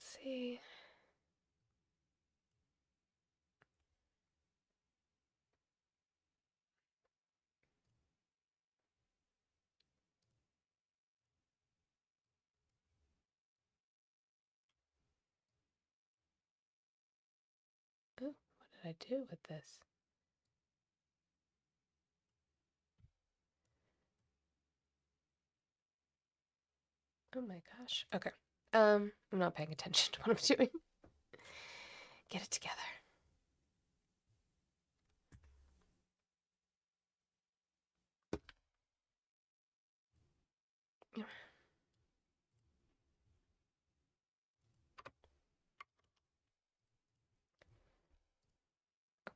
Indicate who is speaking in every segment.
Speaker 1: Let's see. Oh, what did I do with this? Oh my gosh. Okay. I'm not paying attention to what I'm doing. Get it together.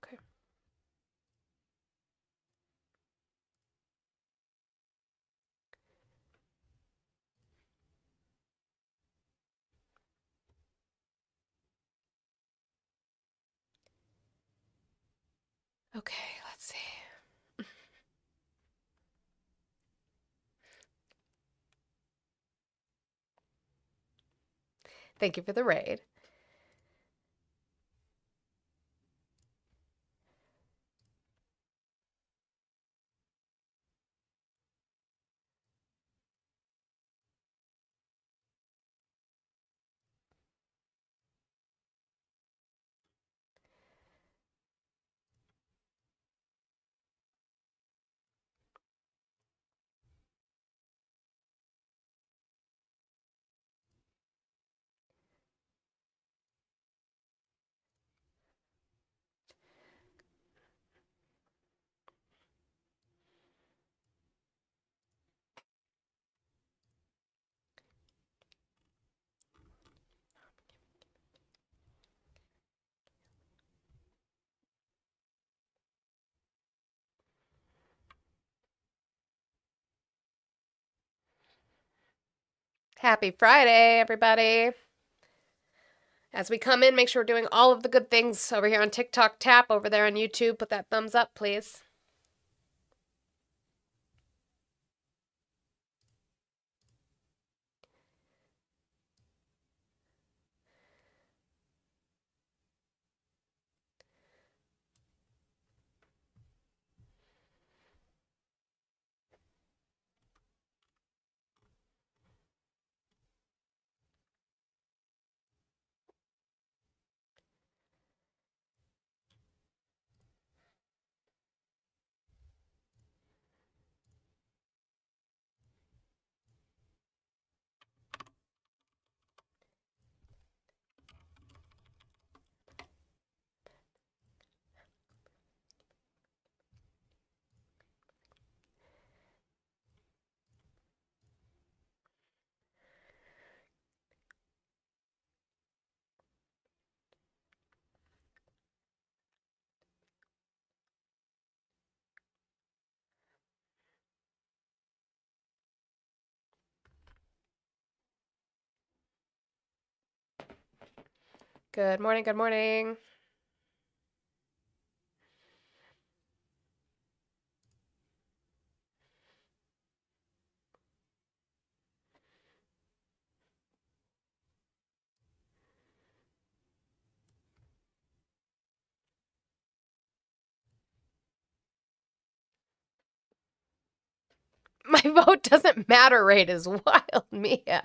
Speaker 1: Okay. Okay, let's see. Thank you for the raid. Happy Friday, everybody. As we come in, make sure we're doing all of the good things over here on TikTok. Tap over there on YouTube. Put that thumbs up, please. Good morning, good morning. My vote doesn't matter rate is wild, Mia.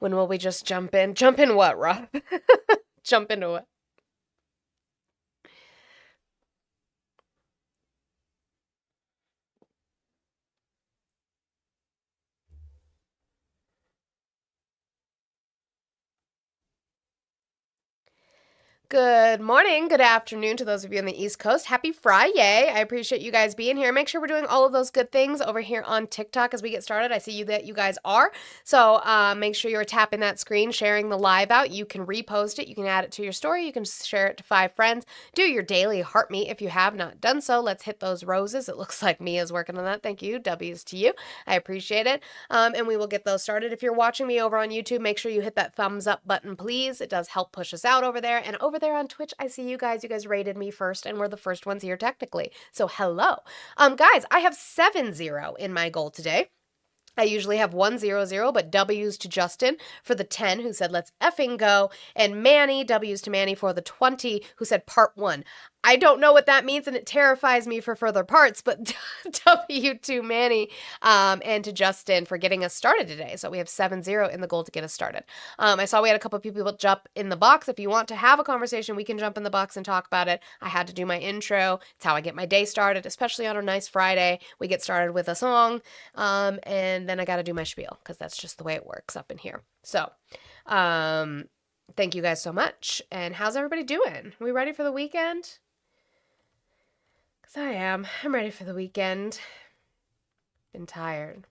Speaker 1: When will we just jump in? Jump in what, Rob? Jump into what? Good morning, good afternoon to those of you on the East Coast. Happy Friday. I appreciate you guys being here. Make sure we're doing all of those good things over here on TikTok as we get started. I see that you guys are. So make sure you're tapping that screen, sharing the live out. You can repost it. You can add it to your story. You can share it to 5 friends. Do your daily heart meet if you have not done so. Let's hit those roses. It looks like Mia's working on that. Thank you. W's to you. I appreciate it. And we will get those started. If you're watching me over on YouTube, make sure you hit that thumbs up button, please. It does help push us out over there. And over there on Twitch, I see you guys. You guys rated me first, and we're the first ones here technically. So hello. Guys, I have 7-0 in my goal today. I usually have 1-0-0, but W's to Justin for the 10, who said, let's effing go. And Manny, W's to Manny for the 20, who said part 1. I don't know what that means, and it terrifies me for further parts, but W to Manny and to Justin for getting us started today. So we have 7-0 in the goal to get us started. I saw we had a couple of people jump in the box. If you want to have a conversation, we can jump in the box and talk about it. I had to do my intro. It's how I get my day started, especially on a nice Friday. We get started with a song, and then I got to do my spiel because that's just the way it works up in here. So, thank you guys so much. And how's everybody doing? Are we ready for the weekend? Because I am. I'm ready for the weekend. Been tired.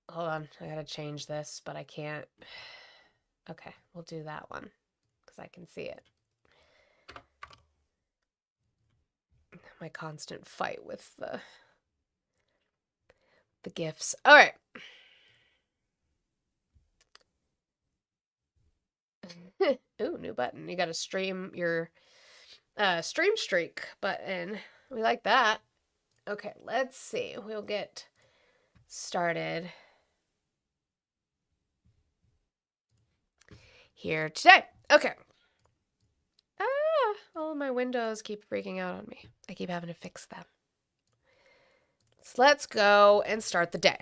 Speaker 1: Hold on. I gotta change this, but I can't. Okay, we'll do that one because I can see it. My constant fight with the GIFs. All right. Ooh, new button. You got to stream your stream streak button. We like that. Okay, let's see. We'll get started here today. Okay. All of my windows keep freaking out on me. I keep having to fix them. So let's go and start the day.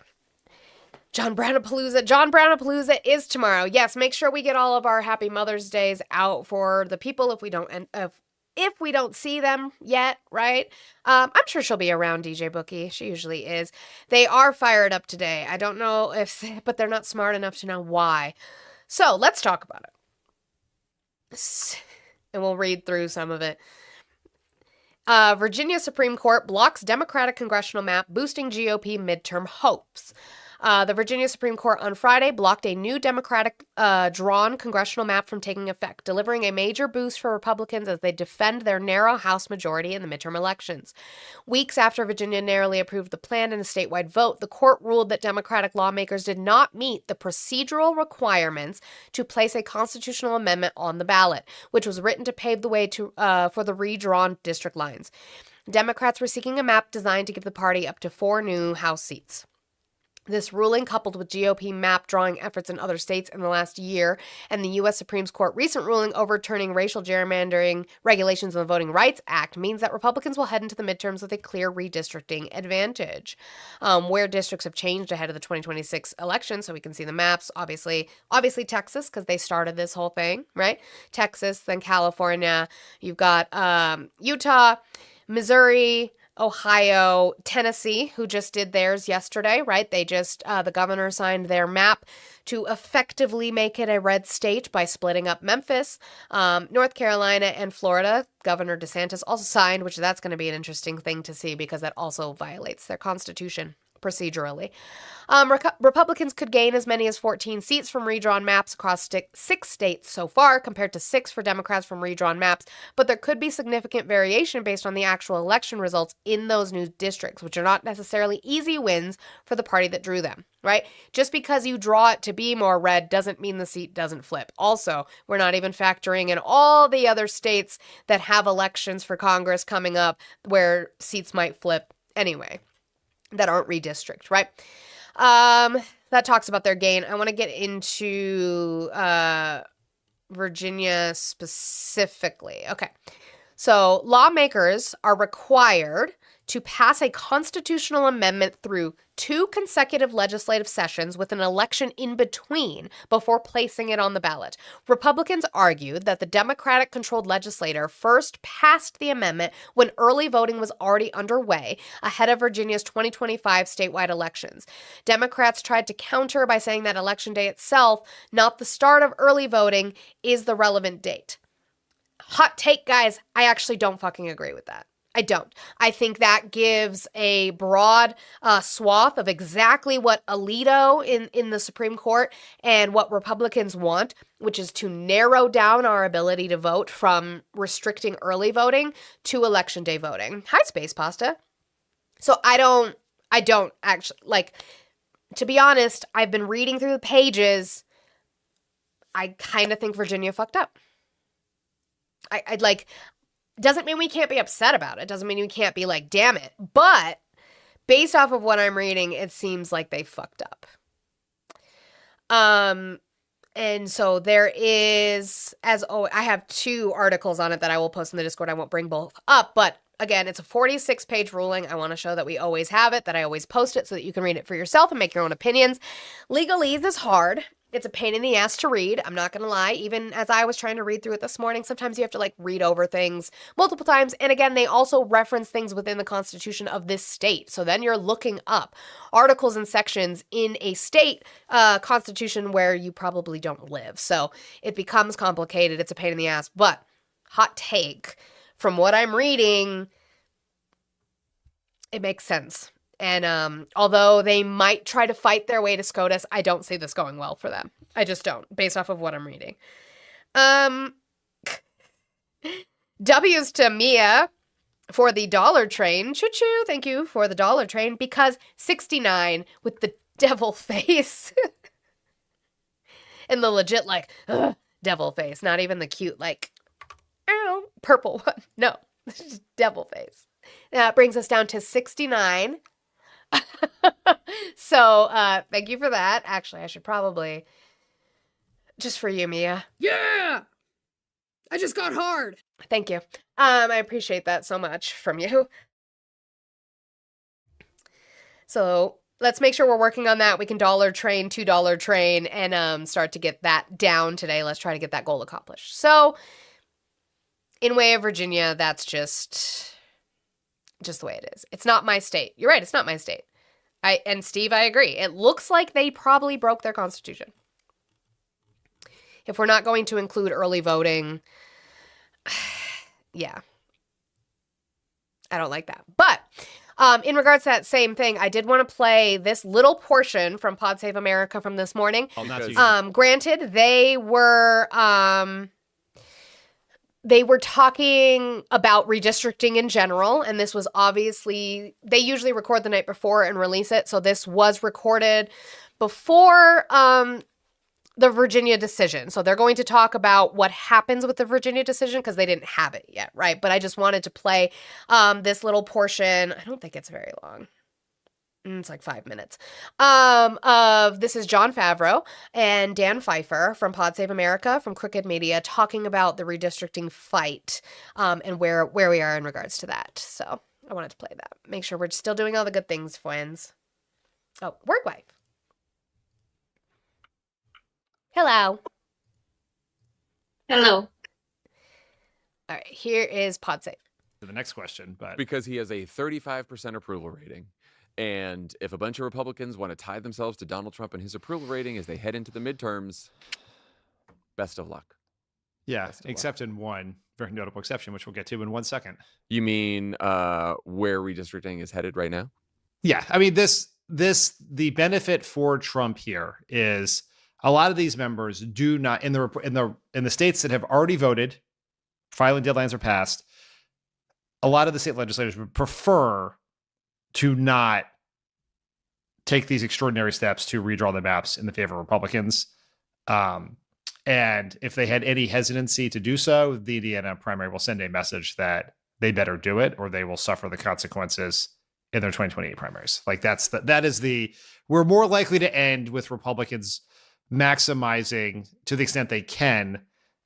Speaker 1: John Brownapalooza is tomorrow. Yes, make sure we get all of our Happy Mother's Days out for the people if we don't see them yet, right? I'm sure she'll be around, DJ Bookie. She usually is. They are fired up today. I don't know but they're not smart enough to know why. So let's talk about it. And we'll read through some of it. Virginia Supreme Court blocks Democratic congressional map, boosting GOP midterm hopes. The Virginia Supreme Court on Friday blocked a new Democratic drawn congressional map from taking effect, delivering a major boost for Republicans as they defend their narrow House majority in the midterm elections. Weeks after Virginia narrowly approved the plan in a statewide vote, the court ruled that Democratic lawmakers did not meet the procedural requirements to place a constitutional amendment on the ballot, which was written to pave the way for the redrawn district lines. Democrats were seeking a map designed to give the party up to 4 new House seats. This ruling, coupled with GOP map drawing efforts in other states in the last year, and the U.S. Supreme Court recent ruling overturning racial gerrymandering regulations in the Voting Rights Act, means that Republicans will head into the midterms with a clear redistricting advantage. Where districts have changed ahead of the 2026 election, so we can see the maps, obviously Texas, because they started this whole thing, right? Texas, then California. You've got Utah, Missouri, Ohio, Tennessee, who just did theirs yesterday, right? They just, the governor signed their map to effectively make it a red state by splitting up Memphis. North Carolina and Florida, Governor DeSantis also signed, which that's going to be an interesting thing to see because that also violates their constitution procedurally. Republicans could gain as many as 14 seats from redrawn maps across 6 states so far, compared to 6 for Democrats from redrawn maps, but there could be significant variation based on the actual election results in those new districts, which are not necessarily easy wins for the party that drew them, right? Just because you draw it to be more red doesn't mean the seat doesn't flip. Also, we're not even factoring in all the other states that have elections for Congress coming up where seats might flip anyway, that aren't redistricted, right? That talks about their gain. I want to get into Virginia specifically. Okay. So lawmakers are required to pass a constitutional amendment through 2 consecutive legislative sessions with an election in between before placing it on the ballot. Republicans argued that the Democratic-controlled legislature first passed the amendment when early voting was already underway ahead of Virginia's 2025 statewide elections. Democrats tried to counter by saying that Election Day itself, not the start of early voting, is the relevant date. Hot take, guys, I actually don't fucking agree with that. I don't. I think that gives a broad swath of exactly what Alito in the Supreme Court and what Republicans want, which is to narrow down our ability to vote from restricting early voting to Election Day voting. Hi, Space Pasta. So I don't actually, like, to be honest, I've been reading through the pages. I kind of think Virginia fucked up. I'd like, doesn't mean we can't be upset about it. Doesn't mean we can't be like, damn it. But based off of what I'm reading, it seems like they fucked up. And so there is, I have 2 articles on it that I will post in the Discord. I won't bring both up, but again, it's a 46-page ruling. I want to show that we always have it, that I always post it so that you can read it for yourself and make your own opinions. Legalese is hard. It's a pain in the ass to read. I'm not going to lie. Even as I was trying to read through it this morning, sometimes you have to like read over things multiple times. And again, they also reference things within the Constitution of this state. So then you're looking up articles and sections in a state constitution where you probably don't live. So it becomes complicated. It's a pain in the ass. But hot take, from what I'm reading, it makes sense. And although they might try to fight their way to SCOTUS, I don't see this going well for them. I just don't, based off of what I'm reading. W's to Mia for the dollar train. Choo-choo, thank you for the dollar train. Because 69 with the devil face. And the legit, like, devil face. Not even the cute, like, purple one. No, it's just devil face. That brings us down to 69. So, thank you for that. Actually, I should probably, just for you, Mia.
Speaker 2: Yeah! I just got hard.
Speaker 1: Thank you. I appreciate that so much from you. So, let's make sure we're working on that. We can dollar train, $2 train, and start to get that down today. Let's try to get that goal accomplished. So, in way of Virginia, that's just the way it is. It's not my state. You're right, it's not my state. And Steve, I agree. It looks like they probably broke their constitution. If we're not going to include early voting, yeah. I don't like that. But in regards to that same thing, I did want to play this little portion from Pod Save America from this morning. Granted, they were talking about redistricting in general, and this was obviously, they usually record the night before and release it, so this was recorded before the Virginia decision. So they're going to talk about what happens with the Virginia decision because they didn't have it yet, right? But I just wanted to play this little portion. I don't think it's very long. It's like 5 minutes. This is John Favreau and Dan Pfeiffer from Pod Save America from Crooked Media talking about the redistricting fight and where we are in regards to that. So I wanted to play that. Make sure we're still doing all the good things, friends. Oh, work wife. Hello.
Speaker 3: Hello.
Speaker 1: All right, here is Pod Save.
Speaker 4: To the next question, but
Speaker 5: because he has a 35% approval rating. And if a bunch of Republicans want to tie themselves to Donald Trump and his approval rating as they head into the midterms, best of luck.
Speaker 4: Yeah, except in one very notable exception, which we'll get to in 1 second.
Speaker 5: You mean where redistricting is headed right now?
Speaker 4: Yeah, I mean, the benefit for Trump here is a lot of these members do not in the states that have already voted, filing deadlines are passed. A lot of the state legislators would prefer to not take these extraordinary steps to redraw the maps in the favor of Republicans. And if they had any hesitancy to do so, the Indiana primary will send a message that they better do it or they will suffer the consequences in their 2028 primaries. Like we're more likely to end with Republicans maximizing, to the extent they can,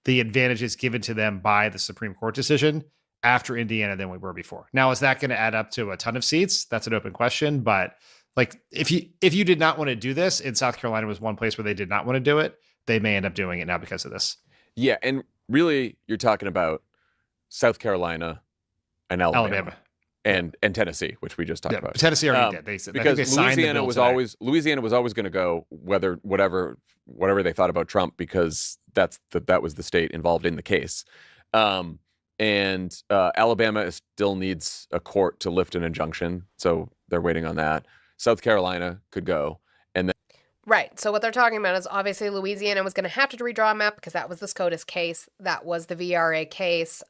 Speaker 4: the advantages given to them by the Supreme Court decision after Indiana than we were before. Now, is that going to add up to a ton of seats? That's an open question. But like, if you did not want to do this, and South Carolina was one place where they did not want to do it, they may end up doing it now because of this.
Speaker 5: Yeah, and really, you're talking about South Carolina and Alabama. And Tennessee, which we just talked about.
Speaker 4: Tennessee already did.
Speaker 5: Because Louisiana was always going to go whatever they thought about Trump, because that was the state involved in the case. And Alabama still needs a court to lift an injunction, so they're waiting on that. South Carolina could go, and then
Speaker 1: Right. So what they're talking about is obviously Louisiana was going to have to redraw a map because that was the SCOTUS case, that was the VRA case.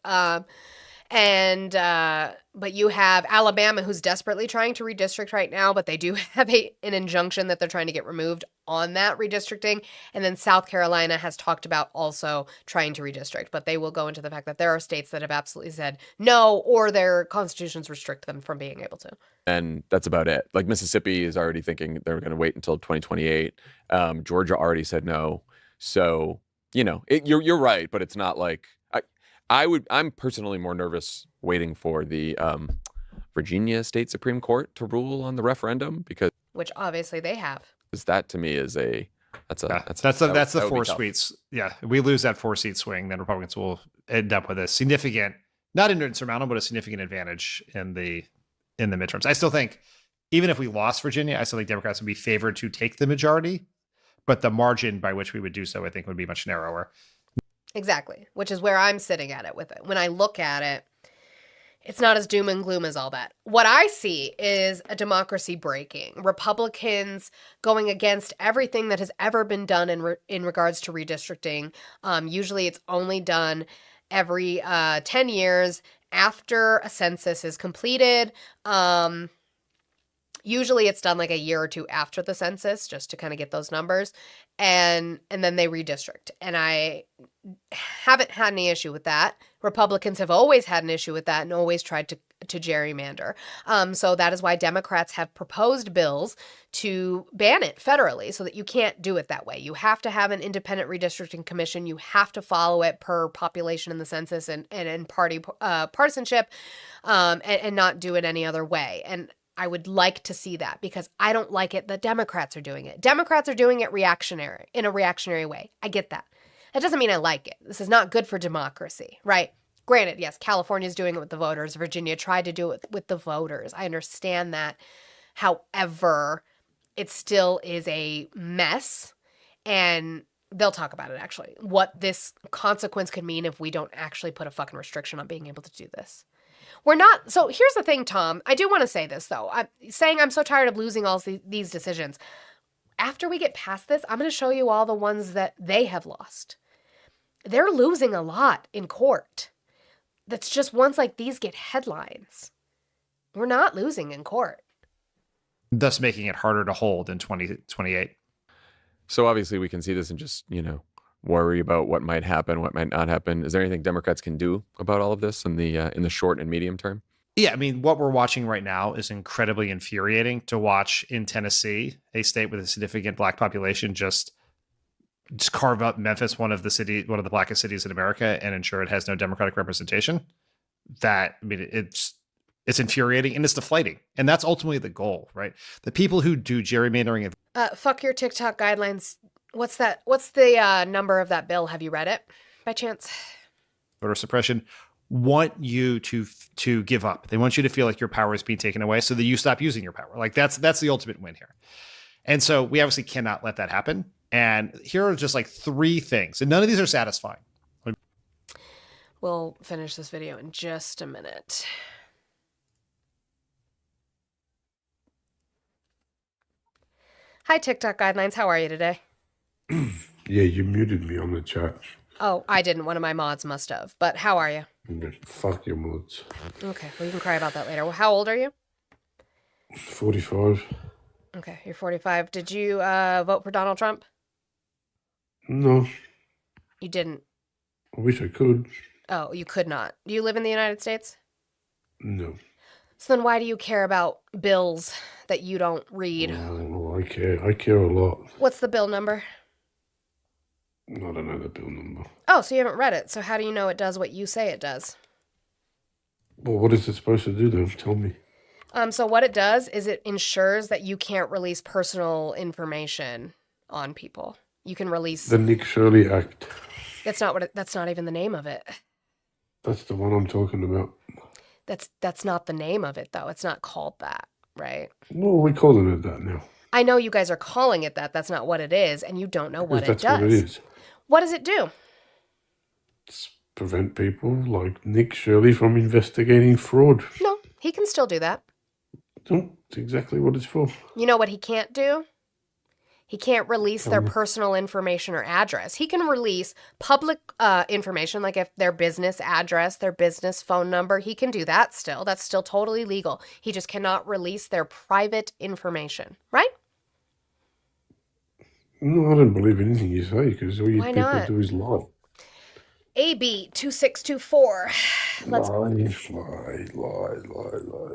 Speaker 1: But you have Alabama, who's desperately trying to redistrict right now, but they do have an injunction that they're trying to get removed on that redistricting. And then South Carolina has talked about also trying to redistrict, but they will go into the fact that there are states that have absolutely said no, or their constitutions restrict them from being able to.
Speaker 5: And that's about it. Like Mississippi is already thinking they're going to wait until 2028. Georgia already said no. So, you're right, but it's not like I'm personally more nervous waiting for the Virginia State Supreme Court to rule on the referendum,
Speaker 1: which obviously they have.
Speaker 5: That to me is that's
Speaker 4: the 4 seats. Yeah, if we lose that 4-seat swing, then Republicans will end up with a significant, not an insurmountable, but a significant advantage in the midterms. I still think, even if we lost Virginia, I still think Democrats would be favored to take the majority, but the margin by which we would do so, I think, would be much narrower.
Speaker 1: Exactly, which is where I'm sitting at it with it. When I look at it, it's not as doom and gloom as all that. What I see is a democracy breaking. Republicans going against everything that has ever been done in regards to redistricting. Usually it's only done every 10 years after a census is completed. Usually it's done like a year or two after the census, just to kind of get those numbers. And then they redistrict. And I haven't had any issue with that. Republicans have always had an issue with that and always tried to gerrymander. So that is why Democrats have proposed bills to ban it federally so that you can't do it that way. You have to have an independent redistricting commission. You have to follow it per population in the census and in party partisanship, and not do it any other way. And I would like to see that, because I don't like it that Democrats are doing it. Democrats are doing it in a reactionary way. I get that. That doesn't mean I like it. This is not good for democracy, right? Granted, yes, California's doing it with the voters. Virginia tried to do it with the voters. I understand that. However, it still is a mess, and they'll talk about it, actually, what this consequence could mean if we don't actually put a fucking restriction on being able to do this. We're not. So here's the thing, Tom. I do want to say this, though. I'm saying I'm so tired of losing all these decisions. After we get past this, I'm going to show you all the ones that they have lost. They're losing a lot in court. That's just ones like these get headlines. We're not losing in court.
Speaker 4: Thus making it harder to hold in 2028.
Speaker 5: So obviously we can see this and just, worry about what might happen, what might not happen. Is there anything Democrats can do about all of this in the short and medium term?
Speaker 4: Yeah, I mean, what we're watching right now is incredibly infuriating to watch in Tennessee, a state with a significant Black population, just carve up Memphis, one of the blackest cities in America, and ensure it has no Democratic representation. It's infuriating and it's deflating, and that's ultimately the goal, right? The people who do gerrymandering.
Speaker 1: Fuck your TikTok guidelines. What's that? What's the number of that bill? Have you read it by chance?
Speaker 4: Voter suppression want you to give up. They want you to feel like your power is being taken away so that you stop using your power. Like that's the ultimate win here. And so we obviously cannot let that happen. And here are just like 3 things, and none of these are satisfying.
Speaker 1: We'll finish this video in just a minute. Hi, TikTok guidelines. How are you today?
Speaker 3: Yeah, you muted me on the chat.
Speaker 1: Oh, I didn't. One of my mods must have. But how are you?
Speaker 3: Fuck your mods.
Speaker 1: Okay, well, you can cry about that later. Well, how old are you?
Speaker 3: 45.
Speaker 1: Okay, you're 45. Did you vote for Donald Trump?
Speaker 3: No.
Speaker 1: You didn't?
Speaker 3: I wish I could.
Speaker 1: Oh, you could not. Do you live in the United States?
Speaker 3: No.
Speaker 1: So then why do you care about bills that you don't read?
Speaker 3: Oh, I care. I care a lot.
Speaker 1: What's the bill number?
Speaker 3: I don't know the bill number.
Speaker 1: Oh, so you haven't read it. So how do you know it does what you say it does?
Speaker 3: Well, what is it supposed to do then? Tell me.
Speaker 1: So what it does is it ensures that you can't release personal information on people. You can release.
Speaker 3: The Nick Shirley Act.
Speaker 1: That's not even the name of it.
Speaker 3: That's the one I'm talking about.
Speaker 1: That's not the name of it though. It's not called that, right?
Speaker 3: Well, we're calling it that now.
Speaker 1: I know you guys are calling it that. That's not what it is, and you don't know what it does.
Speaker 3: That's what it is.
Speaker 1: What does it do?
Speaker 3: It's prevent people like Nick Shirley from investigating fraud.
Speaker 1: No, he can still do that.
Speaker 3: No, it's exactly what it's for.
Speaker 1: You know what he can't do? He can't release their personal information or address. He can release public information, like if their business address, their business phone number. He can do that still. That's still totally legal. He just cannot release their private information, right?
Speaker 3: No, I don't believe anything you say because all you
Speaker 1: Why
Speaker 3: people
Speaker 1: not?
Speaker 3: do is lie.
Speaker 1: AB 2624.
Speaker 3: Lie.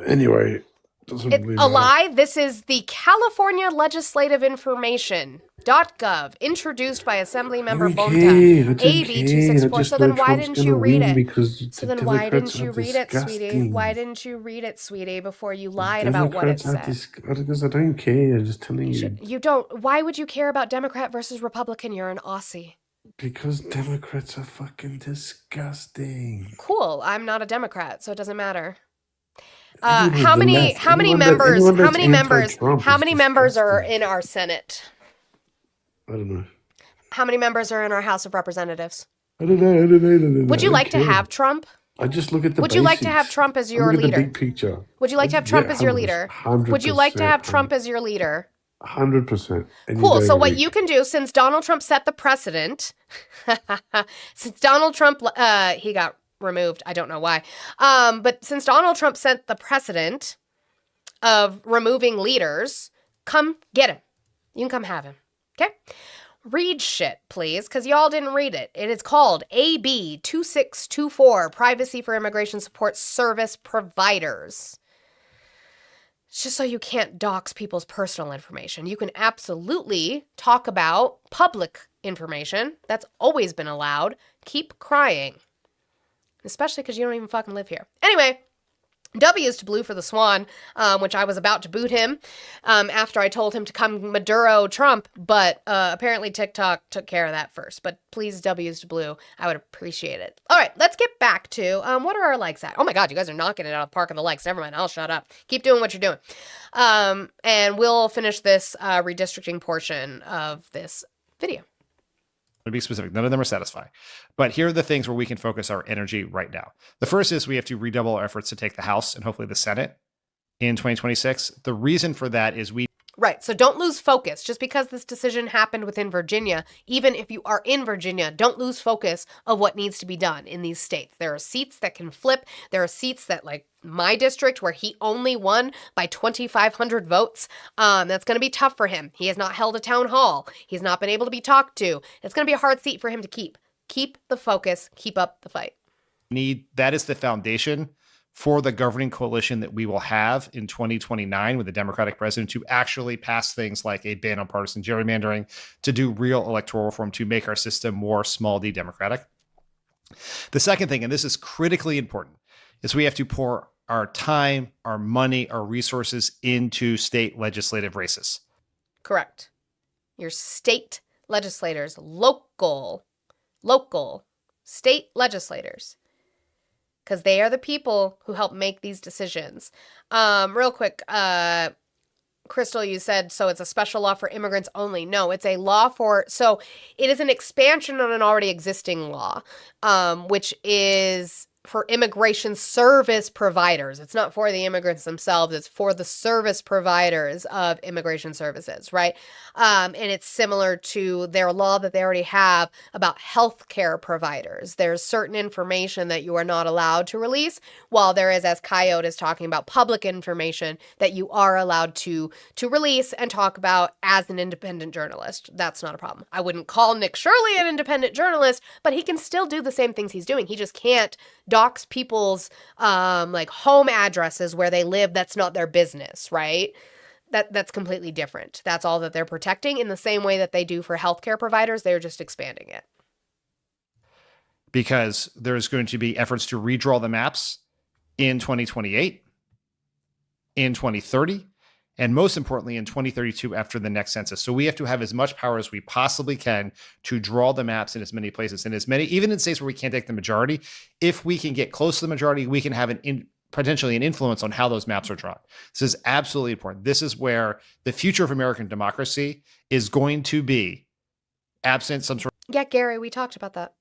Speaker 3: Anyway, doesn't
Speaker 1: It's
Speaker 3: believe
Speaker 1: a
Speaker 3: that.
Speaker 1: lie. This is the California Legislative Information.gov, introduced by Assembly Member Bonta. AB 264. So then why didn't you read it? So then why didn't you read it, sweetie? Why didn't you read it, sweetie, before you lied about what it said?
Speaker 3: Because I don't care. I'm just telling you.
Speaker 1: You don't. Why would you care about Democrat versus Republican? You're an Aussie.
Speaker 3: Because Democrats are fucking disgusting.
Speaker 1: Cool. I'm not a Democrat, so it doesn't matter.
Speaker 3: Anyone
Speaker 1: How
Speaker 3: with the
Speaker 1: many
Speaker 3: left,
Speaker 1: how many
Speaker 3: anyone
Speaker 1: members
Speaker 3: that's
Speaker 1: how many members
Speaker 3: anti-Trump
Speaker 1: how
Speaker 3: is
Speaker 1: many members are
Speaker 3: disgusting.
Speaker 1: in our Senate?
Speaker 3: I don't know.
Speaker 1: How many members are in our House of Representatives?
Speaker 3: I don't know.
Speaker 1: Would you
Speaker 3: I
Speaker 1: like
Speaker 3: don't
Speaker 1: to
Speaker 3: care.
Speaker 1: have Trump?
Speaker 3: I just look at the
Speaker 1: Would you like to have
Speaker 3: basics.
Speaker 1: Trump as
Speaker 3: I
Speaker 1: your
Speaker 3: look at the
Speaker 1: leader?
Speaker 3: big picture.
Speaker 1: Would you like to have Trump as your leader?
Speaker 3: 100%.
Speaker 1: Would you like to have Trump as your leader?
Speaker 3: 100%.
Speaker 1: Cool. So what you can do, since Donald Trump set the precedent, since Donald Trump, he got removed. I don't know why. But since Donald Trump set the precedent of removing leaders, come get him. You can come have him. Okay? Read shit, please, because y'all didn't read it. It is called AB 2624, Privacy for Immigration Support Service Providers. It's just so you can't dox people's personal information. You can absolutely talk about public information. That's always been allowed. Keep crying. Especially because you don't even fucking live here. Anyway, W is to blue for the Swan, which I was about to boot him after I told him to come Maduro Trump, but apparently TikTok took care of that first. But please, W is to blue. I would appreciate it. All right, let's get back to what are our likes at? Oh my God, you guys are knocking it out of the park on the likes. Never mind, I'll shut up. Keep doing what you're doing. And we'll finish this redistricting portion of this video.
Speaker 4: To be specific, none of them are satisfying. But here are the things where we can focus our energy right now. The first is we have to redouble our efforts to take the House and hopefully the Senate in 2026. The reason for that is
Speaker 1: Right. So don't lose focus. Just because this decision happened within Virginia, even if you are in Virginia, don't lose focus of what needs to be done in these states. There are seats that can flip. There are seats that, like my district, where he only won by 2,500 votes. That's going to be tough for him. He has not held a town hall. He's not been able to be talked to. It's going to be a hard seat for him to keep. Keep the focus. Keep up the fight.
Speaker 4: that is the foundation for the governing coalition that we will have in 2029 with the Democratic president to actually pass things like a ban on partisan gerrymandering, to do real electoral reform, to make our system more small d democratic. The second thing, and this is critically important, is we have to pour our time, our money, our resources into state legislative races.
Speaker 1: Correct. Your state legislators, local state legislators. Because they are the people who help make these decisions. Real quick, Crystal, you said, so it's a special law for immigrants only. No, it's a law for, so it is an expansion on an already existing law, which is for immigration service providers. It's not for the immigrants themselves. It's for the service providers of immigration services, right? And it's similar to their law that they already have about healthcare providers. There's certain information that you are not allowed to release, while there is, as Coyote is talking about, public information that you are allowed to release and talk about as an independent journalist. That's not a problem. I wouldn't call Nick Shirley an independent journalist, but he can still do the same things he's doing. He just can't dox people's like home addresses where they live. That's not their business, right? That's completely different. That's all that they're protecting in the same way that they do for healthcare providers. They're just expanding it.
Speaker 4: Because there's going to be efforts to redraw the maps in 2028, in 2030, and most importantly, in 2032 after the next census. So we have to have as much power as we possibly can to draw the maps in as many places, and as many, even in states where we can't take the majority. If we can get close to the majority, we can have potentially an influence on how those maps are drawn. This is absolutely important. This is where the future of American democracy is going to be, absent some sort
Speaker 1: Yeah, Gary, we talked about that.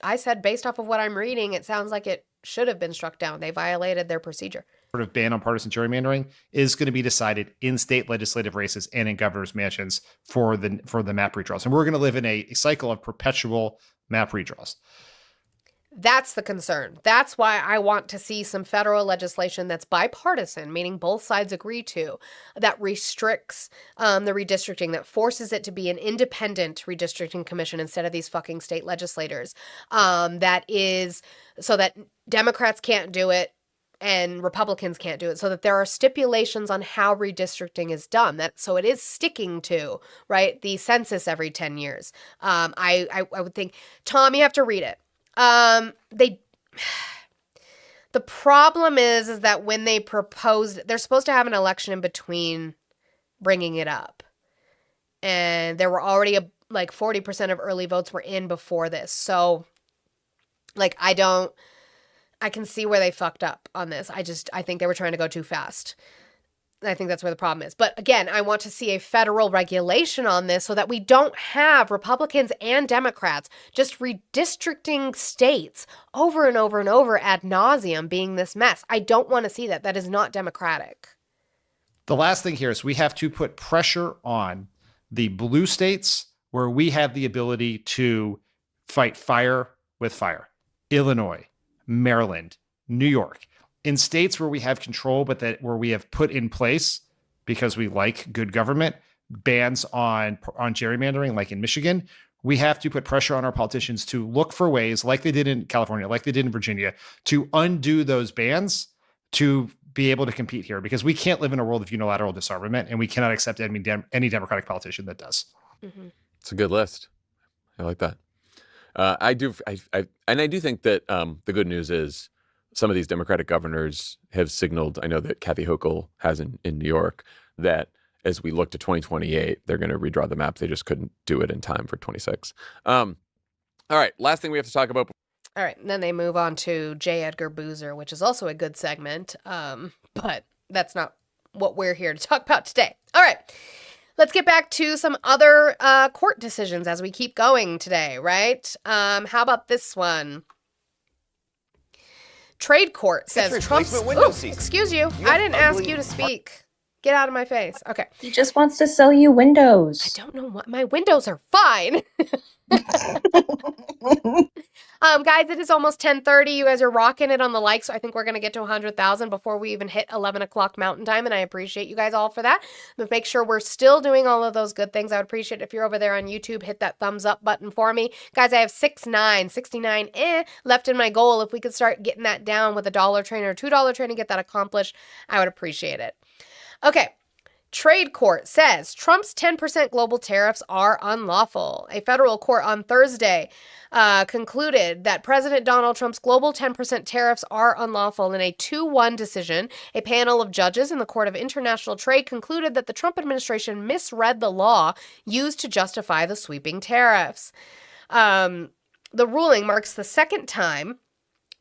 Speaker 1: I said, based off of what I'm reading, it sounds like it should have been struck down. They violated their procedure.
Speaker 4: of ban on partisan gerrymandering is going to be decided in state legislative races and in governor's mansions for the map redraws. And we're going to live in a cycle of perpetual map redraws.
Speaker 1: That's the concern. That's why I want to see some federal legislation that's bipartisan, meaning both sides agree to, that restricts the redistricting, that forces it to be an independent redistricting commission instead of these fucking state legislators. That is so that Democrats can't do it and Republicans can't do it, so that there are stipulations on how redistricting is done. That so it is sticking to, right, the census every 10 years. I would think, Tom, you have to read it. The problem is that when they proposed, they're supposed to have an election in between bringing it up. And there were already like 40% of early votes were in before this. So like, I can see where they fucked up on this. I think they were trying to go too fast. I think that's where the problem is. But again, I want to see a federal regulation on this so that we don't have Republicans and Democrats just redistricting states over and over and over ad nauseum being this mess. I don't want to see that. That is not democratic.
Speaker 4: The last thing here is we have to put pressure on the blue states where we have the ability to fight fire with fire. Illinois, Maryland, New York. In states where we have control, but where we have put in place, because we like good government, bans on gerrymandering, like in Michigan, we have to put pressure on our politicians to look for ways, like they did in California, like they did in Virginia, to undo those bans to be able to compete here, because we can't live in a world of unilateral disarmament, and we cannot accept any Democratic politician that does.
Speaker 1: Mm-hmm.
Speaker 5: It's a good list. I like that. I do think that the good news is some of these Democratic governors have signaled, I know that Kathy Hochul has in New York, that as we look to 2028, they're going to redraw the map. They just couldn't do it in time for 26. All right, last thing we have to talk about.
Speaker 1: All right, and then they move on to J. Edgar Boozer, which is also a good segment, but that's not what we're here to talk about today. All right, let's get back to some other court decisions as we keep going today, right? How about this one? Trade court says Trump's... excuse you. I didn't ask you to speak. Get out of my face. Okay.
Speaker 6: He just wants to sell you windows.
Speaker 1: I don't know what... My windows are fine. Guys, it is almost 10:30. You guys are rocking it on the likes. So I think we're going to get to 100,000 before we even hit 11 o'clock Mountain Time, and I appreciate you guys all for that. But make sure we're still doing all of those good things. I would appreciate it if you're over there on YouTube, hit that thumbs up button for me. Guys, I have 69 left in my goal. If we could start getting that down with a $1 train or $2 train and get that accomplished, I would appreciate it. Okay. Trade court says Trump's 10% global tariffs are unlawful. A federal court on Thursday concluded that President Donald Trump's global 10% tariffs are unlawful. In a 2-1 decision, a panel of judges in the Court of International Trade concluded that the Trump administration misread the law used to justify the sweeping tariffs. The ruling marks the second time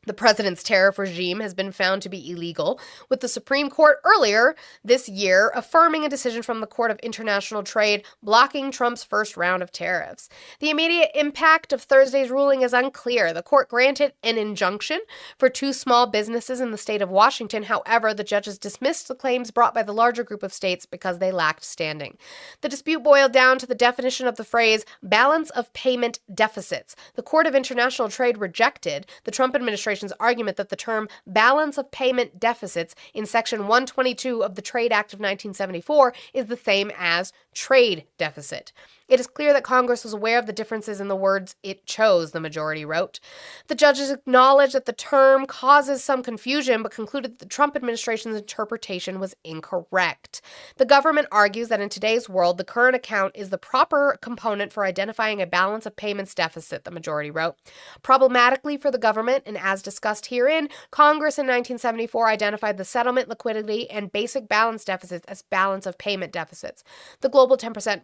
Speaker 1: the president's tariff regime has been found to be illegal, with the Supreme Court earlier this year affirming a decision from the Court of International Trade blocking Trump's first round of tariffs. The immediate impact of Thursday's ruling is unclear. The court granted an injunction for 2 small businesses in the state of Washington. However, the judges dismissed the claims brought by the larger group of states because they lacked standing. The dispute boiled down to the definition of the phrase balance of payment deficits. The Court of International Trade rejected the Trump administration's argument that the term balance of payment deficits in Section 122 of the Trade Act of 1974 is the same as trade deficit. It is clear that Congress was aware of the differences in the words it chose, the majority wrote. The judges acknowledged that the term causes some confusion, but concluded that the Trump administration's interpretation was incorrect. The government argues that in today's world, the current account is the proper component for identifying a balance of payments deficit, the majority wrote. Problematically for the government, and as discussed herein, Congress in 1974 identified the settlement, liquidity, and basic balance deficits as balance of payment deficits. The global 10%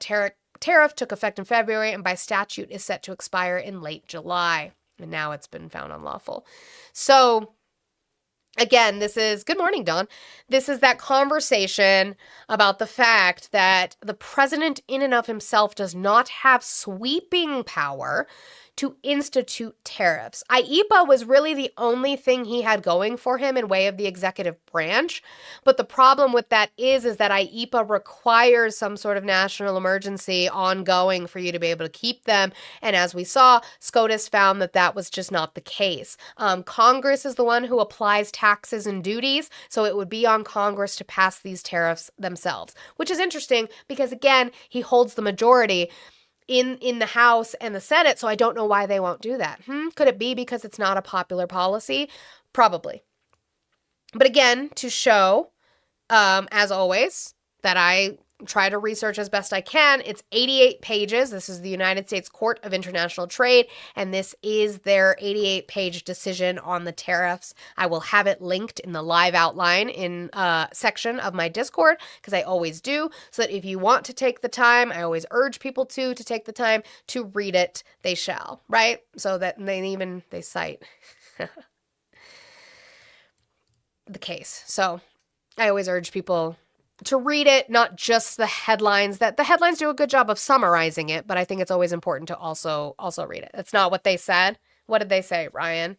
Speaker 1: tariff took effect in February and by statute is set to expire in late July. And now it's been found unlawful. So, again, this is, good morning, Dawn. This is that conversation about the fact that the president in and of himself does not have sweeping power to institute tariffs. IEPA was really the only thing he had going for him in way of the executive branch. But the problem with that is that IEPA requires some sort of national emergency ongoing for you to be able to keep them. And as we saw, SCOTUS found that that was just not the case. Congress is the one who applies taxes and duties, so it would be on Congress to pass these tariffs themselves, which is interesting because, again, he holds the majority in the House and the Senate, so I don't know why they won't do that. Could it be because it's not a popular policy? Probably. But again, to show, as always, that I try to research as best I can, it's 88 pages. This is the United States Court of International Trade, and this is their 88-page decision on the tariffs. I will have it linked in the live outline in section of my Discord, because I always do, so that if you want to take the time, I always urge people to take the time to read it, they shall, right? So that they cite the case. So I always urge people to read it, not just the headlines. That the headlines do a good job of summarizing it, but I think it's always important to also read it. It's not what they said. What did they say, Ryan?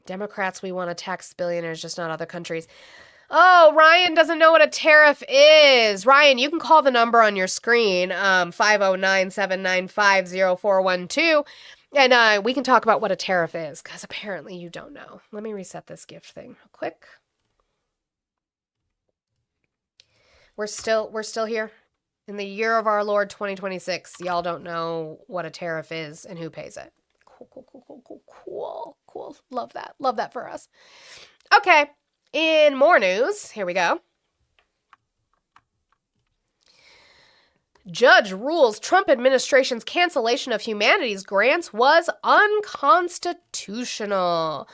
Speaker 1: Democrats, we want to tax billionaires, just not other countries. Oh, Ryan doesn't know what a tariff is. Ryan, you can call the number on your screen, 509-795-0412. And we can talk about what a tariff is, because apparently you don't know. Let me reset this gift thing real quick. We're still here in the year of our Lord 2026. Y'all don't know what a tariff is and who pays it. Cool. Love that for us. Okay, in more news, here we go. Judge rules Trump administration's cancellation of humanities grants was unconstitutional.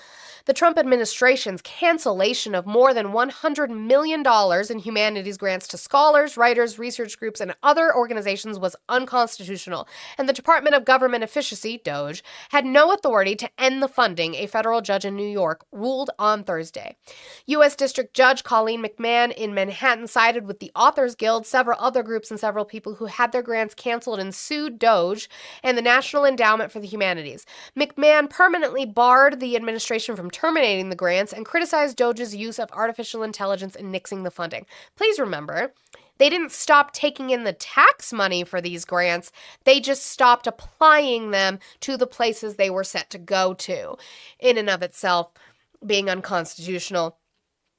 Speaker 1: The Trump administration's cancellation of more than $100 million in humanities grants to scholars, writers, research groups, and other organizations was unconstitutional, and the Department of Government Efficiency, DOGE, had no authority to end the funding, a federal judge in New York ruled on Thursday. U.S. District Judge Colleen McMahon in Manhattan sided with the Authors Guild, several other groups, and several people who had their grants canceled and sued DOGE and the National Endowment for the Humanities. McMahon permanently barred the administration from terminating the grants and criticized DOGE's use of artificial intelligence in nixing the funding. Please remember, they didn't stop taking in the tax money for these grants. They just stopped applying them to the places they were set to go to, in and of itself being unconstitutional.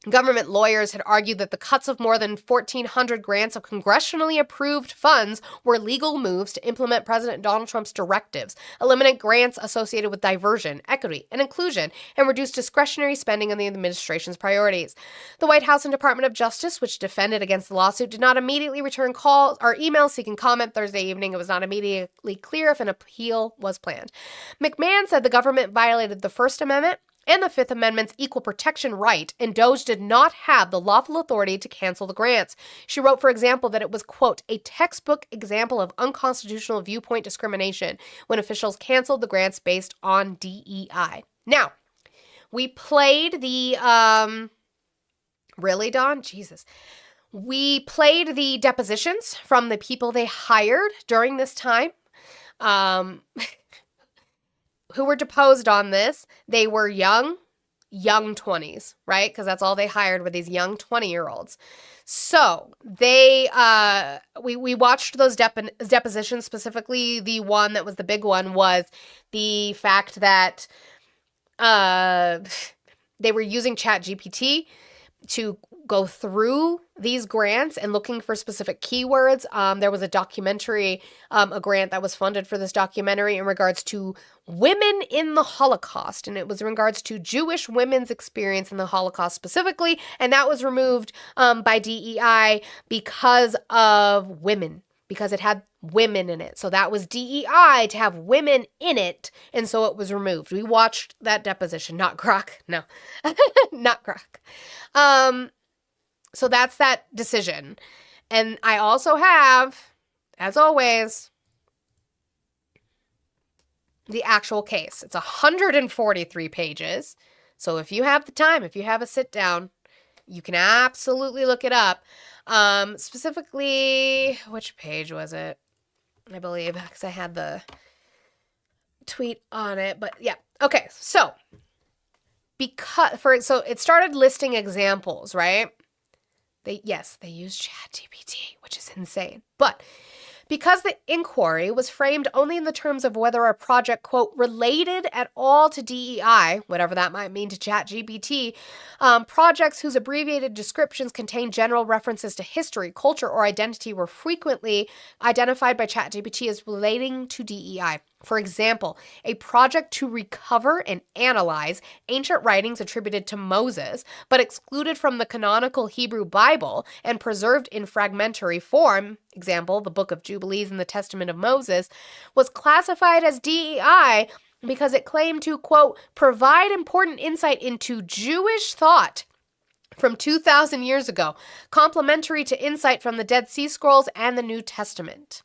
Speaker 1: Government lawyers had argued that the cuts of more than 1,400 grants of congressionally approved funds were legal moves to implement President Donald Trump's directives, eliminate grants associated with diversion, equity, and inclusion, and reduce discretionary spending on the administration's priorities. The White House and Department of Justice, which defended against the lawsuit, did not immediately return calls or emails seeking comment Thursday evening. It was not immediately clear if an appeal was planned. McMahon said the government violated the First Amendment and the Fifth Amendment's equal protection right, and DOGE did not have the lawful authority to cancel the grants. She wrote, for example, that it was, quote, a textbook example of unconstitutional viewpoint discrimination when officials canceled the grants based on DEI. Now, we played the, really, Dawn? Jesus. We played the depositions from the people they hired during this time. Who were deposed on this. They were young 20s, right? Because that's all they hired were these young 20-year-olds. So they, we watched those depositions, specifically the one that was the big one was the fact that they were using ChatGPT. to go through these grants and looking for specific keywords. There was a documentary, a grant that was funded for this documentary in regards to women in the Holocaust, and it was in regards to Jewish women's experience in the Holocaust specifically, and that was removed by DEI because of women, because it had women in it. So that was DEI to have women in it, and so it was removed. We watched that deposition, not Grok. No, not Grok. So that's that decision. And I also have, as always, the actual case. It's 143 pages. So if you have the time, if you have a sit down, you can absolutely look it up. Specifically, which page was it? I believe, because I had the tweet on it. But yeah. Okay. So so it started listing examples, right? They used ChatGPT, which is insane. But because the inquiry was framed only in the terms of whether a project, quote, related at all to DEI, whatever that might mean to ChatGPT, projects whose abbreviated descriptions contain general references to history, culture, or identity were frequently identified by ChatGPT as relating to DEI. For example, a project to recover and analyze ancient writings attributed to Moses, but excluded from the canonical Hebrew Bible and preserved in fragmentary form, example, the Book of Jubilees and the Testament of Moses, was classified as DEI because it claimed to, quote, provide important insight into Jewish thought from 2,000 years ago, complementary to insight from the Dead Sea Scrolls and the New Testament.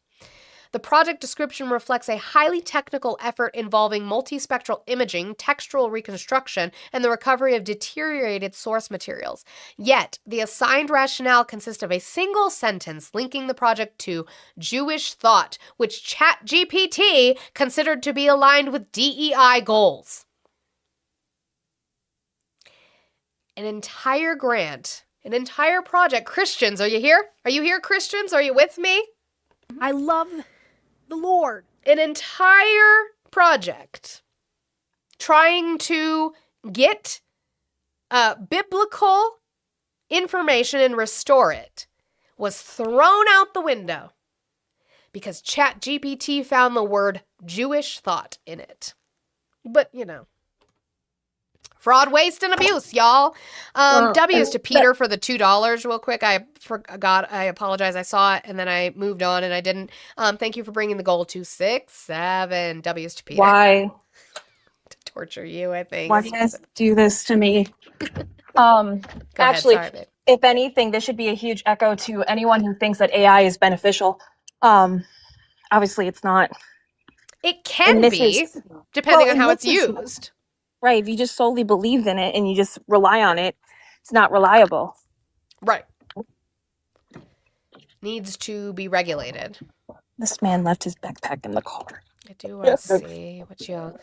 Speaker 1: The project description reflects a highly technical effort involving multispectral imaging, textual reconstruction, and the recovery of deteriorated source materials. Yet, the assigned rationale consists of a single sentence linking the project to Jewish thought, which ChatGPT considered to be aligned with DEI goals. An entire grant, an entire project. Christians, are you here? Are you here, Christians? Are you with me?
Speaker 2: I love the Lord.
Speaker 1: An entire project trying to get biblical information and restore it was thrown out the window because ChatGPT found the word Jewish thought in it. But, fraud, waste, and abuse, y'all. W's to Peter for the $2 real quick. I forgot. I apologize. I saw it, and then I moved on, and I didn't. Thank you for bringing the goal to 6-7. W's to Peter.
Speaker 6: Why?
Speaker 1: To torture you, I think.
Speaker 6: Why do you guys do this to me?
Speaker 1: Actually,
Speaker 6: Sorry, babe. If anything, this should be a huge echo to anyone who thinks that AI is beneficial. Obviously, it's not.
Speaker 1: It can be, depending on how it's used.
Speaker 6: Right. If you just solely believe in it and you just rely on it, it's not reliable.
Speaker 1: Right. Needs to be regulated.
Speaker 6: This man left his backpack in the car.
Speaker 1: I do want to see what y'all...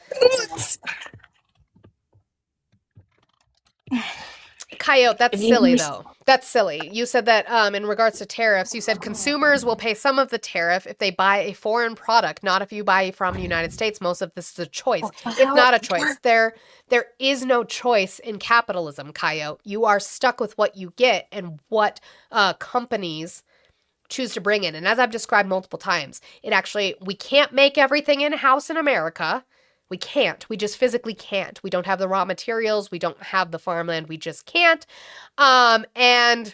Speaker 1: Coyote, that's silly, though. That's silly. You said that in regards to tariffs, you said consumers will pay some of the tariff if they buy a foreign product, not if you buy from the United States. Most of this is a choice. It's not a choice. There is no choice in capitalism, Coyote. You are stuck with what you get and what companies choose to bring in. And as I've described multiple times, we can't make everything in-house in America. We can't. We just physically can't. We don't have the raw materials. We don't have the farmland. We just can't. And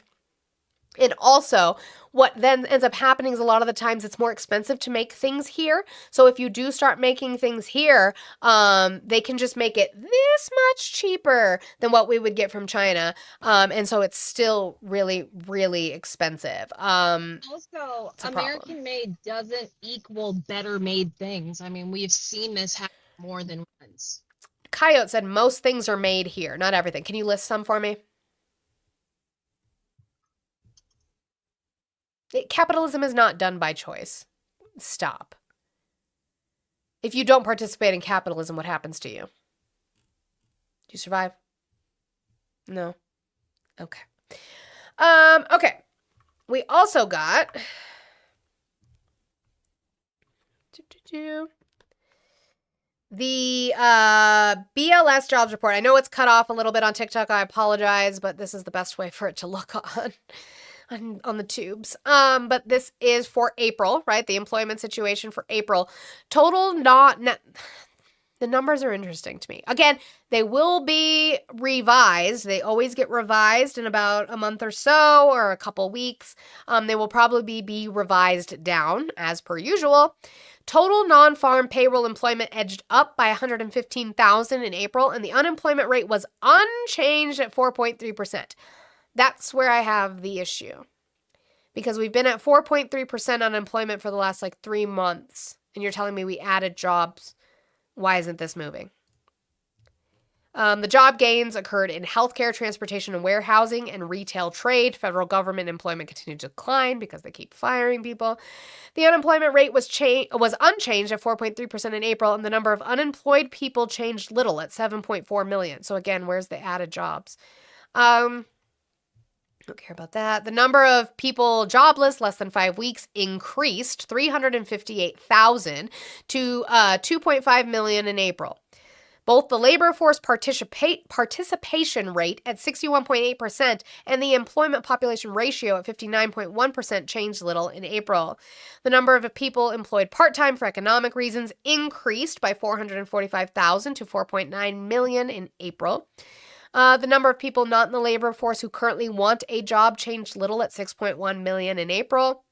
Speaker 1: also, what then ends up happening is a lot of the times it's more expensive to make things here. So if you do start making things here, they can just make it this much cheaper than what we would get from China. And so it's still really, really expensive.
Speaker 7: Also, American made doesn't equal better made things. I mean, we've seen this happen more than once.
Speaker 1: Coyote said most things are made here, not everything. Can you list some for me? Capitalism is not done by choice. Stop. If you don't participate in capitalism, what happens to you? Do you survive? No. Okay. Okay. We also got The BLS jobs report. I know it's cut off a little bit on TikTok. I apologize, but this is the best way for it to look on the tubes. But this is for April, right? The employment situation for April. Total not net. The numbers are interesting to me. Again, they will be revised. They always get revised in about a month or so or a couple weeks. They will probably be revised down as per usual. Total non-farm payroll employment edged up by 115,000 in April, and the unemployment rate was unchanged at 4.3%. That's where I have the issue. Because we've been at 4.3% unemployment for the last 3 months, and you're telling me we added jobs. Why isn't this moving? The job gains occurred in healthcare, transportation and warehousing, and retail trade. Federal government employment continued to decline because they keep firing people. The unemployment rate was unchanged at 4.3% in April, and the number of unemployed people changed little at 7.4 million. So again, where's the added jobs? Don't care about that. The number of people jobless less than 5 weeks increased 358,000 to 2.5 million in April. Both the labor force participation rate at 61.8% and the employment population ratio at 59.1% changed little in April. The number of people employed part-time for economic reasons increased by 445,000 to 4.9 million in April. The number of people not in the labor force who currently want a job changed little at 6.1 million in April.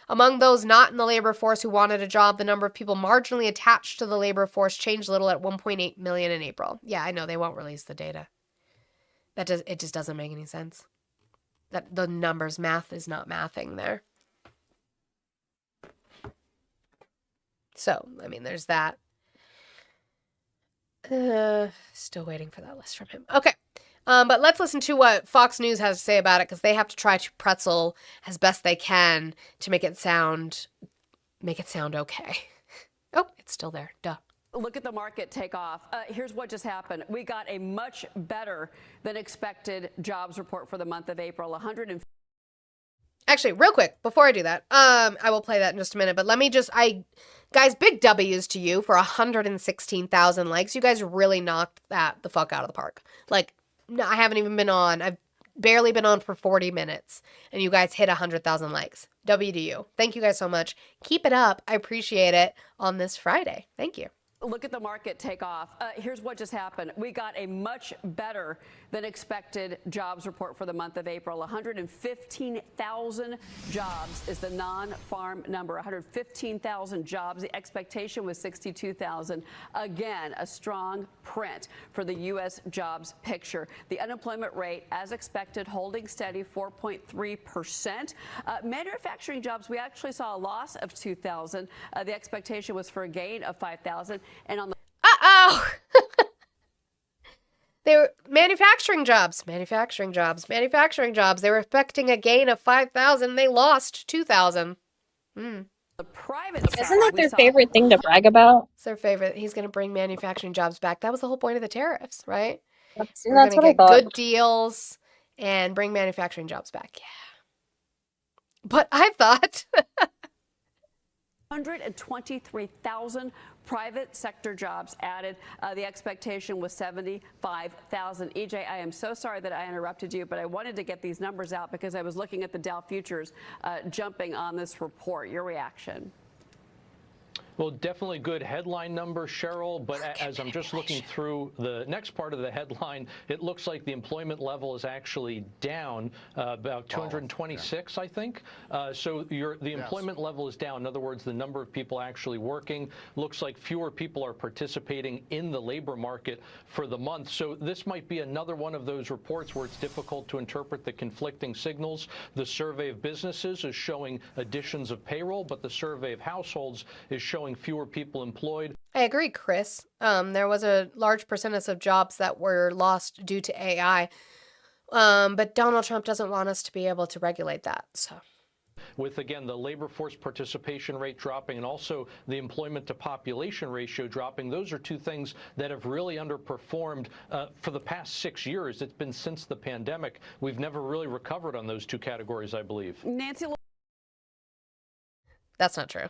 Speaker 1: Among those not in the labor force who wanted a job, the number of people marginally attached to the labor force changed little at 1.8 million in April. Yeah, I know they won't release the data. It just doesn't make any sense. That the numbers math is not mathing there. So, I mean, there's that. Still waiting for that list from him. Okay. But let's listen to what Fox News has to say about it, because they have to try to pretzel as best they can to make it sound okay. Oh, it's still there. Duh.
Speaker 8: Look at the market take off. Here's what just happened. We got a much better than expected jobs report for the month of April.
Speaker 1: Actually, real quick, before I do that, I will play that in just a minute, but let me guys, big W's to you for 116,000 likes. You guys really knocked that the fuck out of the park. No, I haven't even been on. I've barely been on for 40 minutes, and you guys hit 100,000 likes. W to you. Thank you guys so much. Keep it up. I appreciate it on this Friday. Thank you.
Speaker 8: Look at the market take off. Here's what just happened. We got a much better than expected jobs report for the month of April. 115,000 jobs is the non-farm number. 115,000 jobs. The expectation was 62,000. Again, a strong print for the U.S. jobs picture. The unemployment rate, as expected, holding steady, 4.3%. Manufacturing jobs, we actually saw a loss of 2,000. The expectation was for a gain of 5,000. And on the
Speaker 1: they were manufacturing jobs. They were expecting a gain of 5,000. They lost 2,000.
Speaker 8: the private side,
Speaker 6: Isn't that
Speaker 8: we
Speaker 6: their
Speaker 8: saw
Speaker 6: favorite thing to brag about?
Speaker 1: It's their favorite. He's going to bring manufacturing jobs back. That was the whole point of the tariffs, right?
Speaker 6: That's
Speaker 1: We're going
Speaker 6: what
Speaker 1: to
Speaker 6: I
Speaker 1: get
Speaker 6: thought.
Speaker 1: good deals and bring manufacturing jobs back. Yeah. But I thought
Speaker 8: 123,000 private sector jobs added. The expectation was 75,000. EJ, I am so sorry that I interrupted you, but I wanted to get these numbers out because I was looking at the Dow futures jumping on this report. Your reaction?
Speaker 9: Well, definitely good headline number, Cheryl, but as I'm just looking through the next part of the headline, it looks like the employment level is actually down about 226, I think. So the employment level is down. In other words, the number of people actually working looks like fewer people are participating in the labor market for the month. So this might be another one of those reports where it's difficult to interpret the conflicting signals. The survey of businesses is showing additions of payroll, but the survey of households is showing fewer people employed.
Speaker 1: I agree, Chris. There was a large percentage of jobs that were lost due to AI. But Donald Trump doesn't want us to be able to regulate that. So,
Speaker 9: with, again, the labor force participation rate dropping and also the employment to population ratio dropping, those are two things that have really underperformed for the past 6 years. It's been since the pandemic. We've never really recovered on those two categories, I believe.
Speaker 8: Nancy.
Speaker 1: That's not true.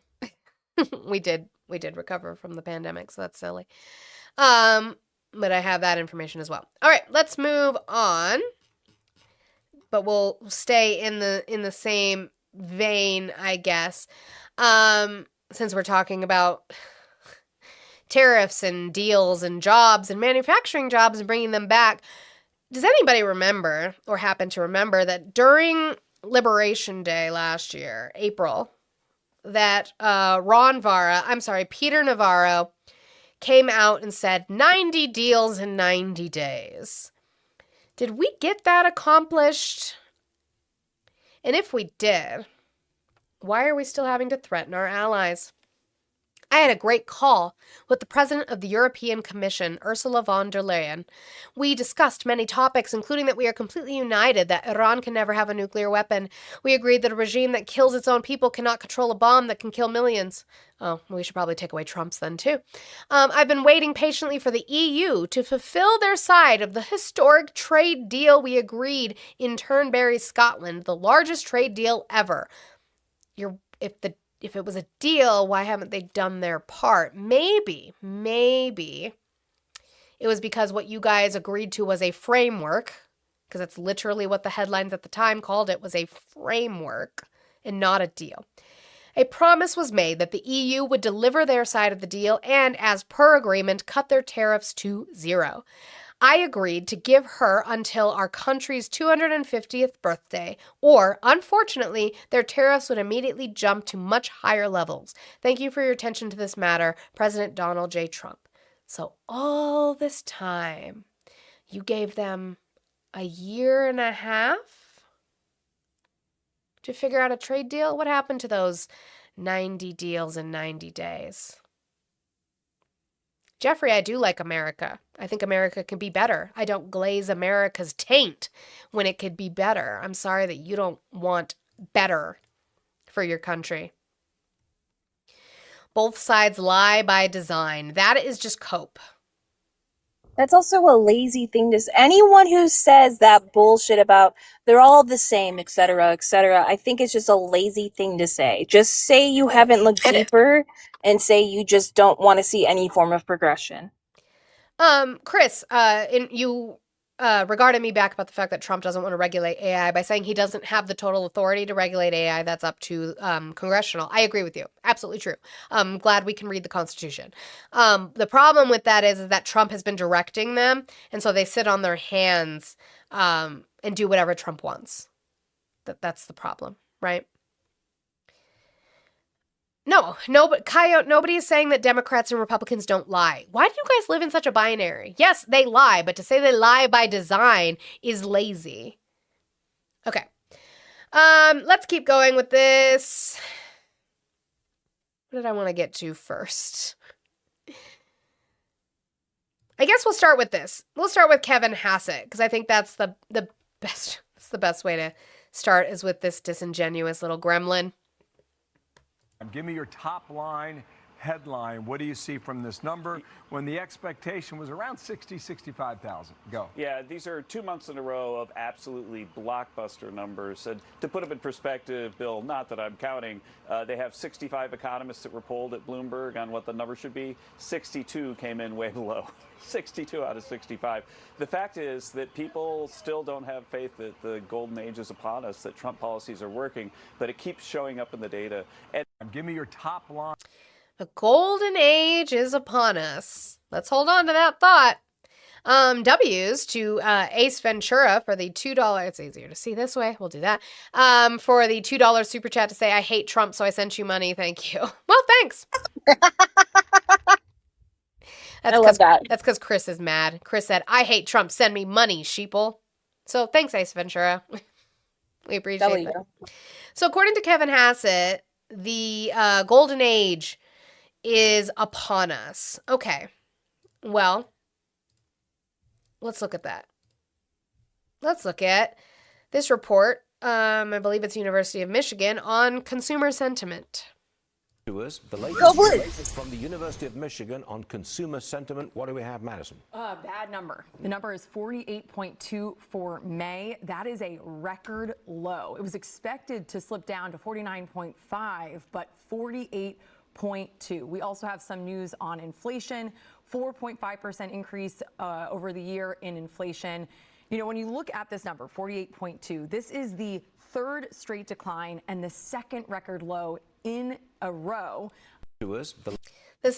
Speaker 1: we did recover from the pandemic, so that's silly. But I have that information as well. All right, let's move on. But we'll stay in the same vein, I guess. Since we're talking about tariffs and deals and jobs and manufacturing jobs and bringing them back. Does anybody remember or happen to remember that during Liberation Day last year, April, that Peter Navarro came out and said 90 deals in 90 days. Did we get that accomplished? And if we did, why are we still having to threaten our allies? I had a great call with the president of the European Commission, Ursula von der Leyen. We discussed many topics, including that we are completely united, that Iran can never have a nuclear weapon. We agreed that a regime that kills its own people cannot control a bomb that can kill millions. Oh, we should probably take away Trump's then, too. I've been waiting patiently for the EU to fulfill their side of the historic trade deal we agreed in Turnberry, Scotland, the largest trade deal ever. If it was a deal, why haven't they done their part? Maybe it was because what you guys agreed to was a framework, because that's literally what the headlines at the time called it, was a framework and not a deal. A promise was made that the EU would deliver their side of the deal and, as per agreement, cut their tariffs to zero. I agreed to give her until our country's 250th birthday, or, unfortunately, their tariffs would immediately jump to much higher levels. Thank you for your attention to this matter, President Donald J. Trump. So all this time, you gave them a year and a half to figure out a trade deal? What happened to those 90 deals in 90 days? Jeffrey, I do like America. I think America can be better. I don't glaze America's taint when it could be better. I'm sorry that you don't want better for your country. Both sides lie by design. That is just cope.
Speaker 6: That's also a lazy thing to say. Anyone who says that bullshit about they're all the same, etc., I think it's just a lazy thing to say. Just say you haven't looked deeper and say you just don't want to see any form of progression.
Speaker 1: Chris, you regarded me back about the fact that Trump doesn't want to regulate AI by saying he doesn't have the total authority to regulate AI. That's up to congressional. I agree with you. Absolutely true. I'm glad we can read the Constitution. The problem with that is that Trump has been directing them, and so they sit on their hands and do whatever Trump wants. That's the problem, right? No, but Coyote, nobody is saying that Democrats and Republicans don't lie. Why do you guys live in such a binary? Yes, they lie, but to say they lie by design is lazy. Okay. Let's keep going with this. What did I want to get to first? I guess we'll start with this. We'll start with Kevin Hassett, because I think that's the best. That's the best way to start, is with this disingenuous little gremlin.
Speaker 10: Give me your top line headline. What do you see from this number when the expectation was around 65,000? Go.
Speaker 11: Yeah, these are 2 months in a row of absolutely blockbuster numbers. And to put them in perspective, Bill, not that I'm counting, they have 65 economists that were polled at Bloomberg on what the number should be. 62 came in way below. 62 out of 65. The fact is that people still don't have faith that the golden age is upon us, that Trump policies are working, but it keeps showing up in the data. And
Speaker 10: give me your top line.
Speaker 1: The golden age is upon us. Let's hold on to that thought. W's to Ace Ventura for the $2. It's easier to see this way. We'll do that. For the $2 super chat to say, I hate Trump, so I sent you money. Thank you. Well, thanks.
Speaker 6: I love that.
Speaker 1: That's because Chris is mad. Chris said, I hate Trump. Send me money, sheeple. So thanks, Ace Ventura. We appreciate it. So according to Kevin Hassett, the golden age is upon us. Okay. Well, let's look at that. Let's look at this report. I believe it's University of Michigan on consumer sentiment.
Speaker 12: The latest from the University of Michigan on consumer sentiment. What do we have, Madison?
Speaker 13: Bad number. The number is 48.2 for May. That is a record low. It was expected to slip down to 49.5, but 48.2 48.2. We also have some news on inflation, 4.5% increase over the year in inflation. You know, when you look at this number, 48.2, this is the third straight decline and the second record low in a row.
Speaker 1: This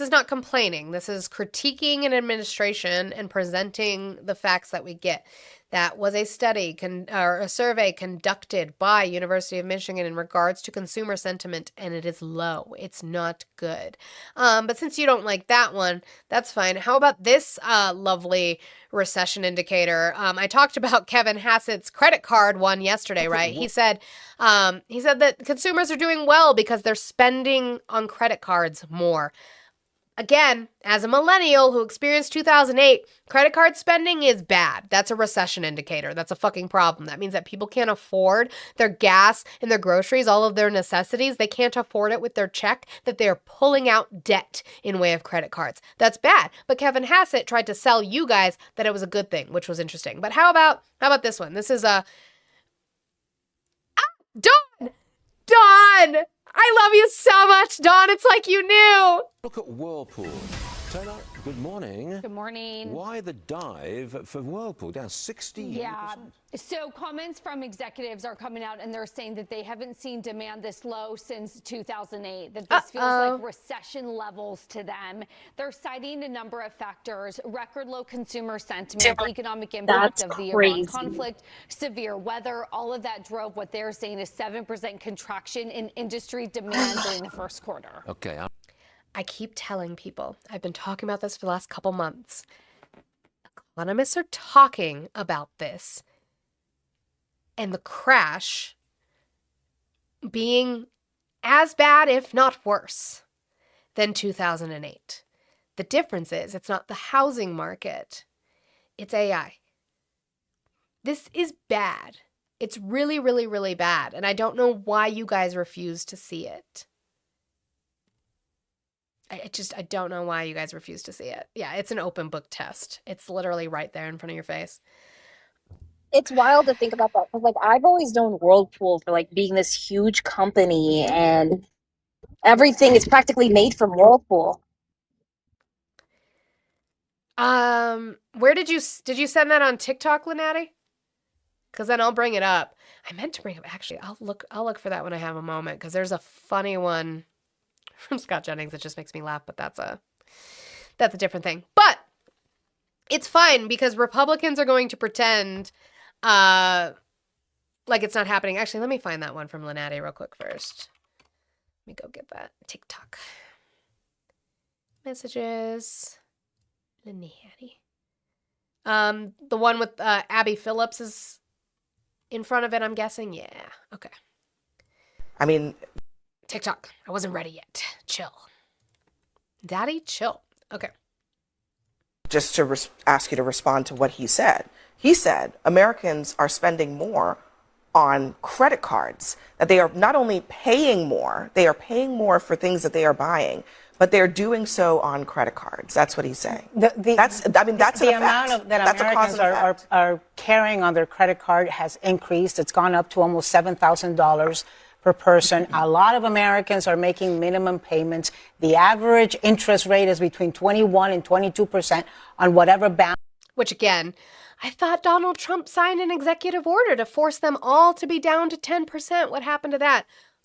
Speaker 1: is not complaining. This is critiquing an administration and presenting the facts that we get. That was a study or a survey conducted by University of Michigan in regards to consumer sentiment, and it is low. It's not good. But since you don't like that one, that's fine. How about this lovely recession indicator? I talked about Kevin Hassett's credit card one yesterday, right? He said that consumers are doing well because they're spending on credit cards more. Again, as a millennial who experienced 2008, credit card spending is bad. That's a recession indicator. That's a fucking problem. That means that people can't afford their gas and their groceries, all of their necessities. They can't afford it with their check, that they're pulling out debt in way of credit cards. That's bad. But Kevin Hassett tried to sell you guys that it was a good thing, which was interesting. But how about this one? This is Dawn! I love you so much, Dawn. It's like you knew.
Speaker 12: Look at Whirlpool. Turner, good morning.
Speaker 14: Good morning.
Speaker 12: Why the dive for Whirlpool? Down 60%.
Speaker 14: Yeah. So comments from executives are coming out and they're saying that they haven't seen demand this low since 2008, that this feels like recession levels to them. They're citing a number of factors: record low consumer sentiment, the economic impact of the Iran conflict, severe weather. All of that drove what they're saying is 7% contraction in industry demand during the first quarter.
Speaker 12: Okay.
Speaker 1: I keep telling people, I've been talking about this for the last couple months. Economists are talking about this and the crash being as bad, if not worse, than 2008. The difference is it's not the housing market, it's AI. This is bad. It's really, really, really bad. And I don't know why you guys refuse to see it. I don't know why you guys refuse to see it. Yeah, it's an open book test. It's literally right there in front of your face.
Speaker 6: It's wild to think about that. Because, like, I've always known Whirlpool for, like, being this huge company and everything is practically made from Whirlpool.
Speaker 1: Where did you send that on TikTok, Lynatti? Because then I'll bring it up. I meant to bring it. Actually, I'll look for that when I have a moment. Because there's a funny one from Scott Jennings. It just makes me laugh, but that's a different thing. But it's fine because Republicans are going to pretend like it's not happening. Actually, let me find that one from Lynatti real quick first. Let me go get that. TikTok. Messages. Lynatti. The one with Abby Phillips is in front of it, I'm guessing. Yeah. Okay.
Speaker 15: I mean,
Speaker 1: TikTok. I wasn't ready yet. Chill. Daddy, chill. Okay.
Speaker 15: Just to ask you to respond to what he said. He said Americans are spending more on credit cards, that they are not only paying more, they are paying more for things that they are buying, but they're doing so on credit cards. That's what he's saying. That's the
Speaker 16: amount that Americans are carrying on their credit card has increased. It's gone up to almost $7,000 per person. A lot of Americans are making minimum payments. The average interest rate is between 21 and 22% on whatever balance.
Speaker 1: Which again, I thought Donald Trump signed an executive order to force them all to be down to 10%. What happened to that?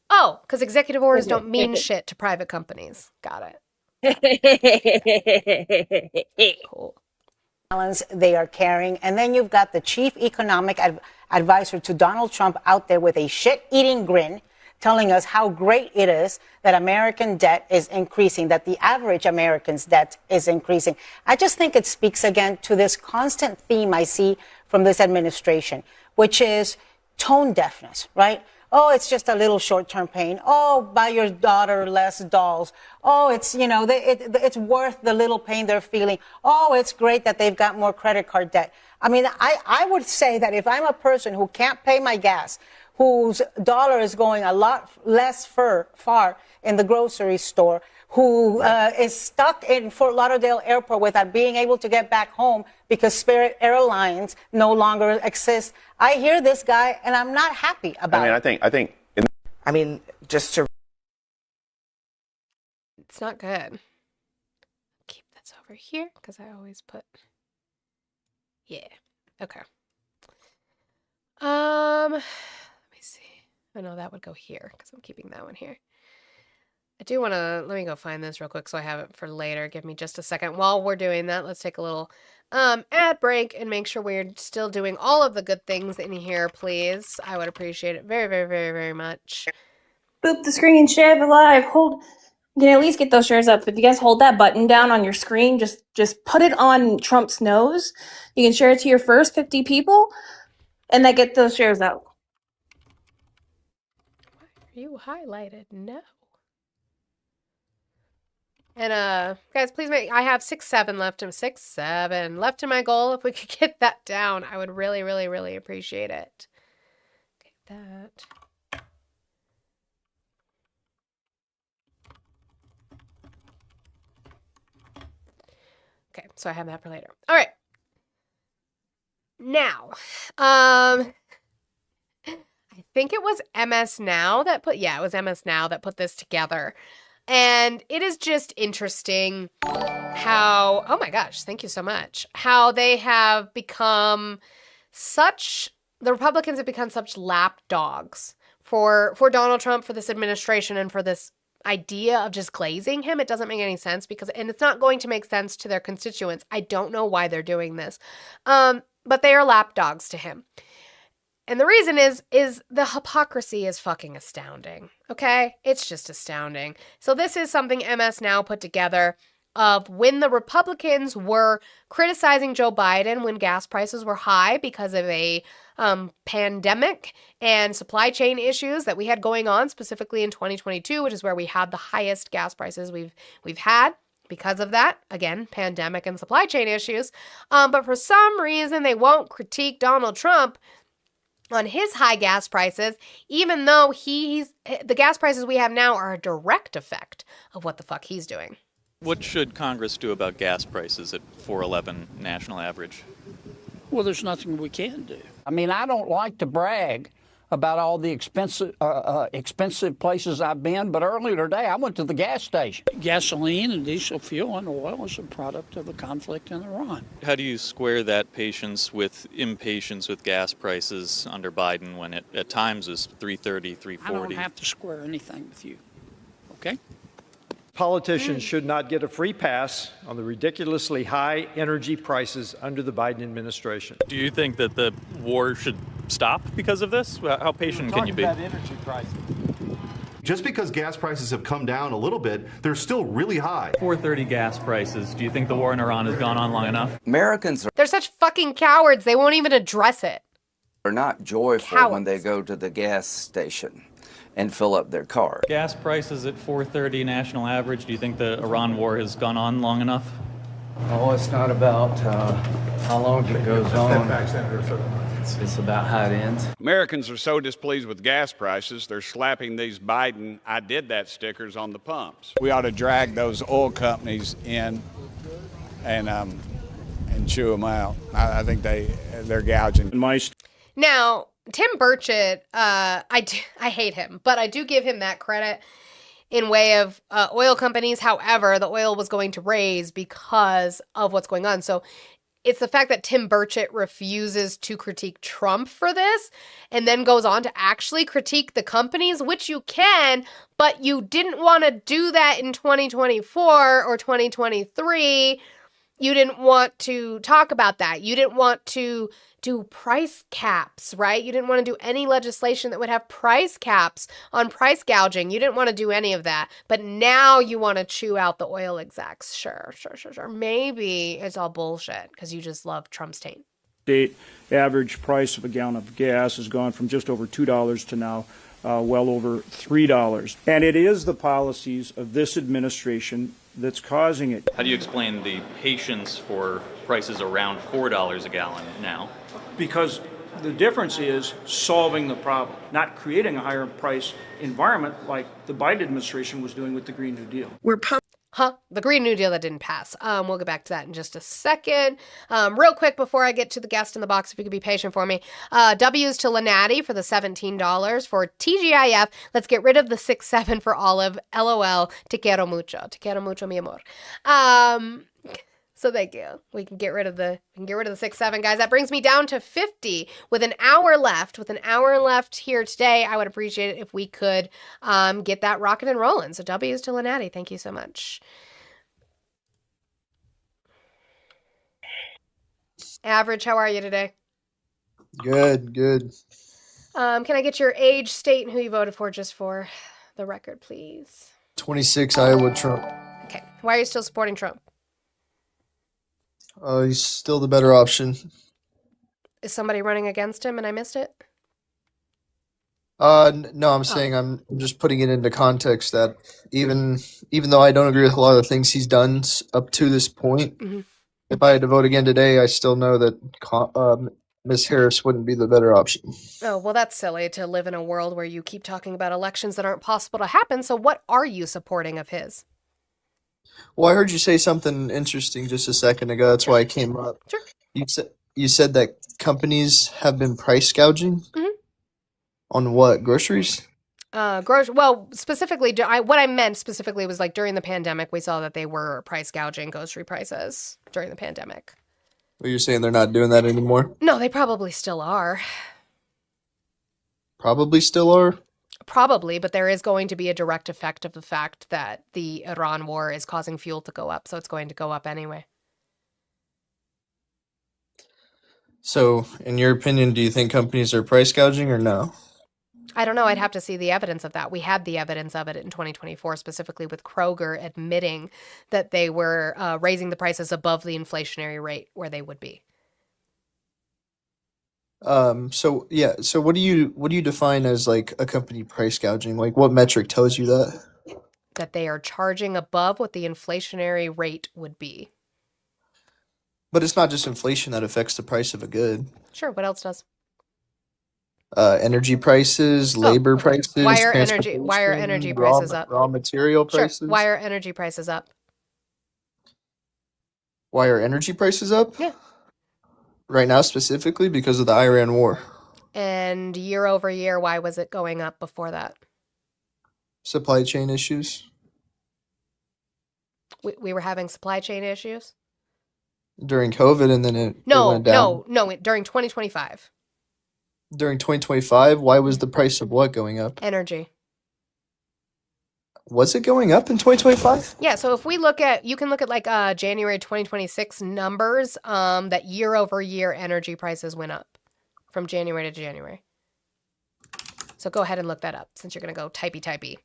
Speaker 1: Oh, because executive orders don't mean shit to private companies. Got it. Cool.
Speaker 16: Balance they are carrying. And then you've got the chief economic advisor to Donald Trump out there with a shit-eating grin, telling us how great it is that American debt is increasing, that the average American's debt is increasing. I just think it speaks again to this constant theme I see from this administration, which is tone deafness, right? Oh, it's just a little short-term pain. Oh, buy your daughter less dolls. Oh, it's, it's worth the little pain they're feeling. Oh, it's great that they've got more credit card debt. I mean, I would say that if I'm a person who can't pay my gas, whose dollar is going a lot less far in the grocery store, who is stuck in Fort Lauderdale Airport without being able to get back home because Spirit Airlines no longer exists. I hear this guy, and I'm not happy about it.
Speaker 17: I mean, just to
Speaker 1: It's not good. Keep this over here because I always put. Yeah. Okay. Let me see. I know that would go here because I'm keeping that one here. I do want to, let me go find this real quick so I have it for later. Give me just a second. While we're doing that, let's take a little ad break and make sure we're still doing all of the good things in here, please. I would appreciate it very, very, very, very much.
Speaker 6: Boop the screen, share it live. Hold. You can at least get those shares up. If you guys hold that button down on your screen, just put it on Trump's nose. You can share it to your first 50 people, and then get those shares out.
Speaker 1: Why are you highlighted? No. And guys, please I have 6-7 left. 6-7 left in my goal. If we could get that down, I would really, really, really appreciate it. Okay, that. Okay, so I have that for later. All right. Now, I think it was MS Now that put, yeah, it was MS Now that put this together. And it is just interesting how, oh my gosh, thank you so much, how they have become the Republicans have become such lapdogs for Donald Trump, for this administration, and for this idea of just glazing him. It doesn't make any sense and it's not going to make sense to their constituents. I don't know why they're doing this. But they are lapdogs to him. And the reason is the hypocrisy is fucking astounding, okay? It's just astounding. So this is something MS Now put together of when the Republicans were criticizing Joe Biden when gas prices were high because of a pandemic and supply chain issues that we had going on, specifically in 2022, which is where we had the highest gas prices we've had. Because of that, again, pandemic and supply chain issues. But for some reason, they won't critique Donald Trump on his high gas prices, even though the gas prices we have now are a direct effect of what the fuck he's doing.
Speaker 17: What should Congress do about gas prices at $4.11 national average?
Speaker 18: Well, there's nothing we can do. I mean, I don't like to brag about all the expensive places I've been, but earlier today I went to the gas station. Gasoline and diesel fuel and oil is a product of the conflict in Iran.
Speaker 17: How do you square that patience with impatience with gas prices under Biden when it at times is $3.30, $3.40?
Speaker 18: I don't have to square anything with you, okay?
Speaker 19: Politicians should not get a free pass on the ridiculously high energy prices under the Biden administration.
Speaker 17: Do you think that the war should stop because of this? How patient can you be?
Speaker 19: About energy prices.
Speaker 20: Just because gas prices have come down a little bit, they're still really high.
Speaker 17: $4.30 gas prices. Do you think the war in Iran has gone on long enough?
Speaker 21: Americans
Speaker 1: They're such fucking cowards. They won't even address it.
Speaker 21: are not joyful when they go to the gas station and fill up their car.
Speaker 17: Gas prices at $4.30 national average. Do you think the Iran war has gone on long enough?
Speaker 22: Oh, it's not about how long it goes on. It's about how it ends.
Speaker 23: Americans are so displeased with gas prices, they're slapping these Biden "I did that" stickers on the pumps. We ought to drag those oil companies in and chew them out. I think they're gouging.
Speaker 1: Now, Tim Burchett, I hate him, but I do give him that credit in way of oil companies. However, the oil was going to raise because of what's going on. So it's the fact that Tim Burchett refuses to critique Trump for this and then goes on to actually critique the companies, which you can, but you didn't want to do that in 2024 or 2023. You didn't want to talk about that. You didn't want to do price caps, right? You didn't want to do any legislation that would have price caps on price gouging. You didn't want to do any of that. But now you want to chew out the oil execs. Sure. Maybe it's all bullshit because you just love Trump's taint.
Speaker 24: State average price of a gallon of gas has gone from just over $2 to now well over $3. And it is the policies of this administration that's causing it.
Speaker 17: How do you explain the patience for prices around $4 a gallon now?
Speaker 24: Because the difference is solving the problem, not creating a higher price environment like the Biden administration was doing with the Green New Deal.
Speaker 1: The Green New Deal that didn't pass. We'll get back to that in just a second. Real quick before I get to the guest in the box, if you could be patient for me. W's to Lynatti for the $17. For TGIF, let's get rid of the 6-7 for Olive. LOL. Te quiero mucho. Te quiero mucho, mi amor. So thank you. We can get rid of the 6-7, guys. That brings me down to 50 with an hour left. With an hour left here today, I would appreciate it if we could get that rocking and rolling. So W's to Lynatti. Thank you so much. Average, how are you today?
Speaker 2: Good.
Speaker 1: Can I get your age, state, and who you voted for just for the record, please?
Speaker 2: 26, Iowa, Trump.
Speaker 1: Okay. Why are you still supporting Trump?
Speaker 2: He's still the better option.
Speaker 1: Is somebody running against him and I missed it?
Speaker 2: No, I'm saying I'm just putting it into context that even though I don't agree with a lot of the things he's done up to this point, if I had to vote again today, I still know that Ms. Harris wouldn't be the better option.
Speaker 1: Oh, well, that's silly to live in a world where you keep talking about elections that aren't possible to happen. So what are you supporting of his?
Speaker 2: Well, I heard you say something interesting just a second ago. That's why I came up.
Speaker 1: Sure.
Speaker 2: You said that companies have been price gouging on what? Groceries?
Speaker 1: Well, specifically, what I meant specifically was like during the pandemic, we saw that they were price gouging grocery prices during the pandemic.
Speaker 2: Well, you're saying they're not doing that anymore?
Speaker 1: No, they probably still are.
Speaker 2: Probably still are?
Speaker 1: Probably, but there is going to be a direct effect of the fact that the Iran war is causing fuel to go up, so it's going to go up anyway.
Speaker 2: So, in your opinion, do you think companies are price gouging or no?
Speaker 1: I don't know. I'd have to see the evidence of that. We had the evidence of it in 2024, specifically with Kroger admitting that they were raising the prices above the inflationary rate where they would be.
Speaker 2: So what do you define as like a company price gouging? Like what metric tells you that?
Speaker 1: That they are charging above what the inflationary rate would be.
Speaker 2: But it's not just inflation that affects the price of a good.
Speaker 1: Sure. What else does?
Speaker 2: Energy prices, labor prices.
Speaker 1: Why are energy prices up?
Speaker 2: Raw material prices.
Speaker 1: Sure. Why are energy prices up?
Speaker 2: Why are energy prices up?
Speaker 1: Yeah.
Speaker 2: Right now, specifically because of the Iran war.
Speaker 1: And year over year, why was it going up before that?
Speaker 2: Supply chain issues.
Speaker 1: We were having supply chain issues?
Speaker 2: During COVID, and then it went down.
Speaker 1: No, during 2025.
Speaker 2: During 2025, why was the price of what going up?
Speaker 1: Energy.
Speaker 2: Was it going up in 2025?
Speaker 1: Yeah, so if we you can look at like January 2026 numbers, that year over year energy prices went up from January to January. So go ahead and look that up since you're going to go typey.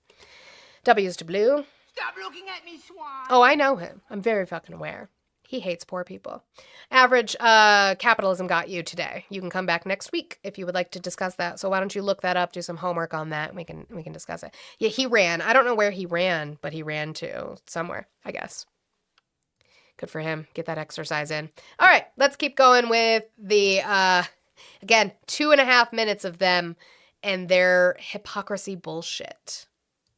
Speaker 1: W's to Blue.
Speaker 3: Stop looking at me, Swan.
Speaker 1: Oh, I know him. I'm very fucking aware. He hates poor people. Average, capitalism got you today. You can come back next week if you would like to discuss that. So why don't you look that up, do some homework on that, and we can discuss it. Yeah, he ran. I don't know where he ran, but he ran to somewhere, I guess. Good for him. Get that exercise in. All right, let's keep going with the, again, 2.5 minutes of them and their hypocrisy bullshit.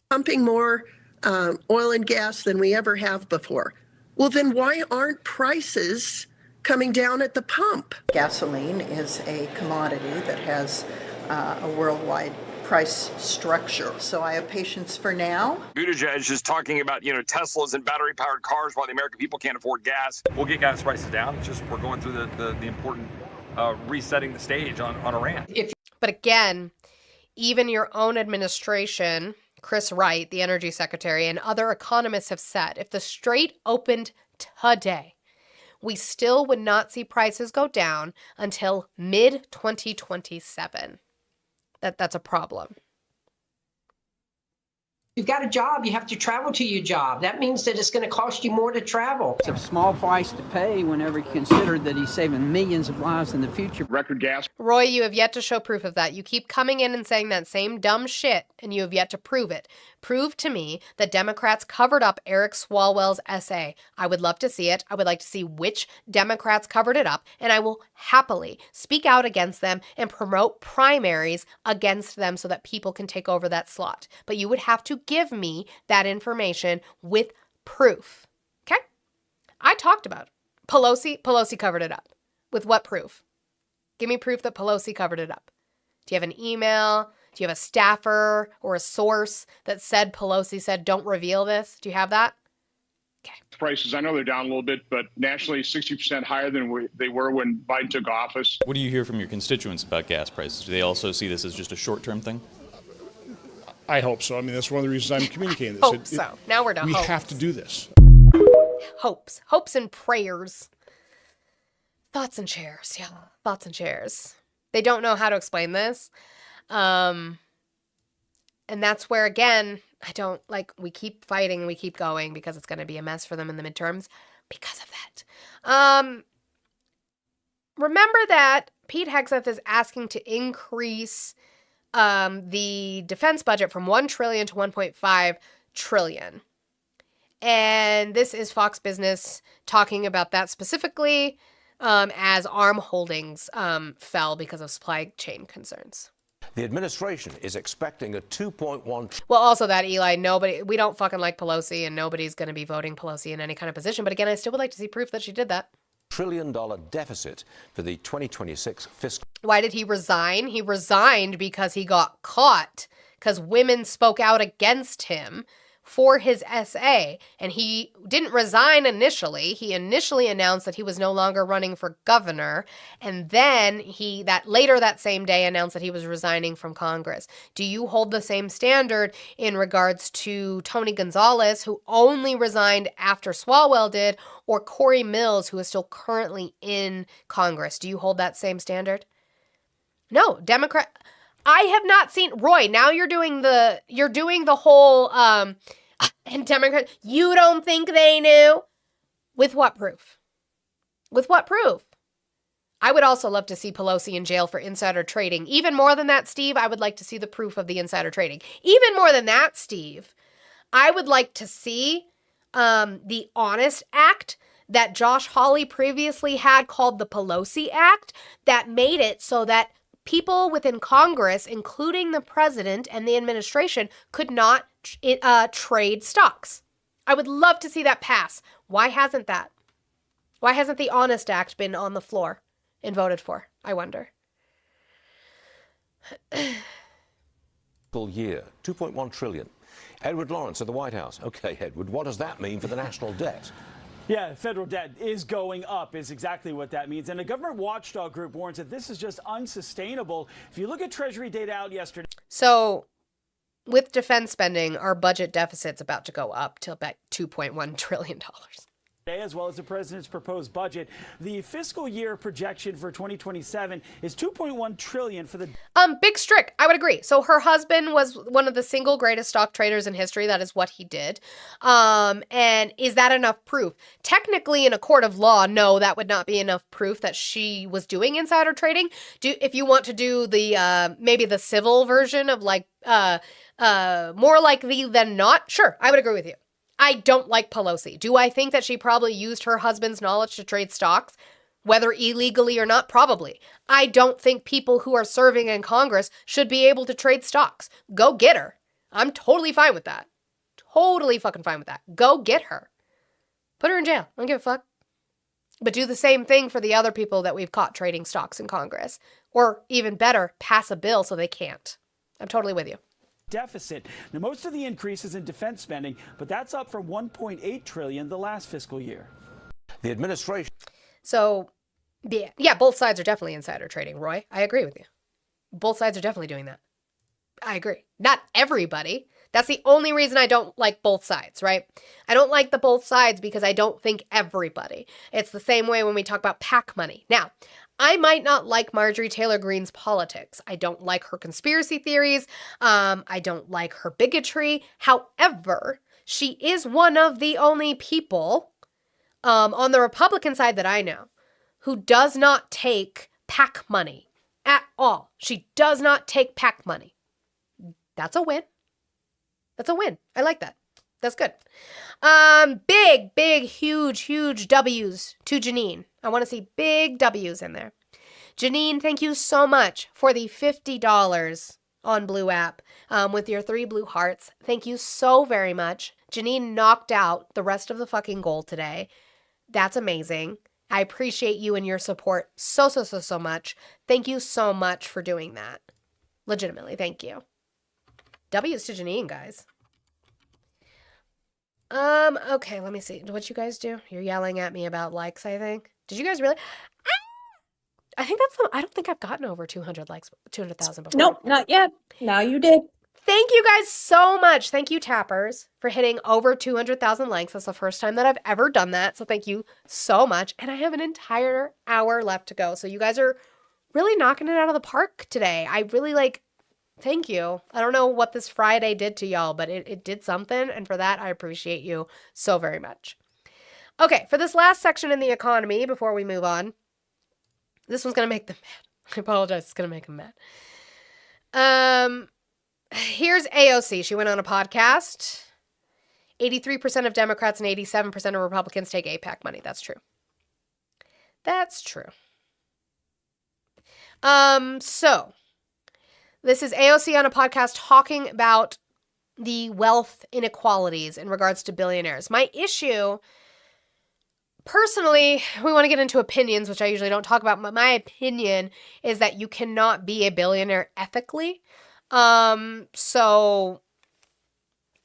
Speaker 4: Pumping more oil and gas than we ever have before. Well, then why aren't prices coming down at the pump?
Speaker 5: Gasoline is a commodity that has a worldwide price structure. So I have patience for now.
Speaker 25: Buttigieg is talking about, Teslas and battery-powered cars while the American people can't afford gas.
Speaker 26: We'll get gas prices down. It's just we're going through the important resetting the stage on Iran.
Speaker 1: But again, even your own administration, Chris Wright, the energy secretary, and other economists have said if the Strait opened today, we still would not see prices go down until mid-2027. That's a problem.
Speaker 3: You've got a job, you have to travel to your job. That means that it's going to cost you more to travel.
Speaker 27: It's a small price to pay whenever you consider that he's saving millions of lives in the future.
Speaker 25: Record gas.
Speaker 1: Roy, you have yet to show proof of that. You keep coming in and saying that same dumb shit, and you have yet to prove it. Prove to me that Democrats covered up Eric Swalwell's essay. I would love to see it. I would like to see which Democrats covered it up, and I will happily speak out against them and promote primaries against them so that people can take over that slot. But you would have to give me that information with proof. Okay? I talked about it. Pelosi covered it up. With what proof? Give me proof that Pelosi covered it up. Do you have an email? Do you have a staffer or a source that said Pelosi said, don't reveal this? Do you have that?
Speaker 7: Prices, I know they're down a little bit, but nationally 60% higher than they were when Biden took office.
Speaker 17: What do you hear from your constituents about gas prices? Do they also see this as just a short-term thing?
Speaker 7: I hope so. I mean, that's one of the reasons I'm communicating this.
Speaker 1: Hope so. Now we're done.
Speaker 7: We
Speaker 1: Hopes.
Speaker 7: have to do this.
Speaker 1: Hopes and prayers. Thoughts and chairs. Yeah, thoughts and chairs. They don't know how to explain this. And that's where, again, I don't we keep fighting, we keep going because it's going to be a mess for them in the midterms because of that. Remember that Pete Hegseth is asking to increase the defense budget from $1 trillion to $1.5 trillion. And this is Fox Business talking about that specifically as ARM Holdings fell because of supply chain concerns.
Speaker 12: The administration is expecting a 2.1
Speaker 1: Well, also that, Eli, we don't fucking like Pelosi, and nobody's going to be voting Pelosi in any kind of position. But again, I still would like to see proof that she did that.
Speaker 12: $1 trillion deficit for the 2026 fiscal.
Speaker 1: Why did he resign? He resigned because he got caught, because women spoke out against him for his SA, and he didn't resign initially. He initially announced that he was no longer running for governor, and then later that same day announced that he was resigning from Congress. Do you hold the same standard in regards to Tony Gonzalez, who only resigned after Swalwell did, or Corey Mills, who is still currently in Congress? Do you hold that same standard? No, Democrat. I have not seen Roy. Now you're doing the whole and Democrat. You don't think they knew? With what proof? With what proof? I would also love to see Pelosi in jail for insider trading. Even more than that, Steve, I would like to see the proof of the insider trading. Even more than that, Steve, I would like to see the Honest Act that Josh Hawley previously had called the Pelosi Act that made it so that people within Congress, including the president and the administration, could not trade stocks. I would love to see that pass. Why hasn't that? Why hasn't the Honest Act been on the floor and voted for? I wonder.
Speaker 12: Year, 2.1 trillion. Edward Lawrence at the White House. Okay, Edward, what does that mean for the national debt?
Speaker 8: Yeah, federal debt is going up is exactly what that means. And a government watchdog group warns that this is just unsustainable. If you look at Treasury data out yesterday.
Speaker 1: So with defense spending, our budget deficit's about to go up to about $2.1 trillion.
Speaker 8: As well as the president's proposed budget, the fiscal year projection for 2027 is $2.1 trillion for the
Speaker 1: Big Strick. I would agree. So her husband was one of the single greatest stock traders in history. That is what he did. And is that enough proof? Technically, in a court of law, no, that would not be enough proof that she was doing insider trading. If you want to do the maybe the civil version of more likely than not, sure, I would agree with you. I don't like Pelosi. Do I think that she probably used her husband's knowledge to trade stocks, whether illegally or not? Probably. I don't think people who are serving in Congress should be able to trade stocks. Go get her. I'm totally fine with that. Totally fucking fine with that. Go get her. Put her in jail. I don't give a fuck. But do the same thing for the other people that we've caught trading stocks in Congress. Or even better, pass a bill so they can't. I'm totally with you.
Speaker 8: deficit. Now, most of the increase is in defense spending, but that's up from $1.8 trillion the last fiscal year.
Speaker 12: The administration.
Speaker 1: So, yeah, both sides are definitely insider trading, Roy. I agree with you. Both sides are definitely doing that. I agree. Not everybody. That's the only reason I don't like both sides, right? I don't like the both sides because I don't think everybody. It's the same way when we talk about PAC money. Now, I might not like Marjorie Taylor Greene's politics. I don't like her conspiracy theories. I don't like her bigotry. However, she is one of the only people on the Republican side that I know who does not take PAC money at all. She does not take PAC money. That's a win. That's a win. I like that. That's good. Big, huge W's to Janine. I want to see big W's in there. Janine, thank you so much for the $50 on Blue app with your 3 blue hearts. Thank you so very much. Janine knocked out the rest of the fucking goal today. That's amazing. I appreciate you and your support so much. Thank you so much for doing that. Legitimately, thank you. W's to Janine, guys. Okay, let me see. What you guys do? You're yelling at me about likes, I think. Did you guys really? I think I don't think I've gotten over 200 likes, 200,000 before.
Speaker 6: Nope, not yet. Now you did.
Speaker 1: Thank you guys so much. Thank you, Tappers, for hitting over 200,000 likes. That's the first time that I've ever done that. So thank you so much. And I have an entire hour left to go. So you guys are really knocking it out of the park today. I really thank you. I don't know what this Friday did to y'all, but it did something. And for that, I appreciate you so very much. Okay, for this last section in the economy, before we move on, this one's going to make them mad. I apologize. It's going to make them mad. Here's AOC. She went on a podcast. 83% of Democrats and 87% of Republicans take AIPAC money. That's true. That's true. So this is AOC on a podcast talking about the wealth inequalities in regards to billionaires. My issue, personally, we want to get into opinions, which I usually don't talk about, but my opinion is that you cannot be a billionaire ethically. So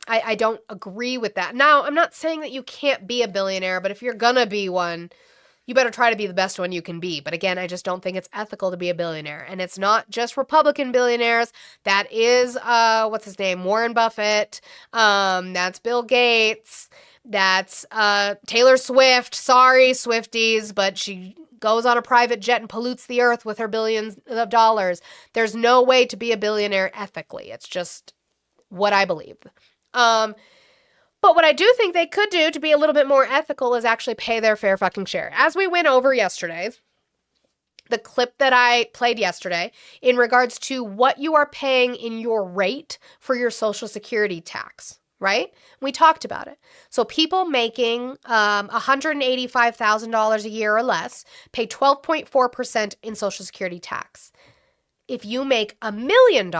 Speaker 1: I don't agree with that. Now, I'm not saying that you can't be a billionaire, but if you're gonna be one, you better try to be the best one you can be. But again, I just don't think it's ethical to be a billionaire. And it's not just Republican billionaires. That is, what's his name? Warren Buffett. That's Bill Gates. That's Taylor Swift. Sorry, Swifties, but she goes on a private jet and pollutes the earth with her billions of dollars. There's no way to be a billionaire ethically. It's just what I believe. But what I do think they could do to be a little bit more ethical is actually pay their fair fucking share. As we went over yesterday, the clip that I played yesterday in regards to what you are paying in your rate for your Social Security tax, right? We talked about it. So people making $185,000 a year or less pay 12.4% in Social Security tax. If you make $1 million,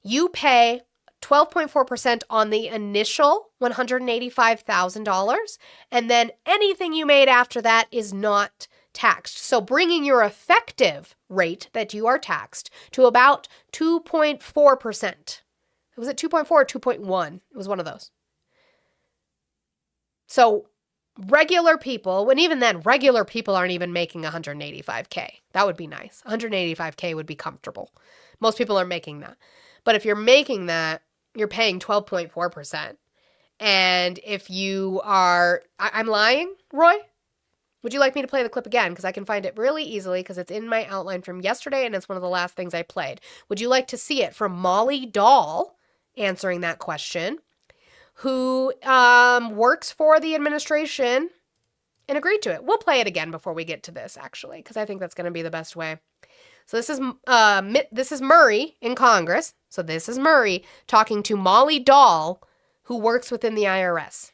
Speaker 1: you pay 12.4% on the initial $185,000, and then anything you made after that is not taxed. So bringing your effective rate that you are taxed to about 2.4%. Was it 2.4 or 2.1? It was one of those. So regular people, when even then, regular people aren't even making $185K. That would be nice. $185K would be comfortable. Most people are making that. But if you're making that, you're paying 12.4%. And if you are, I'm lying, Roy? Would you like me to play the clip again? Because I can find it really easily because it's in my outline from yesterday and it's one of the last things I played. Would you like to see it from Molly Dahl answering that question, who works for the administration and agreed to it? We'll play it again before we get to this, actually, because I think that's going to be the best way. So this is Murray in Congress. So this is Murray talking to Molly Dahl, who works within the IRS.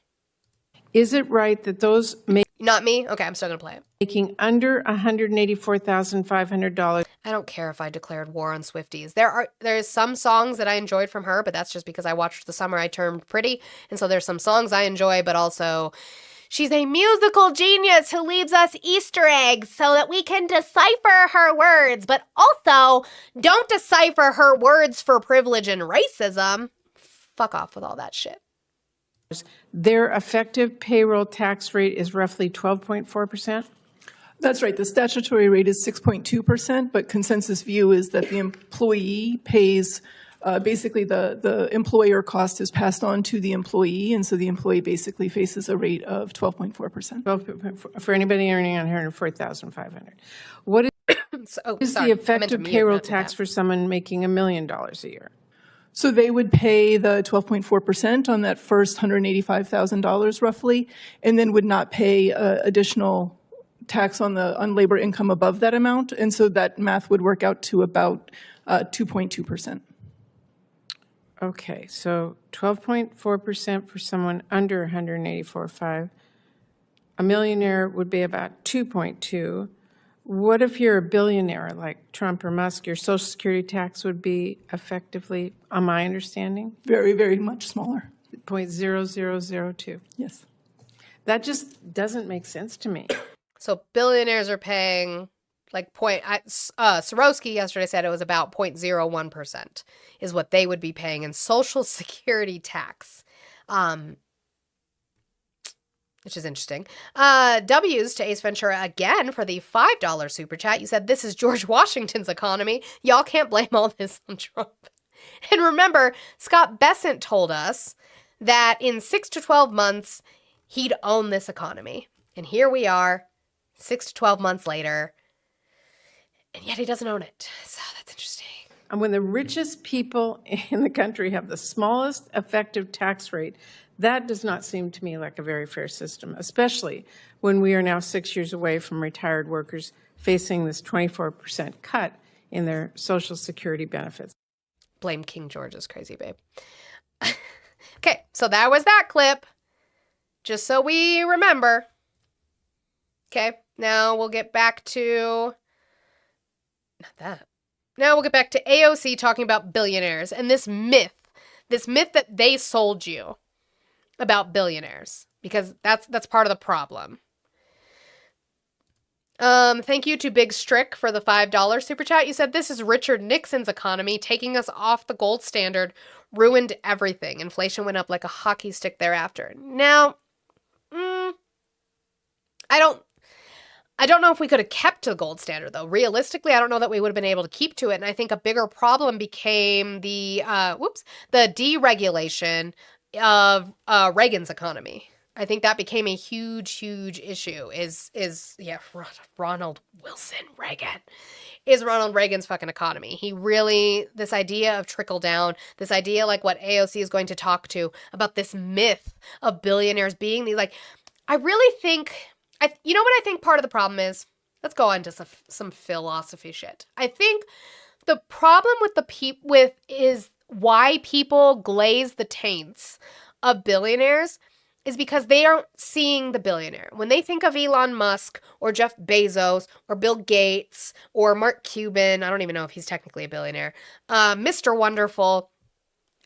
Speaker 9: Is it right that those
Speaker 1: Not me? Okay, I'm still going to play it.
Speaker 9: making under $184,500?
Speaker 1: I don't care if I declared war on Swifties. There's some songs that I enjoyed from her, but that's just because I watched The Summer I Turned Pretty. And so there's some songs I enjoy, but also she's a musical genius who leaves us Easter eggs so that we can decipher her words, but also don't decipher her words for privilege and racism. Fuck off with all that shit.
Speaker 9: Their effective payroll tax rate is roughly 12.4%?
Speaker 10: That's right. The statutory rate is 6.2%, but consensus view is that the employee pays, basically the employer cost is passed on to the employee, and so the employee basically faces a rate of 12.4%.
Speaker 9: 12.4 for anybody earning $104,500. What is the effective payroll tax for someone making $1 million a year?
Speaker 10: So they would pay the 12.4% on that first $185,000 roughly, and then would not pay additional tax on labor income above that amount. And so that math would work out to about 2.2%.
Speaker 9: Okay, so 12.4% for someone under $184,500. A millionaire would be about 2.2. What if you're a billionaire like Trump or Musk? Your Social Security tax would be effectively, on my understanding?
Speaker 10: Very, very much smaller.
Speaker 9: 0.0002.
Speaker 10: Yes.
Speaker 9: That just doesn't make sense to me.
Speaker 1: So billionaires are paying like Swarovski yesterday said it was about 0.01% is what they would be paying in Social Security tax. Which is interesting. W's to Ace Ventura again for the $5 super chat. You said, this is George Washington's economy. Y'all can't blame all this on Trump. And remember, Scott Bessent told us that in 6 to 12 months, he'd own this economy. And here we are, 6 to 12 months later, and yet he doesn't own it. So that's interesting.
Speaker 9: And when the richest people in the country have the smallest effective tax rate, that does not seem to me like a very fair system, especially when we are now 6 years away from retired workers facing this 24% cut in their Social Security benefits.
Speaker 1: Blame King George's crazy babe. Okay, so that was that clip. Just so we remember. Okay, now we'll get back to... Not that. Now we'll get back to AOC talking about billionaires and this myth that they sold you about billionaires, because that's part of the problem. Thank you to Big Strick for the $5 super chat. You said, this is Richard Nixon's economy, taking us off the gold standard, ruined everything. Inflation went up like a hockey stick thereafter. Now, I don't know if we could have kept to the gold standard, though. Realistically, I don't know that we would have been able to keep to it. And I think a bigger problem became the deregulation of Reagan's economy. I think that became a huge, huge issue. Ronald Wilson Reagan is Ronald Reagan's fucking economy. He really, this idea of trickle down, this idea like what AOC is going to talk to about this myth of billionaires being these, like, I really think, you know what I think part of the problem is? Let's go on to some philosophy shit. I think the problem with is why people glaze the taints of billionaires is because they aren't seeing the billionaire. When they think of Elon Musk or Jeff Bezos or Bill Gates or Mark Cuban, I don't even know if he's technically a billionaire, Mr. Wonderful,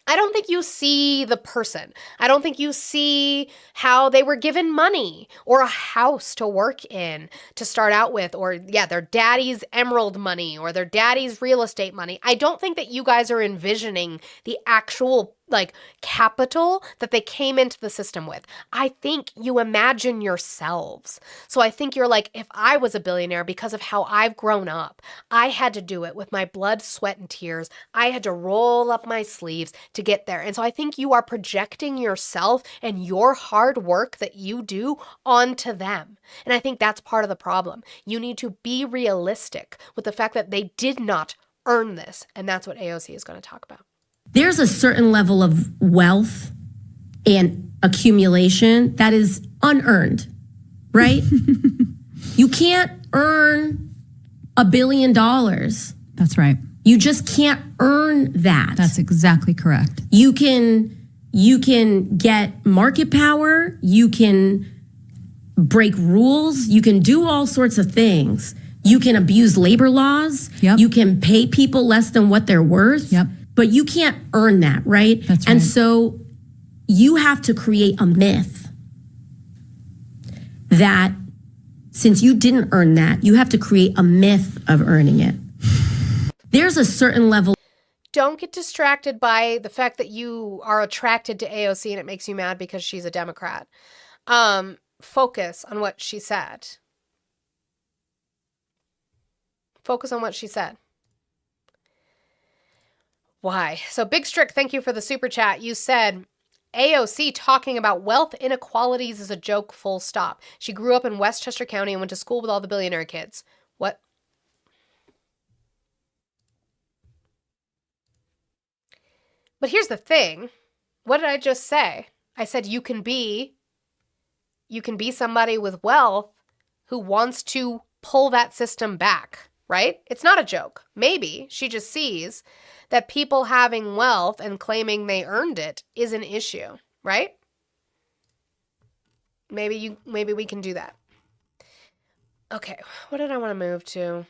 Speaker 1: I don't think you see the person. I don't think you see how they were given money or a house to work in to start out with, or their daddy's emerald money or their daddy's real estate money. I don't think that you guys are envisioning the actual capital that they came into the system with. I think you imagine yourselves. So I think you're like, if I was a billionaire, because of how I've grown up, I had to do it with my blood, sweat, and tears. I had to roll up my sleeves to get there. And so I think you are projecting yourself and your hard work that you do onto them. And I think that's part of the problem. You need to be realistic with the fact that they did not earn this. And that's what AOC is going to talk about.
Speaker 11: There's a certain level of wealth and accumulation that is unearned, right? You can't earn $1 billion.
Speaker 13: That's right.
Speaker 11: You just can't earn that.
Speaker 13: That's exactly correct.
Speaker 11: You can get market power. You can break rules. You can do all sorts of things. You can abuse labor laws.
Speaker 13: Yep.
Speaker 11: You can pay people less than what they're worth.
Speaker 13: Yep.
Speaker 11: But you can't earn that, right?
Speaker 13: That's right.
Speaker 11: And so you have to create a myth that since you didn't earn that, you have to create a myth of earning it. There's a certain level.
Speaker 1: Don't get distracted by the fact that you are attracted to AOC and it makes you mad because she's a Democrat. Focus on what she said. Focus on what she said. Why? So Big Strick, thank you for the super chat. You said AOC talking about wealth inequalities is a joke, full stop. She grew up in Westchester County and went to school with all the billionaire kids. What? But here's the thing. What did I just say? I said you can be somebody with wealth who wants to pull that system back, right? It's not a joke. Maybe she just sees that people having wealth and claiming they earned it is an issue, right? Maybe we can do that. Okay, what did I want to move to?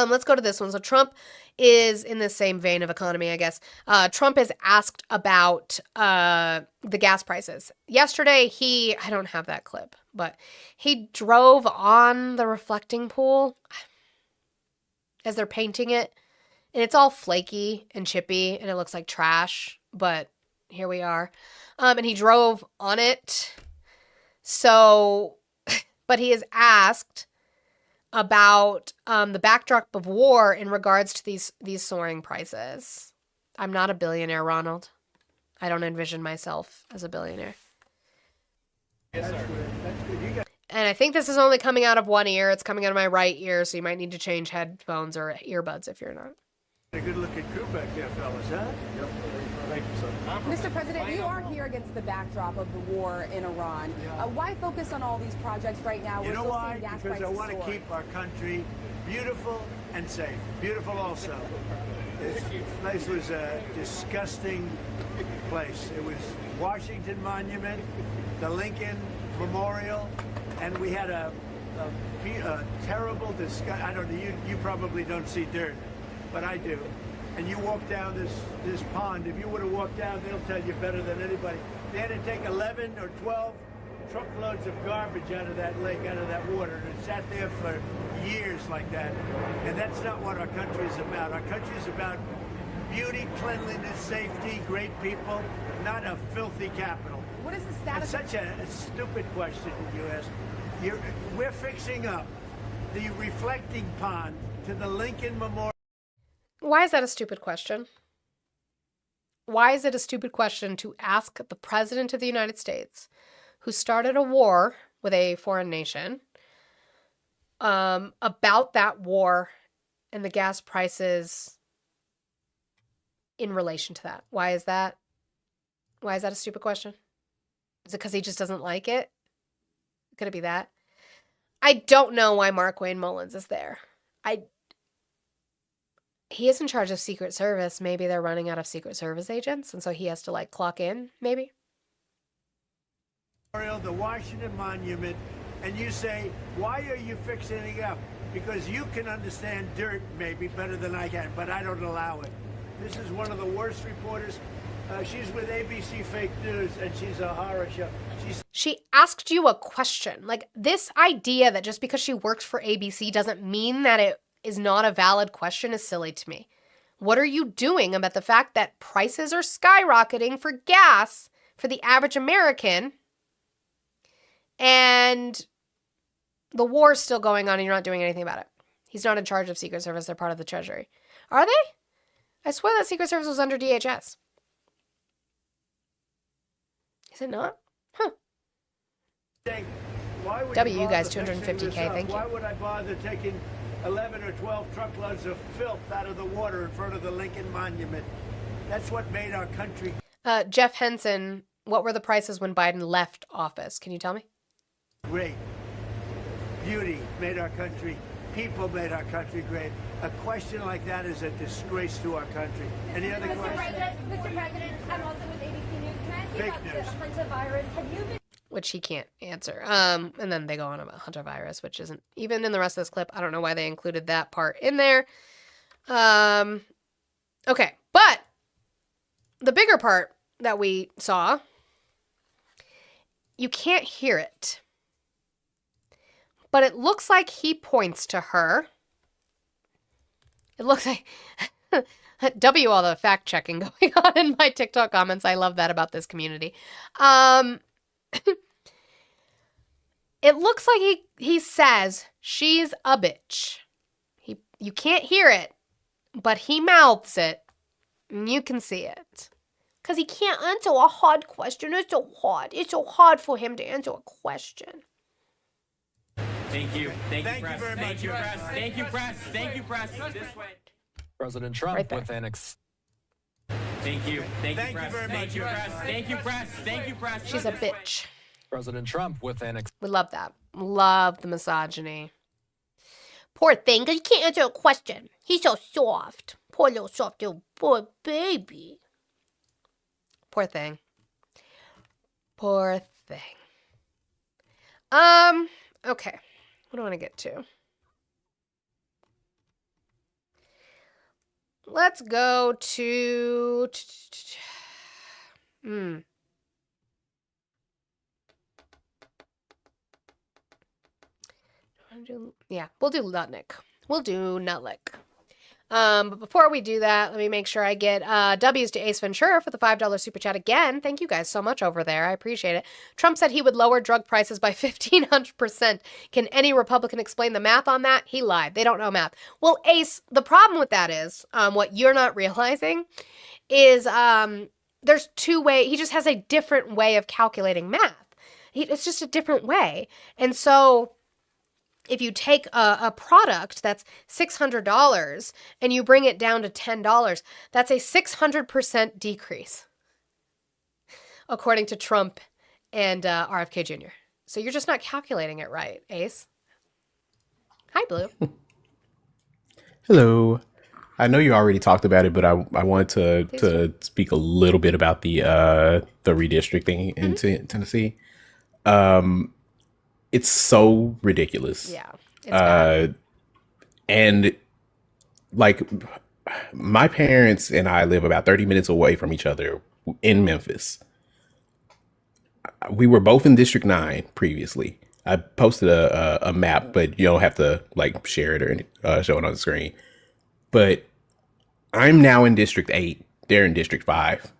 Speaker 1: Let's go to this one. So Trump is in the same vein of economy, I guess. Trump is asked about the gas prices. Yesterday, I don't have that clip, but he drove on the reflecting pool as they're painting it. And it's all flaky and chippy, and it looks like trash, but here we are. And he drove on it. So, but he is asked about the backdrop of war in regards to these soaring prices. I'm not a billionaire, Ronald. I don't envision myself as a billionaire.
Speaker 14: Yes, sir.
Speaker 1: And I think this is only coming out of one ear. It's coming out of my right ear, so you might need to change headphones or earbuds if you're not.
Speaker 14: A good looking crew back there, fellas, huh? Yep. Thank you, sir.
Speaker 15: Mr. President, you are here against the backdrop of the war in Iran. Why focus on all these projects right now?
Speaker 14: You know why? Because I want to keep our country beautiful and safe. Beautiful also. This place was a disgusting place. It was Washington Monument, the Lincoln Memorial, and we had a terrible disgust. I don't know, you probably don't see dirt, but I do. And you walk down this pond, if you would have walked down, they'll tell you better than anybody. They had to take 11 or 12 truckloads of garbage out of that lake, out of that water, and it sat there for years like that. And that's not what our country is about. Our country is about beauty, cleanliness, safety, great people, not a filthy capital.
Speaker 15: What is the status?
Speaker 14: It's such a stupid question you ask. We're fixing up the reflecting pond to the Lincoln Memorial.
Speaker 1: Why is that a stupid question? Why is it a stupid question to ask the President of the United States, who started a war with a foreign nation, about that war and the gas prices in relation to that? Why is that? Why is that a stupid question? Is it because he just doesn't like it? Could it be that? I don't know why Mark Wayne Mullins is there. He is in charge of Secret Service. Maybe they're running out of Secret Service agents, and so he has to, like, clock in, maybe?
Speaker 14: The Washington Monument, and you say, why are you fixing it up? Because you can understand dirt maybe better than I can, but I don't allow it. This is one of the worst reporters. She's with ABC Fake News, and she's a horror show.
Speaker 1: She asked you a question. Like, this idea that just because she works for ABC doesn't mean that it is not a valid question is silly to me. What are you doing about the fact that prices are skyrocketing for gas for the average American and the war is still going on and you're not doing anything about it? He's not in charge of Secret Service. They're part of the Treasury. Are they? I swear that Secret Service was under DHS. Is it not? Huh. W, you guys, 250K, thank you.
Speaker 14: Why would I bother taking 11 or 12 truckloads of filth out of the water in front of the Lincoln Monument? That's what made our country.
Speaker 1: Jeff Henson, what were the prices when Biden left office? Can you tell me?
Speaker 14: Great. Beauty made our country. People made our country great. A question like that is a disgrace to our country. Any other questions?
Speaker 15: Mr. President, I'm also with ABC News. Can I ask you about the Hunter virus? Have you been...
Speaker 1: Which he can't answer. And then they go on about Hunter virus, which isn't even in the rest of this clip. I don't know why they included that part in there. Okay, but the bigger part that we saw, you can't hear it. But it looks like he points to her. It looks like... W, all the fact checking going on in my TikTok comments. I love that about this community. It looks like he says she's a bitch. You can't hear it, but he mouths it, and you can see it. Because he can't answer a hard question. It's so hard. It's so hard for him to answer a question.
Speaker 14: Thank you.
Speaker 16: Thank you,
Speaker 14: Thank
Speaker 16: press.
Speaker 14: you very
Speaker 16: Thank
Speaker 14: much.
Speaker 16: you, press. Thank you, press. Thank you, press. This way.
Speaker 18: President Trump
Speaker 1: Right there.
Speaker 18: with an
Speaker 16: Thank you. Thank you,
Speaker 14: Thank you
Speaker 16: press.
Speaker 14: very
Speaker 16: Thank
Speaker 14: much.
Speaker 16: you, press. Thank you, press. Thank you, press.
Speaker 1: She's a bitch.
Speaker 18: President Trump with an
Speaker 1: We love that. Love the misogyny. Poor thing, because he can't answer a question. He's so soft. Poor little soft little poor baby. Poor thing. Poor thing. Okay. What do I want to get to? let's go to. Yeah, we'll do Lutnick. We'll do Nutlick. But before we do that, let me make sure I get W's to Ace Ventura for the $5 super chat again. Thank you guys so much over there. I appreciate it. Trump said he would lower drug prices by 1,500%. Can any Republican explain the math on that? He lied. They don't know math. Well, Ace, the problem with that is what you're not realizing is there's two ways. He just has a different way of calculating math. It's just a different way. And so if you take a product that's $600 and you bring it down to $10, that's a 600% decrease, according to Trump and RFK Jr. So you're just not calculating it right, Ace. Hi, Blue.
Speaker 2: Hello. I know you already talked about it, but I wanted to speak a little bit about the redistricting in Tennessee. It's so ridiculous.
Speaker 1: Yeah. It's bad.
Speaker 2: And like my parents and I live about 30 minutes away from each other in Memphis. We were both in District 9 previously. I posted a map, but you don't have to like share it or show it on the screen. But I'm now in District 8. They're in District 5.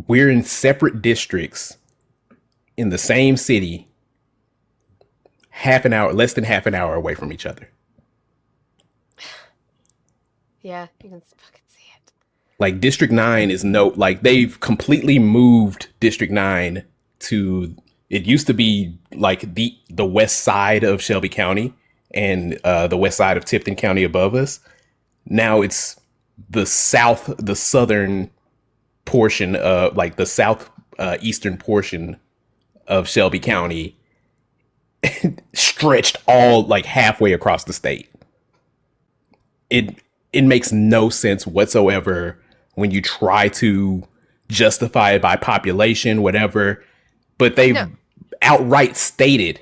Speaker 2: We're in separate districts in the same city, less than half an hour away from each other.
Speaker 1: Yeah, you can fucking see it.
Speaker 2: Like District 9 is they've completely moved District 9 to, it used to be like the west side of Shelby County and the west side of Tipton County above us. Now it's the southern portion of like the eastern portion of Shelby County stretched all like halfway across the state. It makes no sense whatsoever when you try to justify it by population, whatever, but they've outright stated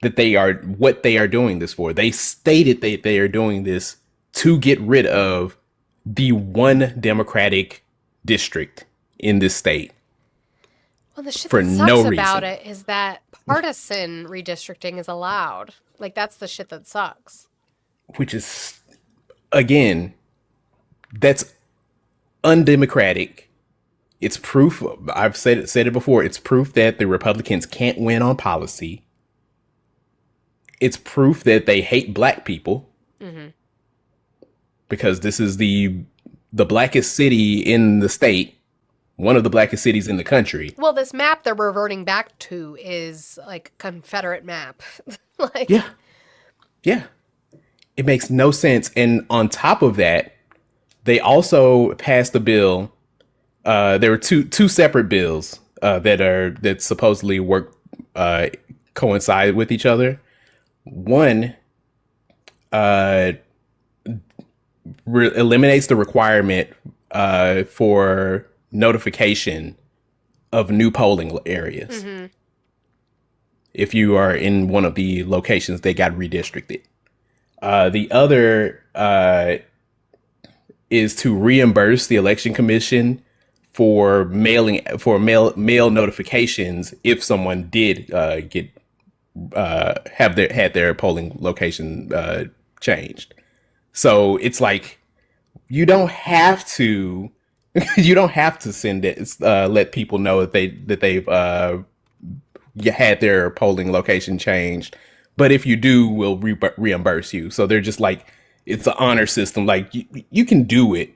Speaker 2: that they are doing this for. They stated that they are doing this to get rid of the one Democratic district in this state.
Speaker 1: Well, the shit
Speaker 2: for
Speaker 1: that sucks
Speaker 2: no reason.
Speaker 1: about it is that partisan redistricting is allowed. Like, that's the shit that sucks.
Speaker 2: Which is, again, that's undemocratic. It's proof, I've said it before, it's proof that the Republicans can't win on policy. It's proof that they hate black people. Mm-hmm. Because this is the blackest city in the state. One of the blackest cities in the country.
Speaker 1: Well, this map they're reverting back to is like a Confederate map. Like,
Speaker 2: yeah. It makes no sense. And on top of that, they also passed a bill. There were two separate bills that supposedly coincide with each other. One eliminates the requirement for notification of new polling areas. Mm-hmm. If you are in one of the locations that got redistricted. The other is to reimburse the election commission for mail notifications if someone did had their polling location changed. So it's like you don't have to send it. Let people know that they've had their polling location changed. But if you do, we'll reimburse you. So they're just like, it's an honor system. Like you can do it.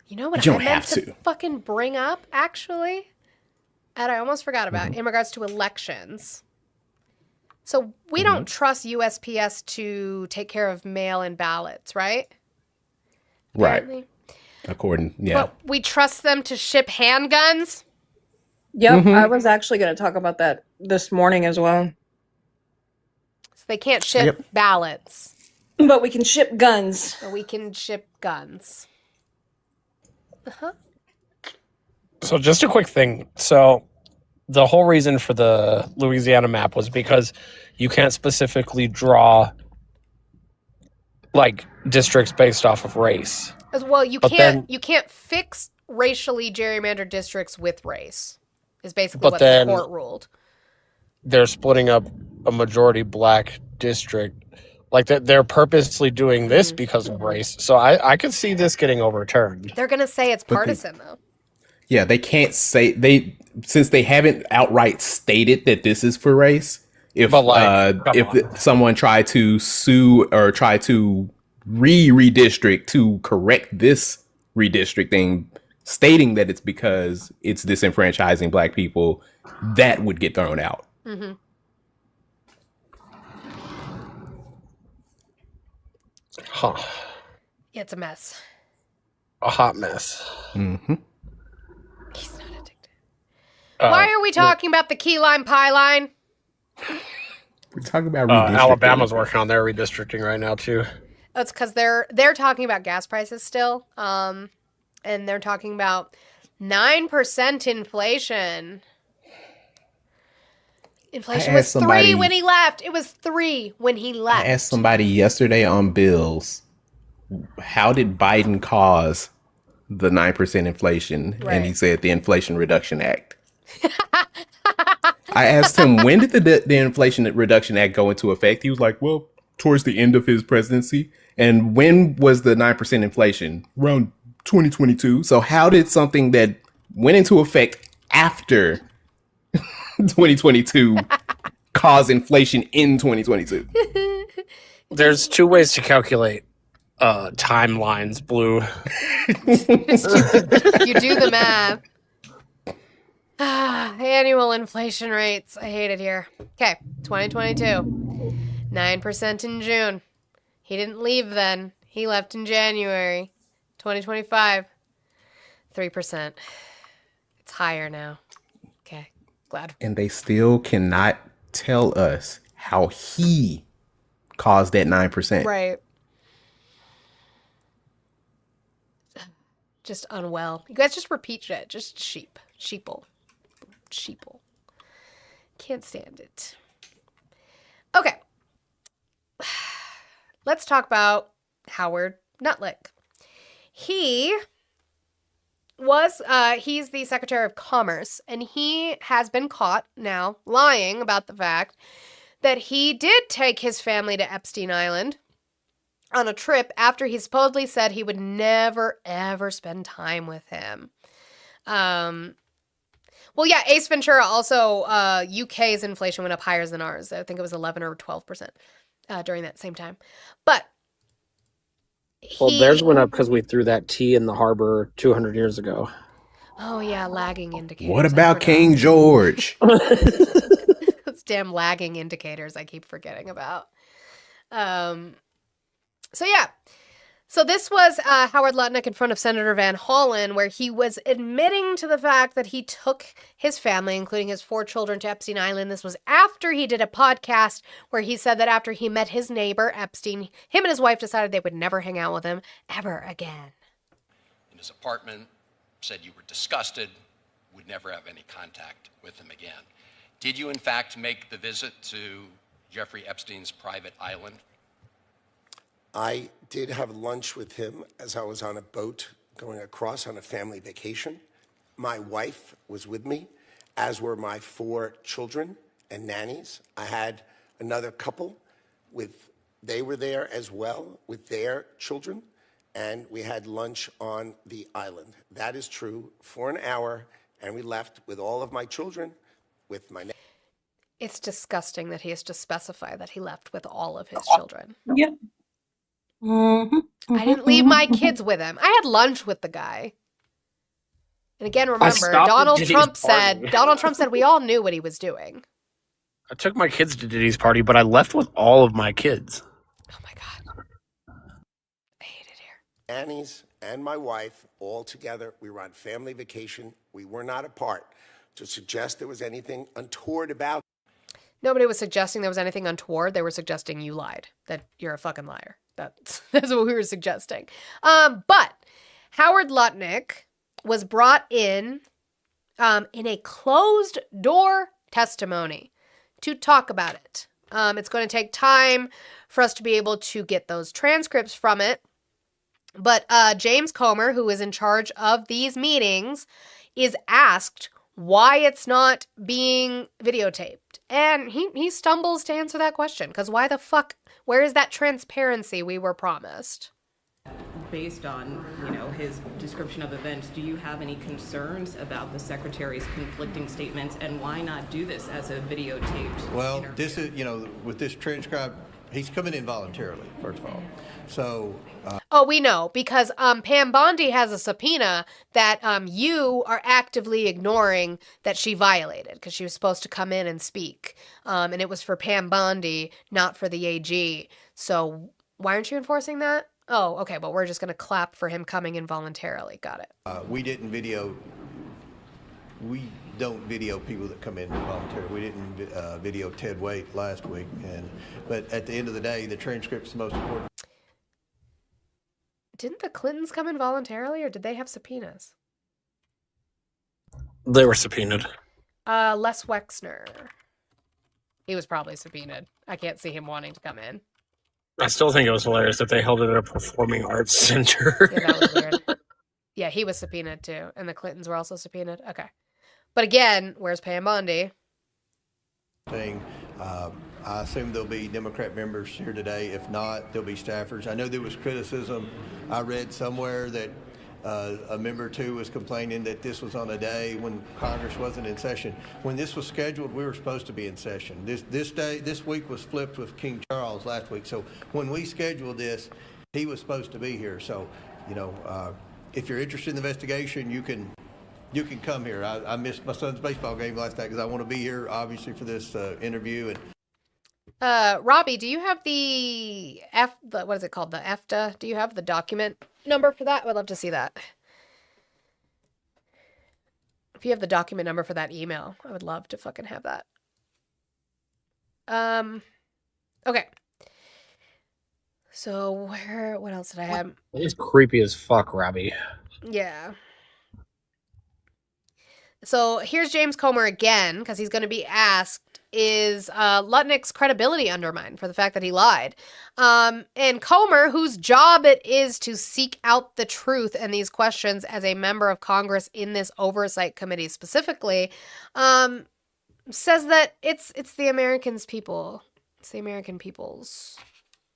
Speaker 1: You know what
Speaker 2: you
Speaker 1: I
Speaker 2: don't
Speaker 1: meant
Speaker 2: have
Speaker 1: to fucking bring up, actually? And I almost forgot about in regards to elections. So we don't trust USPS to take care of mail-in ballots, right? Apparently.
Speaker 2: Right.
Speaker 1: But we trust them to ship handguns?
Speaker 6: Yep, I was actually going to talk about that this morning as well.
Speaker 1: So they can't ship ballots.
Speaker 6: But we can ship guns.
Speaker 1: But we can ship guns. Uh-huh.
Speaker 19: So just a quick thing. So the whole reason for the Louisiana map was because you can't specifically draw like districts based off of race.
Speaker 1: As well, you
Speaker 19: But
Speaker 1: can't
Speaker 19: then-
Speaker 1: fix racially gerrymandered districts with race. Is basically
Speaker 19: But
Speaker 1: what
Speaker 19: then-
Speaker 1: the court ruled.
Speaker 19: They're splitting up a majority black district. Like they're purposely doing this because of race. So I could see this getting overturned.
Speaker 1: They're gonna say it's
Speaker 2: But
Speaker 1: partisan though.
Speaker 2: Yeah, they can't say since they haven't outright stated that this is for race. If someone tried to sue or try to redistrict to correct this redistricting, stating that it's because it's disenfranchising black people, that would get thrown out.
Speaker 1: Mm-hmm.
Speaker 19: Huh.
Speaker 1: It's a mess.
Speaker 19: A hot mess.
Speaker 2: Mm-hmm.
Speaker 1: Why are we talking about the key lime pie line?
Speaker 2: We're talking about redistricting.
Speaker 19: Alabama's working on their redistricting right now too.
Speaker 1: Oh, it's because they're talking about gas prices still, and they're talking about 9% inflation. Inflation was 3 when he left. It was 3 when he left.
Speaker 2: I asked somebody yesterday on bills, how did Biden cause the 9% inflation?
Speaker 1: Right.
Speaker 2: And he said the Inflation Reduction Act. I asked him, when did the Inflation Reduction Act go into effect? He was like, well, towards the end of his presidency. And when was the 9% inflation? Around 2022. So how did something that went into effect after 2022 cause inflation in 2022?
Speaker 19: There's 2 ways to calculate timelines, Blue.
Speaker 1: You do the math. Annual inflation rates. I hate it here. Okay, 2022. 9% in June. He didn't leave then. He left in January. 2025. 3%. It's higher now. Okay, glad.
Speaker 2: And they still cannot tell us how he caused that 9%.
Speaker 1: Right. Just unwell. You guys just repeat shit. Just sheeple. Can't stand it. Okay. Let's talk about Howard Lutnick. He's the Secretary of Commerce, and he has been caught now lying about the fact that he did take his family to Epstein Island on a trip after he supposedly said he would never, ever spend time with him. Well, yeah, Ace Ventura also, UK's inflation went up higher than ours. I think it was 11 or 12% during that same time. But
Speaker 19: Well, theirs went up because we threw that tea in the harbor 200 years ago.
Speaker 1: Oh, yeah, lagging indicators.
Speaker 2: What about King George?
Speaker 1: Those damn lagging indicators I keep forgetting about. So, yeah. So this was Howard Lutnick in front of Senator Van Hollen, where he was admitting to the fact that he took his family, including his 4 children, to Epstein Island. This was after he did a podcast where he said that after he met his neighbor, Epstein, him and his wife decided they would never hang out with him ever again.
Speaker 4: In his apartment, said you were disgusted, would never have any contact with him again. Did you, in fact, make the visit to Jeffrey Epstein's private island?
Speaker 5: I did have lunch with him as I was on a boat going across on a family vacation. My wife was with me, as were my 4 children and nannies. I had another couple they were there as well with their children, and we had lunch on the island. That is true, for an hour, and we left with all of my children, with my
Speaker 1: It's disgusting that he has to specify that he left with all of his children.
Speaker 6: Yep.
Speaker 1: I didn't leave my kids with him. I had lunch with the guy. And again, remember, Donald Trump said we all knew what he was doing.
Speaker 19: I took my kids to Diddy's party, but I left with all of my kids.
Speaker 1: Oh my God. I hate it here.
Speaker 5: nannies and my wife all together. We were on family vacation. We were not apart. To suggest there was anything untoward about
Speaker 1: Nobody was suggesting there was anything untoward. They were suggesting you lied, that you're a fucking liar. That's what we were suggesting. But Howard Lutnick was brought in a closed door testimony to talk about it. It's going to take time for us to be able to get those transcripts from it. But James Comer, who is in charge of these meetings, is asked why it's not being videotaped. And he stumbles to answer that question, because why the fuck, where is that transparency we were promised?
Speaker 3: Based on, his description of events, do you have any concerns about the secretary's conflicting statements, and why not do this as a videotaped?
Speaker 20: Well, this is, with this transcribe, he's coming in voluntarily, first of all. So.
Speaker 1: Oh, we know, because Pam Bondi has a subpoena that you are actively ignoring that she violated, because she was supposed to come in and speak. And it was for Pam Bondi, not for the AG. So why aren't you enforcing that? Oh, okay, but we're just going to clap for him coming in voluntarily. Got it.
Speaker 20: We don't video people that come in voluntarily. We didn't video Ted Waite last week. But at the end of the day, the transcript's the most important.
Speaker 1: Didn't the Clintons come in voluntarily, or did they have subpoenas?
Speaker 19: They were subpoenaed.
Speaker 1: Les Wexner. He was probably subpoenaed. I can't see him wanting to come in.
Speaker 19: I still think it was hilarious that they held it at a performing arts center.
Speaker 1: Yeah, that was weird. Yeah, he was subpoenaed too, and the Clintons were also subpoenaed. Okay. But again, where's Pam Bondi?
Speaker 20: I assume there'll be Democrat members here today. If not, there'll be staffers. I know there was criticism. I read somewhere that a member or two was complaining that this was on a day when Congress wasn't in session. When this was scheduled, we were supposed to be in session. This week was flipped with King Charles last week. So when we scheduled this, he was supposed to be here. So, if you're interested in the investigation, you can come here. I missed my son's baseball game last night because I want to be here, obviously, for this interview. And
Speaker 1: Robbie, do you have what is it called? The EFTA? Do you have the document number for that? I would love to see that. If you have the document number for that email, I would love to fucking have that. Okay. So what else did I have?
Speaker 19: It's creepy as fuck, Robbie.
Speaker 1: Yeah. So here's James Comer again, because he's going to be asked, is Lutnick's credibility undermined for the fact that he lied? And Comer, whose job it is to seek out the truth and these questions as a member of Congress in this oversight committee specifically, says that it's the American people's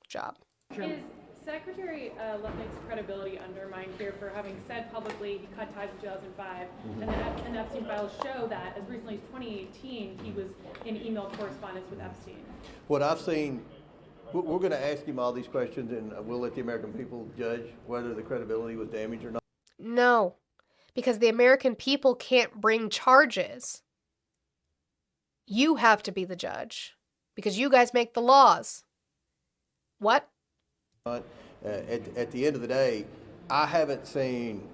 Speaker 1: job.
Speaker 21: Is Secretary Lutnick's credibility undermined here for having said publicly he cut ties in 2005, and the Epstein files show that as recently as 2018 he was in email correspondence with Epstein?
Speaker 20: what I've seen, we're going to ask him all these questions, and we'll let the American people judge whether the credibility was damaged or not.
Speaker 1: No, because the American people can't bring charges. You have to be the judge because you guys make the laws. What?
Speaker 20: At the end of the day, I haven't seen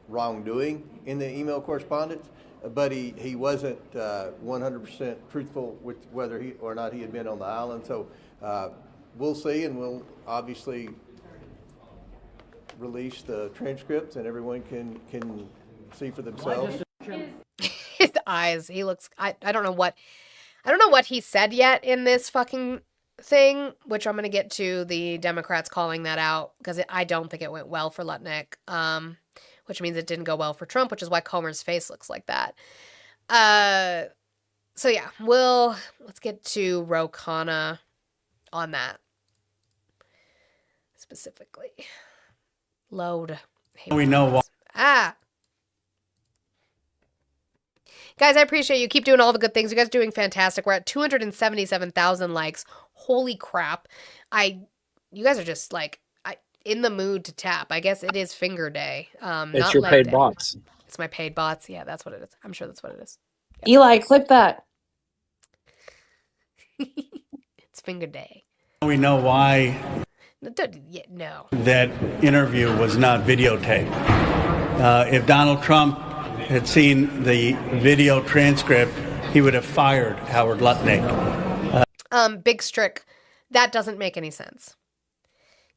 Speaker 20: wrongdoing in the email correspondence, but he wasn't 100% truthful with whether he or not he had been on the island. So we'll see, and we'll obviously release the transcripts, and everyone can see for themselves.
Speaker 1: His eyes. He looks. I don't know what he said yet in this fucking thing, which I'm going to get to the Democrats calling that out because I don't think it went well for Lutnick, which means it didn't go well for Trump, which is why Comer's face looks like that. So yeah, let's get to Ro Khanna on that specifically. Load.
Speaker 14: We know why.
Speaker 1: Guys, I appreciate you. Keep doing all the good things. You guys are doing fantastic. We're at 277,000 likes. Holy crap. You guys are just like in the mood to tap. I guess it is finger day.
Speaker 19: It's
Speaker 1: not
Speaker 19: your
Speaker 1: leg
Speaker 19: paid
Speaker 1: day.
Speaker 19: bots.
Speaker 1: It's my paid bots. Yeah, that's what it is. I'm sure that's what it is.
Speaker 6: Eli, clip that.
Speaker 1: It's finger day.
Speaker 14: We know why
Speaker 1: No.
Speaker 14: that interview was not videotaped. If Donald Trump had seen the video transcript, he would have fired Howard Lutnick.
Speaker 1: Big Strick, that doesn't make any sense.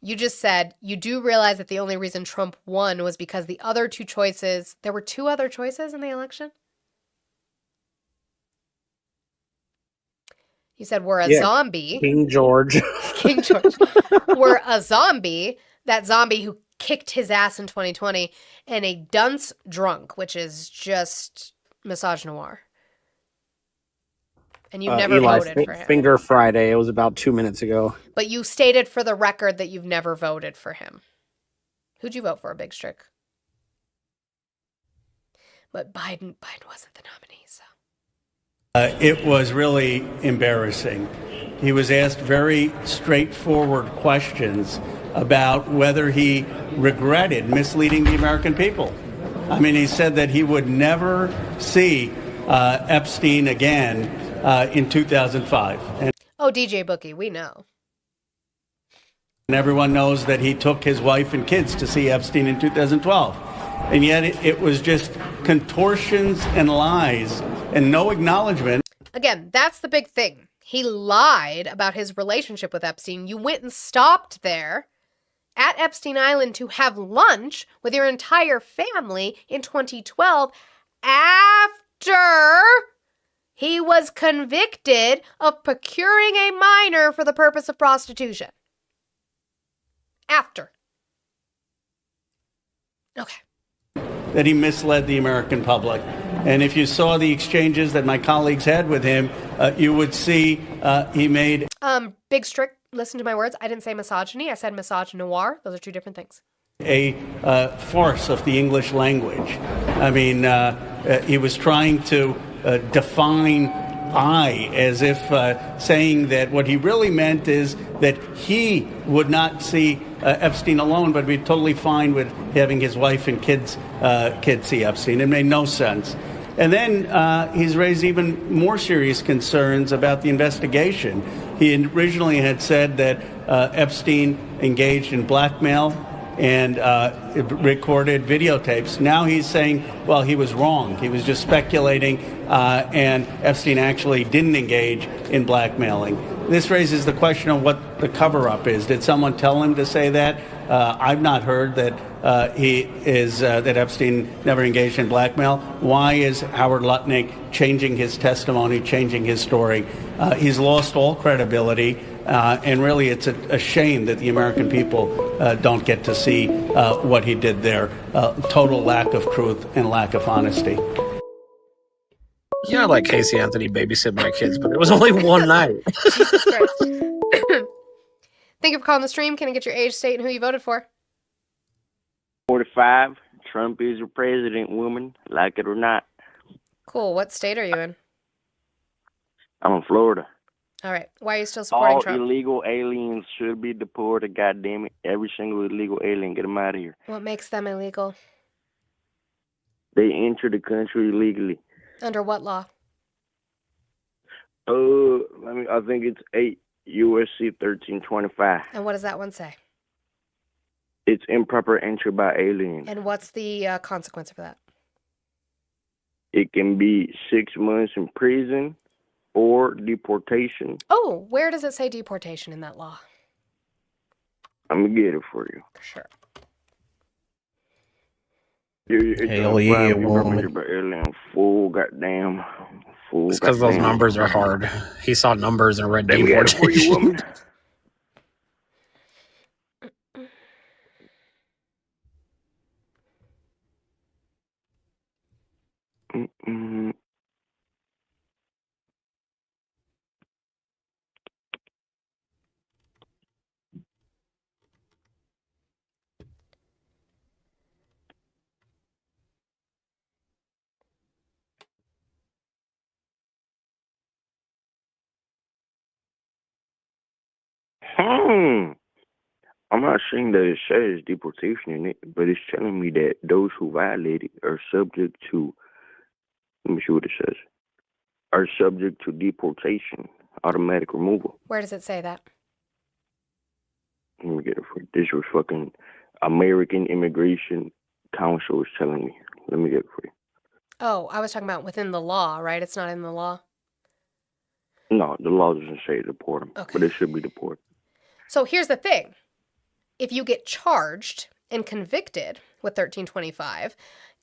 Speaker 1: You just said you do realize that the only reason Trump won was because the other two choices, there were two other choices in the election? You said we're a
Speaker 19: Yeah,
Speaker 1: zombie.
Speaker 19: King George.
Speaker 1: King George. We're a zombie. That zombie who kicked his ass in 2020, and a dunce drunk, which is just misogynoir. And you never
Speaker 19: Eli,
Speaker 1: voted for him.
Speaker 19: Finger Friday. It was about 2 minutes ago.
Speaker 1: But you stated for the record that you've never voted for him. Who'd you vote for, Big Strick? But Biden wasn't the nominee, so.
Speaker 14: It was really embarrassing. He was asked very straightforward questions about whether he regretted misleading the American people. I mean, he said that he would never see Epstein again in 2005. And
Speaker 1: DJ Bookie, we know.
Speaker 14: everyone knows that he took his wife and kids to see Epstein in 2012. And yet it was just contortions and lies and no acknowledgement.
Speaker 1: Again, that's the big thing. He lied about his relationship with Epstein. You went and stopped there at Epstein Island to have lunch with your entire family in 2012 after he was convicted of procuring a minor for the purpose of prostitution. After. Okay.
Speaker 14: That he misled the American public. And if you saw the exchanges that my colleagues had with him, you would see he made...
Speaker 1: Big Strick, listen to my words. I didn't say misogyny. I said misogynoir. Those are two different things.
Speaker 14: A farce of the English language. I mean, he was trying to define I as if saying that what he really meant is that he would not see Epstein alone, but be totally fine with having his wife and kids see Epstein. It made no sense. And then he's raised even more serious concerns about the investigation. He originally had said that Epstein engaged in blackmail and recorded videotapes. Now he's saying, well, he was wrong. He was just speculating, and Epstein actually didn't engage in blackmailing. This raises the question of what the cover-up is. Did someone tell him to say that? I've not heard that that Epstein never engaged in blackmail. Why is Howard Lutnick changing his testimony, changing his story? He's lost all credibility. And really, it's a shame that the American people don't get to see what he did there. Total lack of truth and lack of honesty.
Speaker 19: Yeah, I like Casey Anthony babysit my kids, but it was only one night.
Speaker 1: Jesus Christ. Thank you for calling the stream. Can I get your age, state, and who you voted for?
Speaker 17: 45. Trump is your president, woman. Like it or not.
Speaker 1: Cool. What state are you in?
Speaker 17: I'm in Florida.
Speaker 1: All right. Why are you still supporting
Speaker 17: All
Speaker 1: Trump?
Speaker 17: illegal aliens should be deported. God damn it! Every single illegal alien, get them out of here.
Speaker 1: What makes them illegal?
Speaker 17: They enter the country illegally.
Speaker 1: Under what law?
Speaker 17: I think it's 8 USC 1325.
Speaker 1: And what does that one say?
Speaker 17: It's improper entry by aliens.
Speaker 1: And what's the consequence for that?
Speaker 17: It can be 6 months in prison or deportation.
Speaker 1: Oh, where does it say deportation in that law?
Speaker 17: I'm going to get it for you.
Speaker 1: Sure.
Speaker 17: Hell yeah, woman. Full goddamn. Full.
Speaker 19: It's because those numbers are hard. He saw numbers and read deportation.
Speaker 17: I'm not saying that it says deportation in it, but it's telling me that those who violate it are subject to, let me see what it says, are subject to deportation, automatic removal.
Speaker 1: Where does it say that?
Speaker 17: Let me get it for you. This was fucking American Immigration Council was telling me. Let me get it for you.
Speaker 1: Oh, I was talking about within the law, right? It's not in the law?
Speaker 17: No, the law doesn't say deport them,
Speaker 1: Okay.
Speaker 17: but it should be deported.
Speaker 1: So here's the thing. If you get charged and convicted with 1325,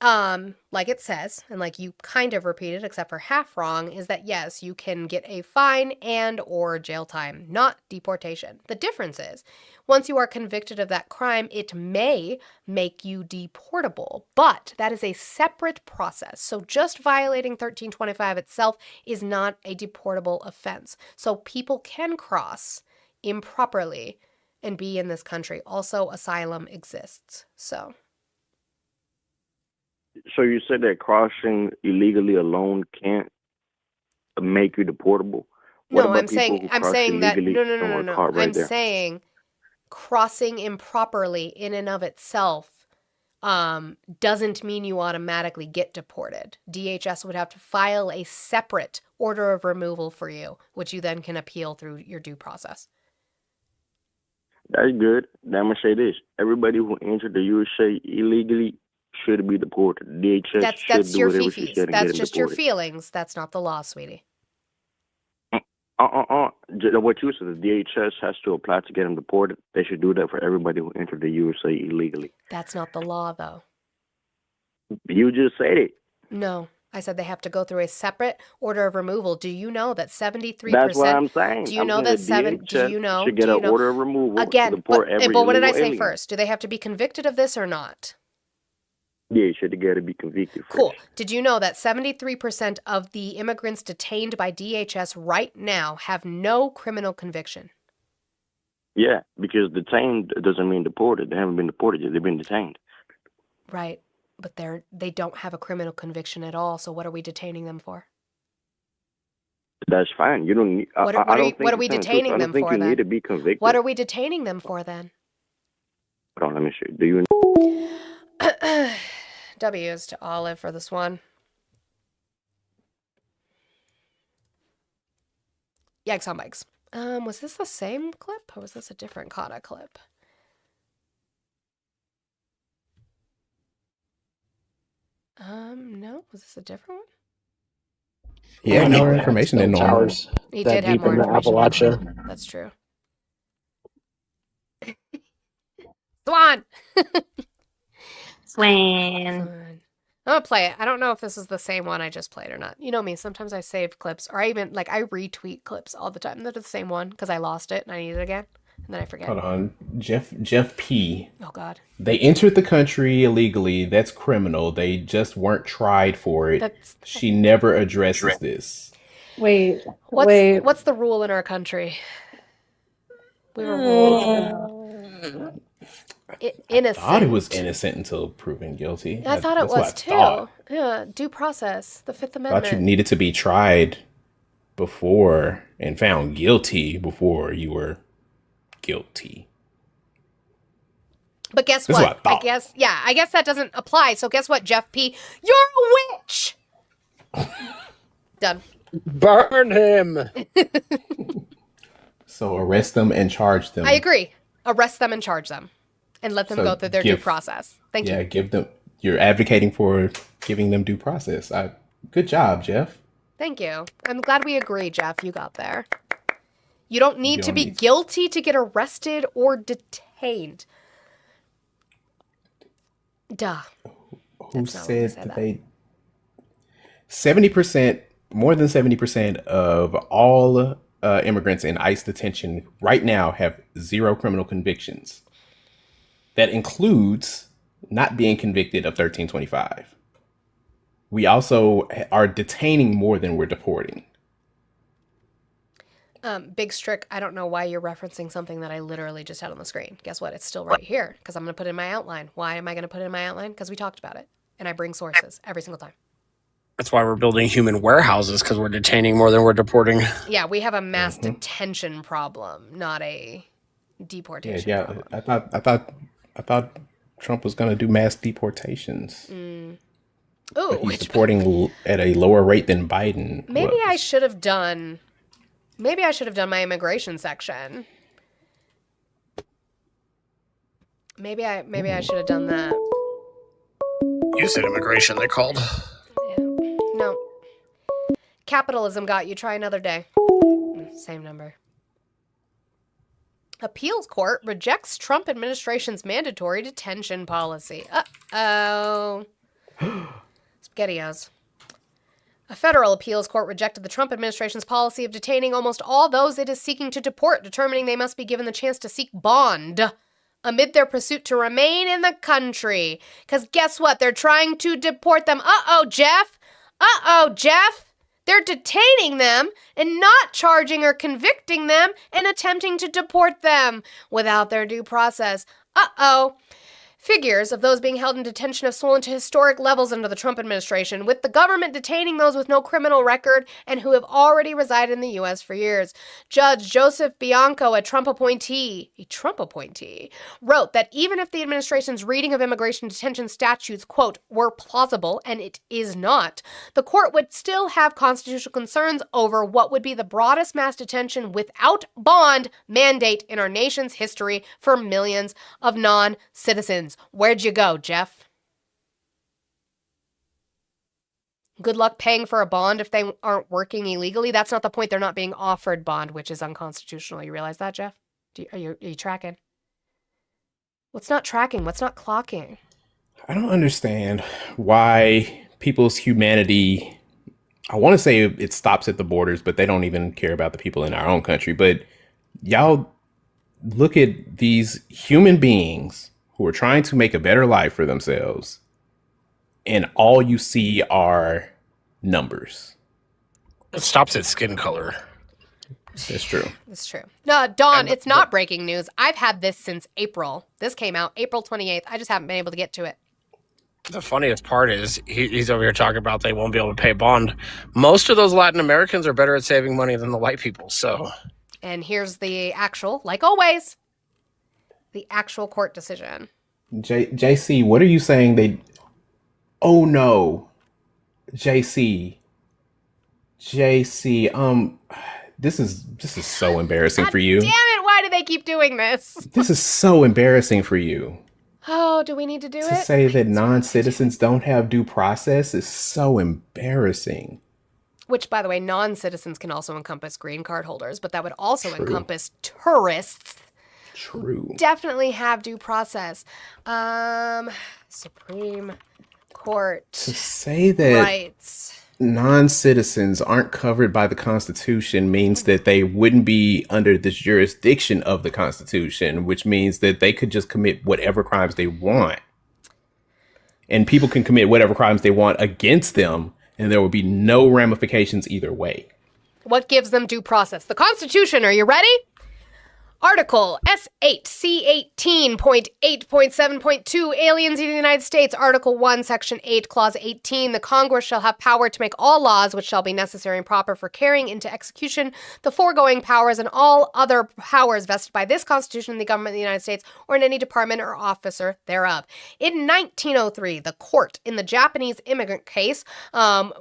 Speaker 1: Like it says, and like you kind of repeated, except for half wrong, is that yes, you can get a fine and or jail time, not deportation. The difference is, once you are convicted of that crime, it may make you deportable, but that is a separate process. So just violating 1325 itself is not a deportable offense. So people can cross improperly and be in this country. Also, asylum exists. So
Speaker 17: you said that crossing illegally alone can't make you deportable? What
Speaker 1: no,
Speaker 17: about
Speaker 1: I'm
Speaker 17: people
Speaker 1: saying
Speaker 17: who
Speaker 1: I'm
Speaker 17: cross
Speaker 1: saying that
Speaker 17: illegally and were
Speaker 1: no.
Speaker 17: caught right
Speaker 1: I'm
Speaker 17: there?
Speaker 1: saying crossing improperly in and of itself doesn't mean you automatically get deported. DHS would have to file a separate order of removal for you, which you then can appeal through your due process.
Speaker 17: That's good. Now I'm gonna say this: everybody who entered the USA illegally should be deported. DHS should
Speaker 1: That's
Speaker 17: do
Speaker 1: your
Speaker 17: whatever she
Speaker 1: fifis.
Speaker 17: said and get
Speaker 1: That's
Speaker 17: them
Speaker 1: just your
Speaker 17: deported.
Speaker 1: feelings. That's not the law, sweetie.
Speaker 17: What you said, the DHS has to apply to get them deported. They should do that for everybody who entered the USA illegally.
Speaker 1: That's not the law, though.
Speaker 17: You just said it.
Speaker 1: No, I said they have to go through a separate order of removal. Do you know that 73%?
Speaker 17: That's what I'm saying.
Speaker 1: Do you
Speaker 17: I'm
Speaker 1: know
Speaker 17: saying
Speaker 1: that
Speaker 17: the
Speaker 1: seven? Do
Speaker 17: DHS
Speaker 1: you know?
Speaker 17: should get
Speaker 1: Do you
Speaker 17: an
Speaker 1: know?
Speaker 17: order of removal to
Speaker 1: Again,
Speaker 17: deport every
Speaker 1: but what did I
Speaker 17: illegal
Speaker 1: say
Speaker 17: alien.
Speaker 1: first? Do they have to be convicted of this or not?
Speaker 17: Yeah, should get to be convicted first.
Speaker 1: Cool. Did you know that 73% of the immigrants detained by DHS right now have no criminal conviction?
Speaker 17: Yeah, because detained doesn't mean deported. They haven't been deported yet. They've been detained.
Speaker 1: Right. But they don't have a criminal conviction at all, so what are we detaining them for?
Speaker 17: That's fine. You don't need.
Speaker 1: What are we detaining them for
Speaker 17: I don't think you
Speaker 1: then?
Speaker 17: need to be convicted.
Speaker 1: What are we detaining them for then?
Speaker 17: Hold on, let me see. Do you?
Speaker 1: W's to Olive for this one. Yikes on bikes. Was this the same clip or was this a different Kata clip? No. Was this a different one?
Speaker 2: Yeah, more information than normal.
Speaker 19: Towers
Speaker 1: He
Speaker 19: that
Speaker 1: did have
Speaker 19: deep
Speaker 1: more
Speaker 19: in the
Speaker 1: information.
Speaker 19: Appalachia.
Speaker 1: That's true. Swan!
Speaker 6: Swan.
Speaker 1: I'm gonna play it. I don't know if this is the same one I just played or not. You know me, sometimes I save clips, or I retweet clips all the time. That is the same one because I lost it and I need it again, and then I forget.
Speaker 2: Hold on. Jeff P.
Speaker 1: Oh, God.
Speaker 2: They entered the country illegally. That's criminal. They just weren't tried for it. She never addresses this.
Speaker 9: Wait.
Speaker 1: What's the rule in our country? We were ruled innocent.
Speaker 2: I thought it was innocent until proven guilty.
Speaker 1: I thought it was too.
Speaker 2: Thought.
Speaker 1: Yeah, due process, the Fifth
Speaker 2: I
Speaker 1: Amendment.
Speaker 2: thought you needed to be tried before and found guilty before you were guilty.
Speaker 1: But guess
Speaker 2: This is
Speaker 1: what?
Speaker 2: what I thought.
Speaker 1: I guess that doesn't apply. So guess what, Jeff P? You're a witch. Done.
Speaker 19: Burn him.
Speaker 2: So arrest them and charge them.
Speaker 1: I agree. Arrest them and charge them, and let them
Speaker 2: So
Speaker 1: go through their due process. Thank you.
Speaker 2: Yeah, give them. You're advocating for giving them due process. Good job, Jeff.
Speaker 1: Thank you. I'm glad we agree, Jeff. You got there. You don't need to
Speaker 2: don't
Speaker 1: be
Speaker 2: need-
Speaker 1: guilty to get arrested or detained. Duh.
Speaker 2: Who said that they 70%, more than 70% of all immigrants in ICE detention right now have zero criminal convictions. That includes not being convicted of 1325. We also are detaining more than we're deporting.
Speaker 1: Big Strick, I don't know why you're referencing something that I literally just had on the screen. Guess what? It's still right here because I'm going to put it in my outline. Why am I going to put it in my outline? Because we talked about it. And I bring sources every single time.
Speaker 19: That's why we're building human warehouses, because we're detaining more than we're deporting.
Speaker 1: Yeah, we have a mass detention problem, not a deportation problem.
Speaker 2: I thought Trump was going to do mass deportations.
Speaker 1: Ooh,
Speaker 2: But he's deporting at a lower rate than Biden.
Speaker 1: maybe I should have done my immigration section. Maybe I should have done that.
Speaker 19: You said immigration, they called.
Speaker 1: No. Capitalism got you. Try another day. Same number. Appeals court rejects Trump administration's mandatory detention policy. Uh-oh. SpaghettiOs. A federal appeals court rejected the Trump administration's policy of detaining almost all those it is seeking to deport, determining they must be given the chance to seek bond amid their pursuit to remain in the country. Because guess what? They're trying to deport them. Uh-oh, Jeff. They're detaining them and not charging or convicting them and attempting to deport them without their due process. Uh-oh. Figures of those being held in detention have swollen to historic levels under the Trump administration, with the government detaining those with no criminal record and who have already resided in the U.S. for years. Judge Joseph Bianco, a Trump appointee, wrote that even if the administration's reading of immigration detention statutes, quote, were plausible, and it is not, the court would still have constitutional concerns over what would be the broadest mass detention without bond mandate in our nation's history for millions of non-citizens. Where'd you go, Jeff? Good luck paying for a bond if they aren't working illegally. That's not the point. They're not being offered bond, which is unconstitutional. You realize that, Jeff? Are you tracking? What's not tracking? What's not clocking?
Speaker 2: I don't understand why people's humanity, I want to say it stops at the borders, but they don't even care about the people in our own country. But y'all look at these human beings who are trying to make a better life for themselves, and all you see are numbers.
Speaker 19: It stops at skin color.
Speaker 2: That's true.
Speaker 1: It's true. No, Dawn, it's not breaking news. I've had this since April. This came out April 28th. I just haven't been able to get to it.
Speaker 19: The funniest part is he's over here talking about they won't be able to pay bond. Most of those Latin Americans are better at saving money than the white people, so.
Speaker 1: And here's the actual, like always, the actual court decision.
Speaker 2: JC, what are you saying oh no. JC, this is so embarrassing for you.
Speaker 1: Damn it, why do they keep doing this?
Speaker 2: This is so embarrassing for you.
Speaker 1: Oh, do we need to do it?
Speaker 2: To say that non-citizens don't have due process is so embarrassing.
Speaker 1: Which, by the way, non-citizens can also encompass green card holders, but that would also encompass tourists.
Speaker 2: True.
Speaker 1: Definitely have due process. Supreme Court.
Speaker 2: To say that
Speaker 1: rights.
Speaker 2: Non-citizens aren't covered by the Constitution means that they wouldn't be under the jurisdiction of the Constitution, which means that they could just commit whatever crimes they want. And people can commit whatever crimes they want against them, and there will be no ramifications either way.
Speaker 1: What gives them due process? The Constitution. Are you ready? Article S8C18.8.7.2, Aliens in the United States. Article 1, Section 8, Clause 18. The Congress shall have power to make all laws which shall be necessary and proper for carrying into execution the foregoing powers and all other powers vested by this Constitution in the government of the United States or in any department or officer thereof. In 1903, the court in the Japanese immigrant case,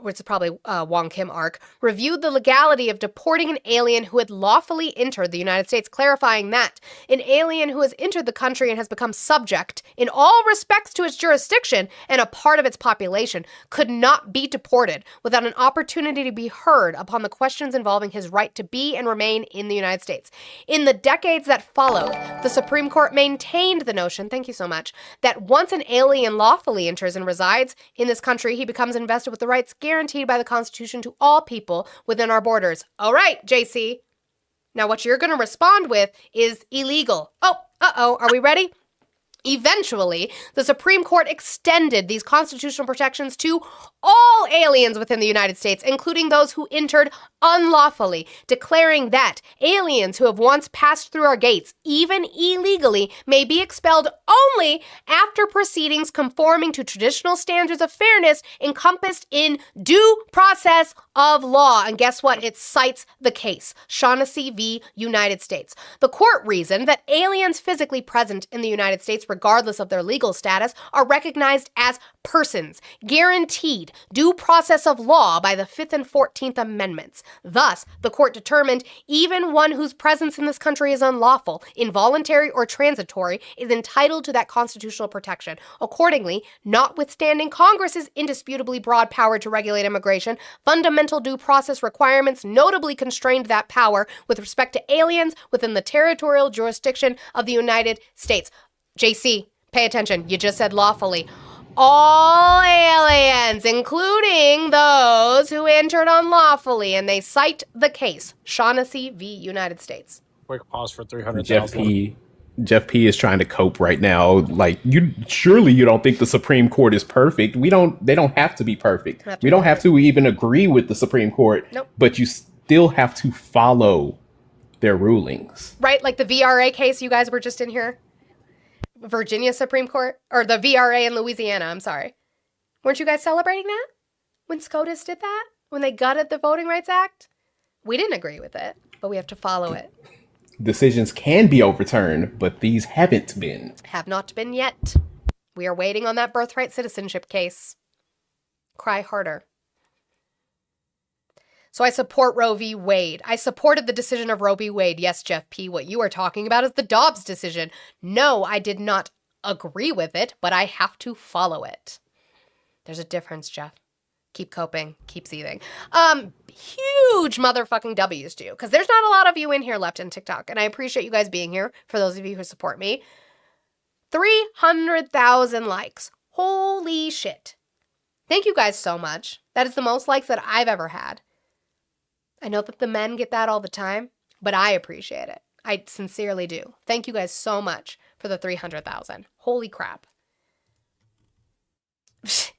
Speaker 1: which is probably Wong Kim Ark, reviewed the legality of deporting an alien who had lawfully entered the United States, clarifying that an alien who has entered the country and has become subject in all respects to its jurisdiction and a part of its population could not be deported without an opportunity to be heard upon the questions involving his right to be and remain in the United States. In the decades that followed, the Supreme Court maintained the notion, thank you so much, that once an alien lawfully enters and resides in this country, he becomes invested with the rights guaranteed by the Constitution to all people within our borders. All right, JC. Now, what you're going to respond with is illegal. Are we ready? Eventually, the Supreme Court extended these constitutional protections to all aliens within the United States, including those who entered unlawfully, declaring that aliens who have once passed through our gates, even illegally, may be expelled only after proceedings conforming to traditional standards of fairness encompassed in due process of law. And guess what? It cites the case, Shaughnessy v. United States. The court reasoned that aliens physically present in the United States, regardless of their legal status, are recognized as persons, guaranteed due process of law by the 5th and 14th Amendments. Thus, the court determined even one whose presence in this country is unlawful, involuntary, or transitory is entitled to that constitutional protection. Accordingly, notwithstanding Congress's indisputably broad power to regulate immigration, fundamental due process requirements notably constrained that power with respect to aliens within the territorial jurisdiction of the United States. JC, pay attention. You just said lawfully. all aliens, including those who entered unlawfully, and they cite the case, Shaughnessy v. United States.
Speaker 19: Quick pause for 300,000.
Speaker 2: Jeff P is trying to cope right now. Like, surely you don't think the Supreme Court is perfect. They don't have to be perfect. We don't have to even agree with the Supreme Court.
Speaker 1: Nope.
Speaker 2: But you still have to follow their rulings.
Speaker 1: Right? Like the VRA case you guys were just in here. Virginia Supreme Court, or the VRA in Louisiana, I'm sorry. Weren't you guys celebrating that? When SCOTUS did that? When they gutted the Voting Rights Act? We didn't agree with it, but we have to follow it.
Speaker 2: Decisions can be overturned, but these haven't been.
Speaker 1: Have not been yet. We are waiting on that birthright citizenship case. Cry harder. So I support Roe v. Wade. I supported the decision of Roe v. Wade. Yes, Jeff P., what you are talking about is the Dobbs decision. No, I did not agree with it, but I have to follow it. There's a difference, Jeff. Keep coping. Keep seething. Huge motherfucking W's to you, because there's not a lot of you in here left in TikTok, and I appreciate you guys being here, for those of you who support me. 300,000 likes. Holy shit. Thank you guys so much. That is the most likes that I've ever had. I know that the men get that all the time, but I appreciate it. I sincerely do. Thank you guys so much for the 300,000. Holy crap.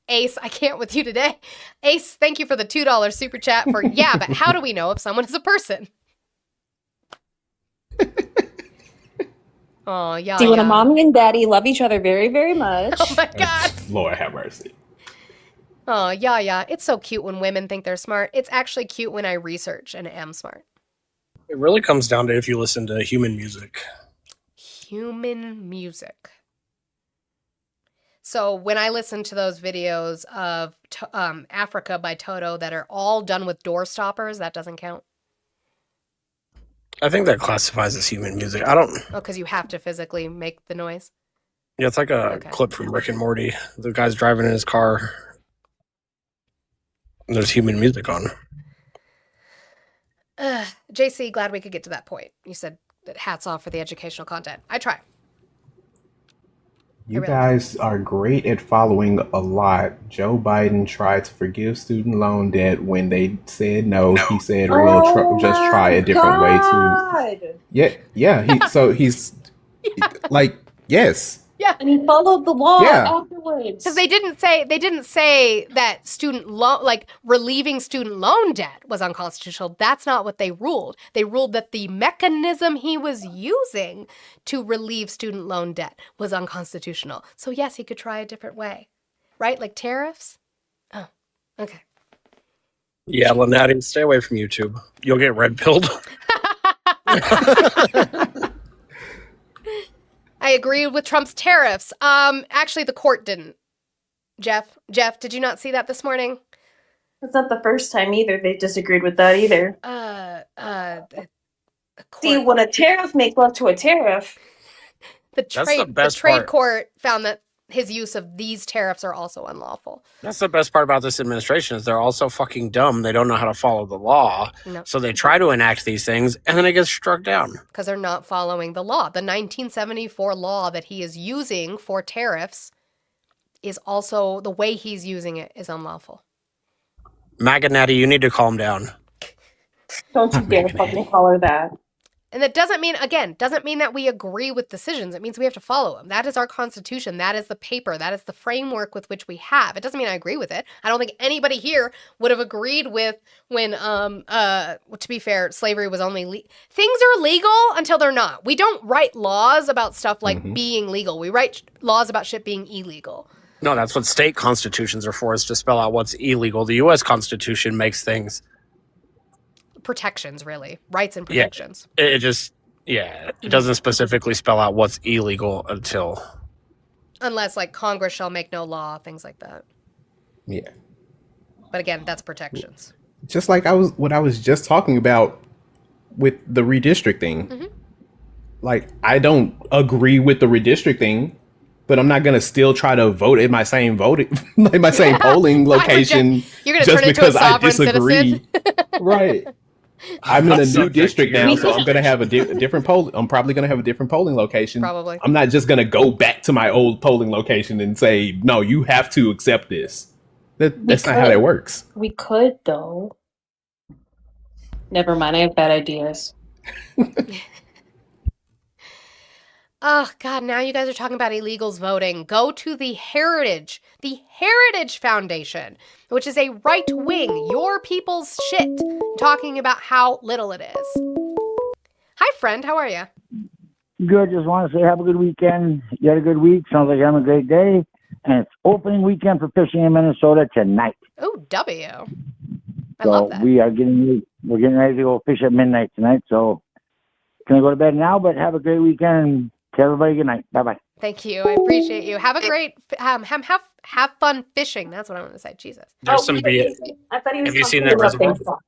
Speaker 1: Ace, I can't with you today. Ace, thank you for the $2 super chat for, yeah, but how do we know if someone is a person? Oh, yeah.
Speaker 6: See, when a mommy and daddy love each other very, very much.
Speaker 1: Oh my God.
Speaker 2: Lord have mercy.
Speaker 1: Oh, yeah. It's so cute when women think they're smart. It's actually cute when I research and am smart.
Speaker 19: It really comes down to if you listen to human music.
Speaker 1: Human music. So when I listen to those videos of Africa by Toto that are all done with door stoppers, that doesn't count.
Speaker 19: I think that classifies as human music. I don't.
Speaker 1: Oh, because you have to physically make the noise.
Speaker 19: Yeah, it's like a clip from Rick and Morty. The guy's driving in his car. And there's human music on.
Speaker 1: JC, glad we could get to that point. You said that hats off for the educational content. I try.
Speaker 2: You guys are great at following a lot. Joe Biden tried to forgive student loan debt when they said no. He said, "We'll just try a different way to." Yeah. He's like, yes.
Speaker 1: Yeah,
Speaker 6: and he followed the law
Speaker 2: Yeah.
Speaker 6: afterwards.
Speaker 1: Because they didn't say that student loan, like relieving student loan debt, was unconstitutional. That's not what they ruled. They ruled that the mechanism he was using to relieve student loan debt was unconstitutional. So yes, he could try a different way, right? Like tariffs. Oh, okay.
Speaker 19: Yeah, Lutnick, stay away from YouTube. You'll get red pilled.
Speaker 1: I agreed with Trump's tariffs. Actually, the court didn't. Jeff, did you not see that this morning?
Speaker 6: That's not the first time either. They disagreed with that either. See, when a tariff makes love to a tariff,
Speaker 1: the trade court found that his use of these tariffs are also unlawful.
Speaker 19: That's the best part about this administration is they're all so fucking dumb. They don't know how to follow the law.
Speaker 1: No.
Speaker 19: So they try to enact these things and then it gets struck down.
Speaker 1: Because they're not following the law. The 1974 law that he is using for tariffs is also, the way he's using it is unlawful.
Speaker 19: MAGA Natty, you need to calm down.
Speaker 6: Don't you dare fucking call her that.
Speaker 1: And that doesn't mean that we agree with decisions. It means we have to follow them. That is our Constitution. That is the paper. That is the framework with which we have. It doesn't mean I agree with it. I don't think anybody here would have agreed with when, to be fair, slavery was only things are legal until they're not. We don't write laws about stuff like being legal. We write laws about shit being illegal.
Speaker 19: No, that's what state constitutions are for, is to spell out what's illegal. The U.S. Constitution makes things.
Speaker 1: Protections, really. Rights and protections.
Speaker 19: Yeah, it doesn't specifically spell out what's illegal until.
Speaker 1: Unless, like, Congress shall make no law, things like that.
Speaker 2: Yeah.
Speaker 1: But again, that's protections.
Speaker 2: Just like I was just talking about with the redistricting.
Speaker 1: Mm-hmm.
Speaker 2: Like, I don't agree with the redistricting, but I'm not gonna still try to vote in my same polling location.
Speaker 1: You're gonna turn into a sovereign citizen.
Speaker 2: Right. I'm in a new
Speaker 19: Subject
Speaker 2: district
Speaker 19: to your
Speaker 2: now, so I'm
Speaker 19: law.
Speaker 2: gonna have a different poll. I'm probably gonna have a different polling location.
Speaker 1: Probably.
Speaker 2: I'm not just gonna go back to my old polling location and say, no, you have to accept this. That's not how that works.
Speaker 6: We could, though. Never mind, I have bad ideas.
Speaker 1: Oh, God, now you guys are talking about illegals voting. Go to the Heritage Foundation, which is a right-wing, your people's shit, talking about how little it is. Hi, friend, how are you?
Speaker 7: Good. Just want to say have a good weekend. You had a good week. Sounds like you're having a great day. And it's opening weekend for fishing in Minnesota tonight.
Speaker 1: Oh, W. I
Speaker 7: So
Speaker 1: love that.
Speaker 7: we're getting ready to go fish at midnight tonight. So gonna go to bed now, but have a great weekend and tell everybody good night. Bye bye.
Speaker 1: Thank you. I appreciate you. Have a great have fun fishing. That's what I want to say. Jesus.
Speaker 6: Oh,
Speaker 19: There's some B.
Speaker 6: I thought he was
Speaker 19: Have you seen
Speaker 6: talking
Speaker 19: that
Speaker 6: about
Speaker 19: reservoir?
Speaker 6: baseball.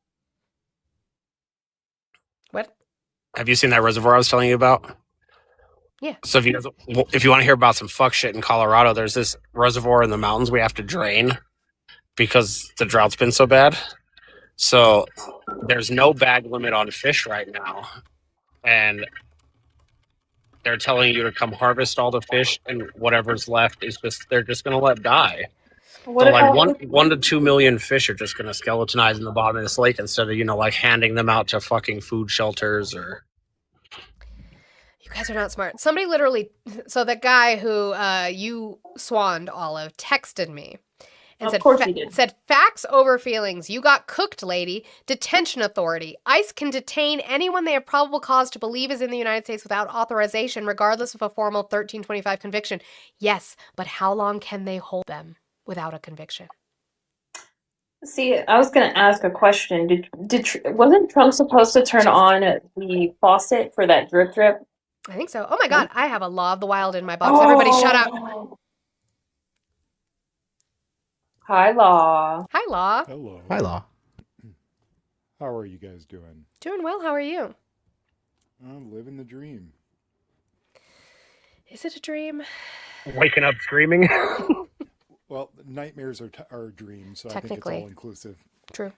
Speaker 1: What?
Speaker 19: Have you seen that reservoir I was telling you about?
Speaker 1: Yeah.
Speaker 19: So if you want to hear about some fuck shit in Colorado, there's this reservoir in the mountains we have to drain because the drought's been so bad. So there's no bag limit on fish right now, and they're telling you to come harvest all the fish, and whatever's left is they're just gonna let die.
Speaker 6: What
Speaker 19: So like
Speaker 6: about
Speaker 19: 1 to 2 million fish are just gonna skeletonize in the bottom of this lake instead of like handing them out to fucking food shelters or.
Speaker 1: You guys are not smart. Somebody literally, so that guy who you swanned, Olive, texted me and
Speaker 6: Of
Speaker 1: said,
Speaker 6: course he did.
Speaker 1: said, facts over feelings. You got cooked, lady. Detention authority. ICE can detain anyone they have probable cause to believe is in the United States without authorization, regardless of a formal 1325 conviction. Yes, but how long can they hold them without a conviction?
Speaker 6: See, I was going to ask a question. Wasn't Trump supposed to turn on the faucet for that drip drip?
Speaker 1: I think so. Oh my God, I have a Law of the Wild in my box. Everybody shut up.
Speaker 6: Hi, Law.
Speaker 1: Hi, Law.
Speaker 22: Hello.
Speaker 2: Hi, Law.
Speaker 22: How are you guys doing?
Speaker 1: Doing well. How are you?
Speaker 22: I'm living the dream.
Speaker 1: Is it a dream?
Speaker 19: Waking up screaming.
Speaker 22: Well, nightmares are dreams, so I think it's
Speaker 1: Technically.
Speaker 22: all inclusive.
Speaker 1: True.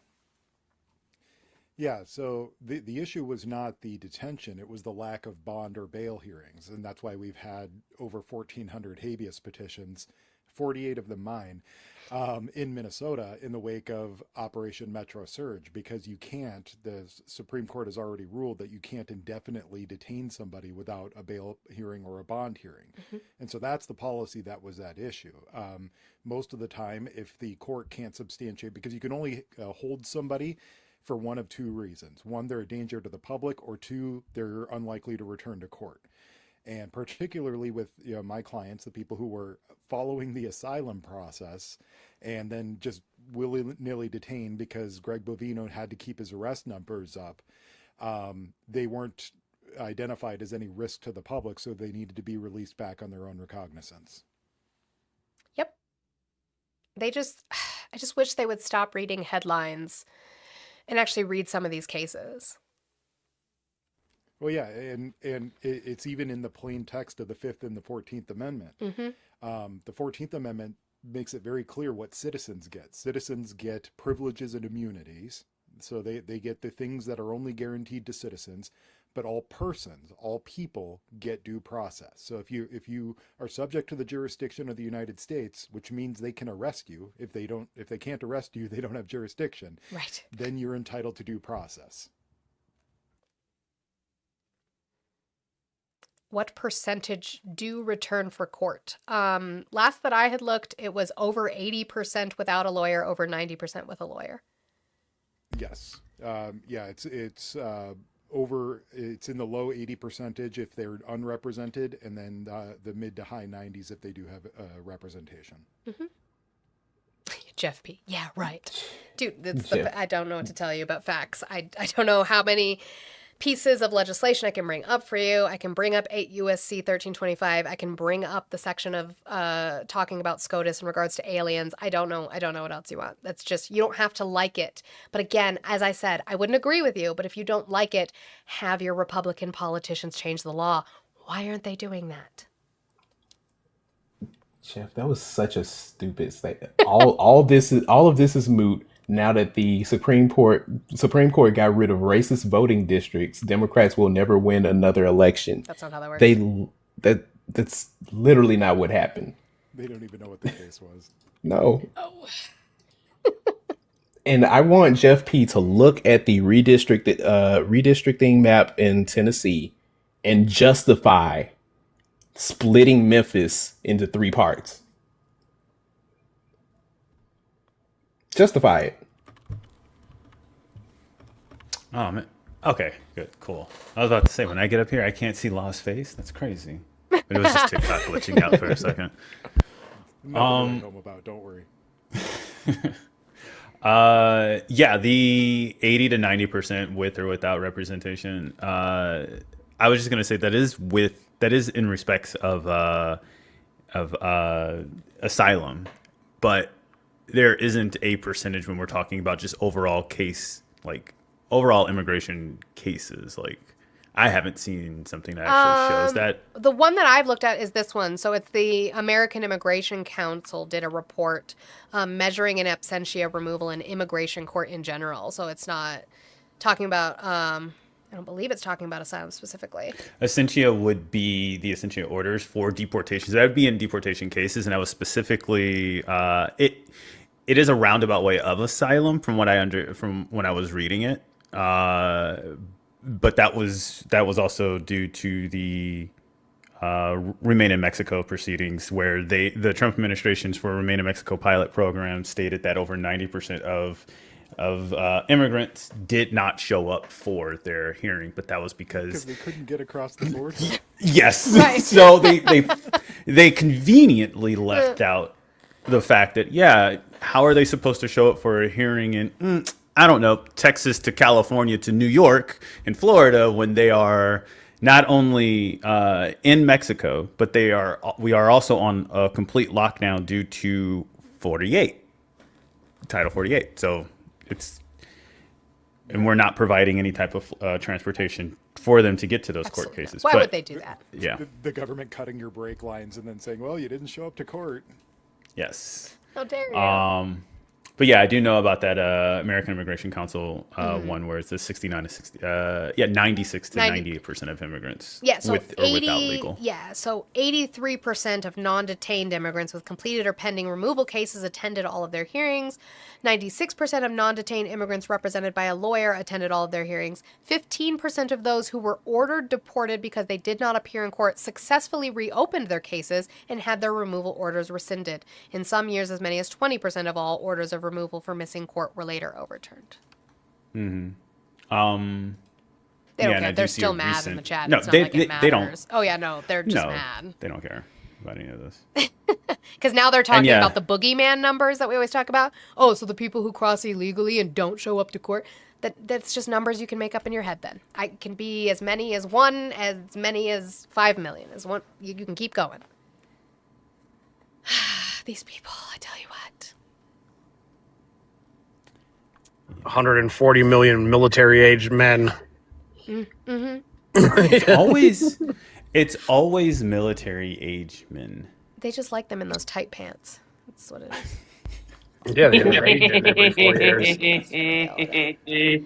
Speaker 22: Yeah, so the issue was not the detention, it was the lack of bond or bail hearings, and that's why we've had over 1,400 habeas petitions, 48 of them mine, in Minnesota in the wake of Operation Metro Surge, because the Supreme Court has already ruled that you can't indefinitely detain somebody without a bail hearing or a bond hearing.
Speaker 1: Mm-hmm.
Speaker 22: And so that's the policy that was at issue. Most of the time, if the court can't substantiate, because you can only hold somebody for one of two reasons. One, they're a danger to the public, or two, they're unlikely to return to court. And particularly with my clients, the people who were following the asylum process and then just willy-nilly detained because Greg Bovino had to keep his arrest numbers up, they weren't identified as any risk to the public, so they needed to be released back on their own recognizance.
Speaker 1: Yep. I just wish they would stop reading headlines and actually read some of these cases.
Speaker 22: Well, yeah, and it's even in the plain text of the 5th and the 14th Amendment.
Speaker 1: Mm-hmm.
Speaker 22: The 14th Amendment makes it very clear what citizens get. Citizens get privileges and immunities, so they get the things that are only guaranteed to citizens, but all persons, all people get due process. So if you are subject to the jurisdiction of the United States, which means they can arrest you, if they can't arrest you, they don't have jurisdiction.
Speaker 1: Right.
Speaker 22: Then you're entitled to due process.
Speaker 1: What percentage do return for court? Last that I had looked, it was over 80% without a lawyer, over 90% with a lawyer.
Speaker 22: Yes. Yeah, it's it's in the low 80% if they're unrepresented, and then the mid to high 90s if they do have representation.
Speaker 1: Mm-hmm. Jeff P. Yeah, right. Dude, I don't know what to tell you about facts. I don't know how many pieces of legislation I can bring up for you. I can bring up 8 USC 1325. I can bring up the section of talking about SCOTUS in regards to aliens. I don't know what else you want. That's just, you don't have to like it. But again, as I said, I wouldn't agree with you, but if you don't like it, have your Republican politicians change the law. Why aren't they doing that?
Speaker 2: Jeff, that was such a stupid statement. All of this is moot now that the Supreme Court got rid of racist voting districts, Democrats will never win another election.
Speaker 1: That's not how that works.
Speaker 2: That's literally not what happened.
Speaker 22: They don't even know what the case was.
Speaker 2: No. And I want Jeff P to look at the redistricting map in Tennessee and justify splitting Memphis into 3 parts. Justify it.
Speaker 8: Oh man. Okay, good, cool. I was about to say, when I get up here, I can't see Law's face. That's crazy. But it was just TikTok glitching out for a second.
Speaker 22: Nothing to write home about, don't worry.
Speaker 8: Yeah, the 80 to 90% with or without representation. I was just gonna say that is in respects of asylum, but there isn't a percentage when we're talking about just overall immigration cases. Like, I haven't seen something that actually shows that.
Speaker 1: The one that I've looked at is this one. So it's the American Immigration Council did a report measuring in absentia removal in immigration court in general. So it's not talking about, I don't believe it's talking about asylum specifically.
Speaker 8: Absentia would be the absentia orders for deportations. That would be in deportation cases, and I was specifically it is a roundabout way of asylum from from when I was reading it. But that was also due to the Remain in Mexico proceedings, where the Trump administration's for Remain in Mexico pilot program stated that over 90% of immigrants did not show up for their hearing, but that was because
Speaker 22: they couldn't get across the border.
Speaker 8: Yes,
Speaker 1: Right.
Speaker 8: So they conveniently left out the fact that, how are they supposed to show up for a hearing in I don't know, Texas to California to New York and Florida, when they are not only in Mexico, but we are also on a complete lockdown due to Title 48. So and we're not providing any type of transportation for them to get to those court cases.
Speaker 1: Why would they do that?
Speaker 8: Yeah.
Speaker 22: The government cutting your brake lines and then saying, well, you didn't show up to court.
Speaker 8: Yes.
Speaker 1: How dare you?
Speaker 8: But yeah, I do know about that American Immigration Council one where it's the 96 to 98% of immigrants with or without legal.
Speaker 1: Yeah, so 83% of non-detained immigrants with completed or pending removal cases attended all of their hearings. 96% of non-detained immigrants represented by a lawyer attended all of their hearings. 15% of those who were ordered deported because they did not appear in court successfully reopened their cases and had their removal orders rescinded. In some years, as many as 20% of all orders of removal for missing court were later overturned.
Speaker 8: Mm-hmm.
Speaker 1: They don't care. They're still mad in the chat.
Speaker 8: No,
Speaker 1: it's not
Speaker 8: they,
Speaker 1: like it matters.
Speaker 8: they don't.
Speaker 1: Oh yeah, no, they're just mad.
Speaker 8: They don't care about any of this.
Speaker 1: Because now they're talking about the boogeyman numbers that we always talk about. Oh, so the people who cross illegally and don't show up to court, that's just numbers you can make up in your head then. I can be as many as 1, as many as 5 million. As one, you can keep going. These people, I tell you what.
Speaker 19: 140 million military-aged men.
Speaker 1: Mm-hmm.
Speaker 8: It's always military-aged men.
Speaker 1: They just like them in those tight pants. That's what it is.
Speaker 19: Yeah, they upgrade them every 4 years.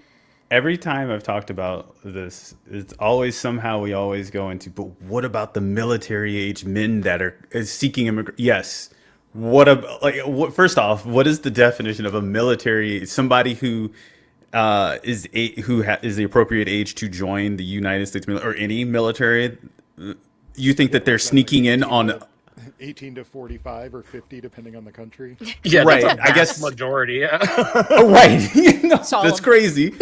Speaker 8: Every time I've talked about this, it's always somehow we always go into, but what about the military-aged men that are seeking immigration? Yes. First off, what is the definition of a military? Somebody who is the appropriate age to join the United States military or any military? You think that they're sneaking in on
Speaker 22: 18 to 45 or 50, depending on the country.
Speaker 19: Yeah,
Speaker 8: right.
Speaker 19: That's
Speaker 8: I guess
Speaker 19: majority. Yeah.
Speaker 8: Oh, right. That's crazy.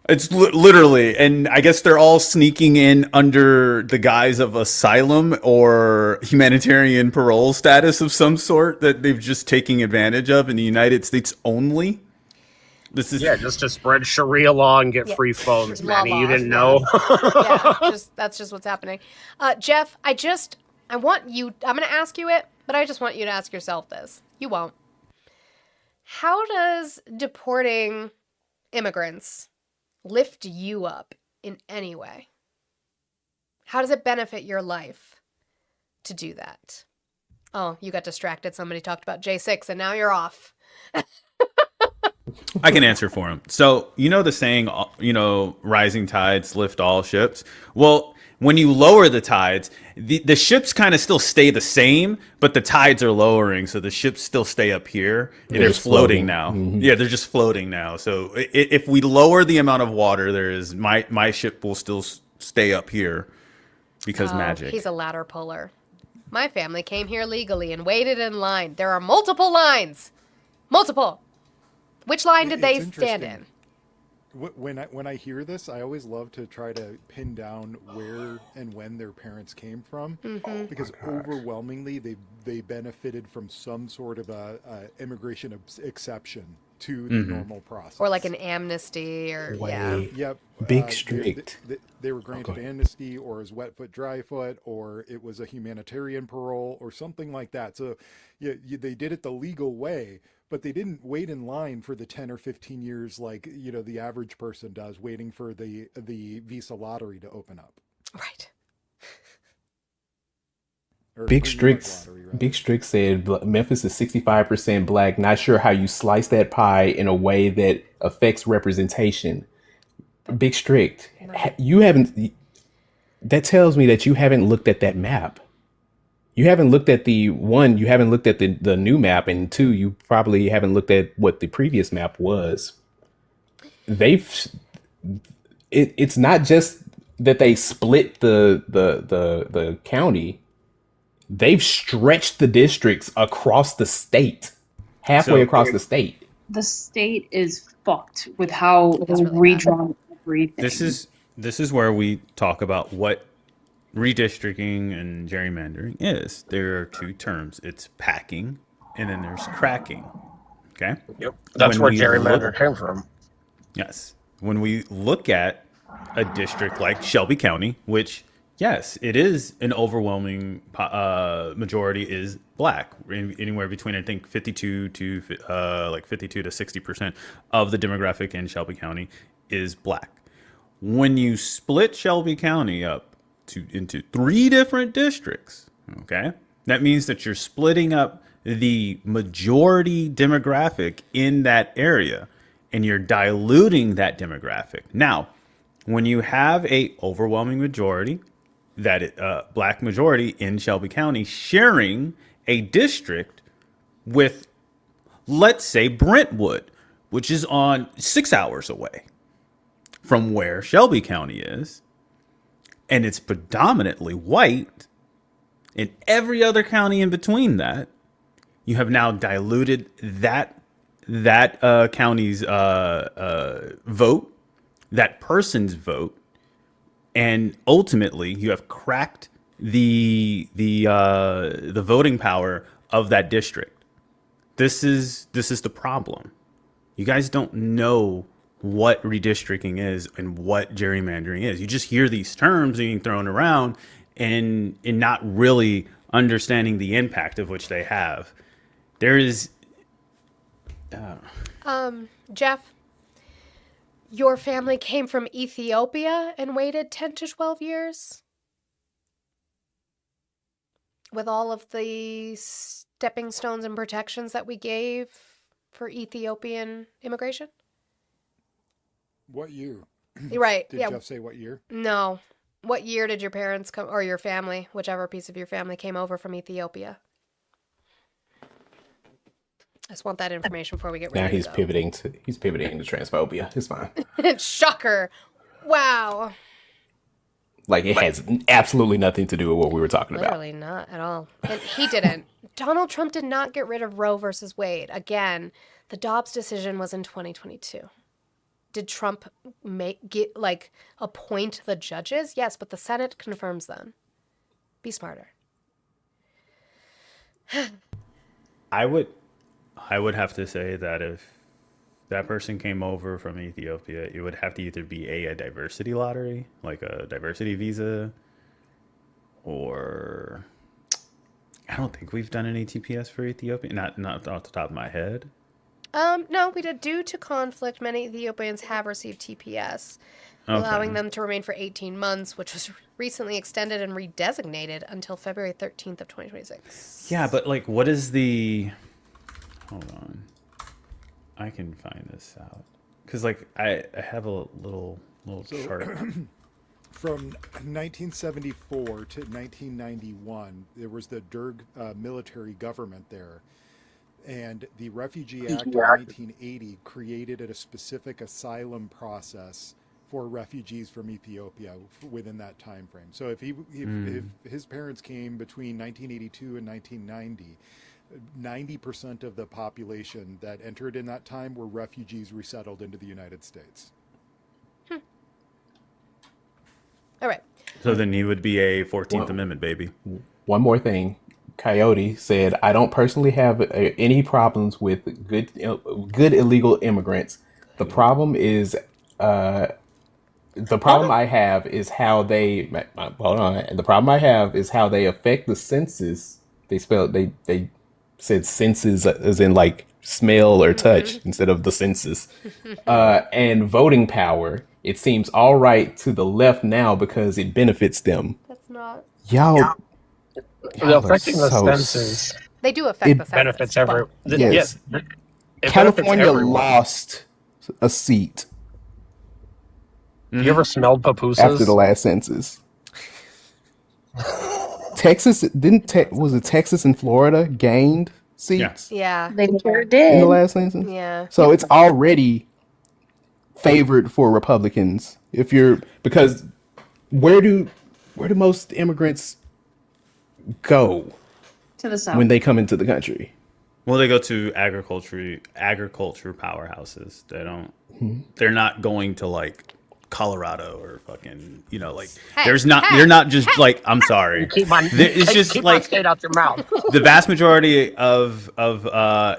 Speaker 8: It's literally, and I guess they're all sneaking in under the guise of asylum or humanitarian parole status of some sort that they've just taken advantage of in the United States only. This is
Speaker 19: just to spread Sharia law and get free phones, Manny. You didn't know.
Speaker 1: That's just what's happening. Jeff, I'm going to ask you it, but I just want you to ask yourself this. You won't. How does deporting immigrants lift you up in any way? How does it benefit your life to do that? Oh, you got distracted. Somebody talked about J6 and now you're off.
Speaker 8: I can answer for him. So, you know the saying, rising tides lift all ships? Well, when you lower the tides, the ships kind of still stay the same, but the tides are lowering, so the ships still stay up here. And they're
Speaker 2: just
Speaker 8: floating
Speaker 2: floating.
Speaker 8: now.
Speaker 2: Mhm.
Speaker 8: Yeah, they're just floating now. So if we lower the amount of water there is, my ship will still stay up here because magic.
Speaker 1: He's a ladder puller. My family came here legally and waited in line. There are multiple lines. Multiple. Which line did they stand in?
Speaker 22: When I hear this, I always love to try to pin down where and when their parents came from, because overwhelmingly they benefited from some sort of a immigration exception to the normal process,
Speaker 1: Or like an amnesty, or
Speaker 22: Yep.
Speaker 2: Big strict.
Speaker 22: They were granted amnesty, or as wet foot, dry foot, or it was a humanitarian parole, or something like that. So, they did it the legal way, but they didn't wait in line for the 10 or 15 years like the average person does, waiting for the visa lottery to open up.
Speaker 1: Right.
Speaker 2: Big Strict said Memphis is 65% black. Not sure how you slice that pie in a way that affects representation. Big Strict, you haven't. That tells me that you haven't looked at that map. You haven't looked at you haven't looked at the new map, and two, you probably haven't looked at what the previous map was. It's not just that they split the county. They've stretched the districts across the state, halfway across the state.
Speaker 6: The state is fucked with how redrawn everything.
Speaker 8: This is where we talk about what redistricting and gerrymandering is. There are two terms. It's packing, and then there's cracking. Okay?
Speaker 19: Yep. That's where gerrymander came from.
Speaker 8: Yes. When we look at a district like Shelby County, which, yes, it is an overwhelming majority is black. Anywhere between, I think, 52 to 60% of the demographic in Shelby County is black. When you split Shelby County up into 3 different districts, okay, that means that you're splitting up the majority demographic in that area, and you're diluting that demographic. Now, when you have a overwhelming majority, that black majority in Shelby County sharing a district with, let's say, Brentwood, which is on 6 hours away from where Shelby County is, and it's predominantly white, in every other county in between that, you have now diluted that county's vote, that person's vote, and ultimately you have cracked the voting power of that district. This is the problem. You guys don't know what redistricting is and what gerrymandering is. You just hear these terms being thrown around and not really understanding the impact of which they have. There is
Speaker 1: Jeff, your family came from Ethiopia and waited 10 to 12 years? With all of the stepping stones and protections that we gave for Ethiopian immigration?
Speaker 22: What year?
Speaker 1: Right.
Speaker 22: Did Jeff say what year?
Speaker 1: No. What year did your parents come, or your family, whichever piece of your family came over from Ethiopia? I just want that information before we get ready.
Speaker 2: Now he's pivoting into transphobia. It's fine.
Speaker 1: Shocker. Wow.
Speaker 2: Like it has absolutely nothing to do with what we were talking about.
Speaker 1: Literally not at all. And he didn't. Donald Trump did not get rid of Roe versus Wade. Again, the Dobbs decision was in 2022. Did Trump appoint the judges? Yes, but the Senate confirms them. Be smarter.
Speaker 8: I would have to say that if that person came over from Ethiopia, it would have to either be a diversity lottery, like a diversity visa, or I don't think we've done any TPS for Ethiopia. Not off the top of my head.
Speaker 1: No, we did. Due to conflict, many Ethiopians have received TPS, allowing them to remain for 18 months, which was recently extended and redesignated until February 13th of 2026.
Speaker 8: Yeah, but what is the... Hold on. I can find this out because like I have a little chart.
Speaker 22: From 1974 to 1991, there was the Derg military government there. And the Refugee Act of 1980 created a specific asylum process for refugees from Ethiopia within that time frame. So if his parents came between 1982 and 1990, 90% of the population that entered in that time were refugees resettled into the United States.
Speaker 1: All right.
Speaker 8: So then he would be a 14th Amendment baby.
Speaker 2: One more thing. Coyote said, I don't personally have any problems with good illegal immigrants. The problem is, the problem I have is how they, hold on. The problem I have is how they affect the senses. They said senses as in like smell or touch instead of the senses. And voting power. It seems all right to the left now because it benefits them.
Speaker 1: That's not.
Speaker 2: Y'all
Speaker 19: They're affecting the senses.
Speaker 1: They do affect the senses.
Speaker 19: Benefits every.
Speaker 2: Yes.
Speaker 19: It
Speaker 2: California
Speaker 19: benefits everyone.
Speaker 2: lost a seat.
Speaker 19: You ever smelled pupusas?
Speaker 2: After the last census. Texas was it Texas and Florida gained seats?
Speaker 1: Yeah.
Speaker 6: They sure did.
Speaker 2: In the last census?
Speaker 1: Yeah.
Speaker 2: So it's already favored for Republicans. Because where do most immigrants go
Speaker 6: To the south.
Speaker 2: when they come into the country?
Speaker 8: Well, they go to agriculture powerhouses. They don't. They're not going to like Colorado or fucking like. There's not. You're not just like. I'm sorry. It's just
Speaker 19: keep
Speaker 8: like
Speaker 19: my state out your mouth.
Speaker 8: the vast majority of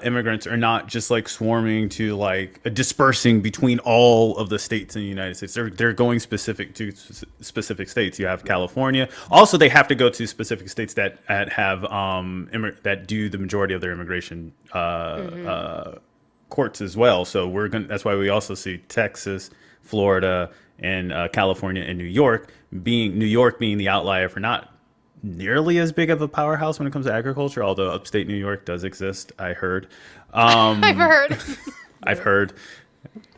Speaker 8: immigrants are not just like swarming to like dispersing between all of the states in the United States. They're going specific to specific states. You have California. Also, they have to go to specific states that have that do the majority of their immigration courts as well. So that's why we also see Texas, Florida, and California and New York being the outlier for not nearly as big of a powerhouse when it comes to agriculture, although upstate New York does exist. I heard. I've heard.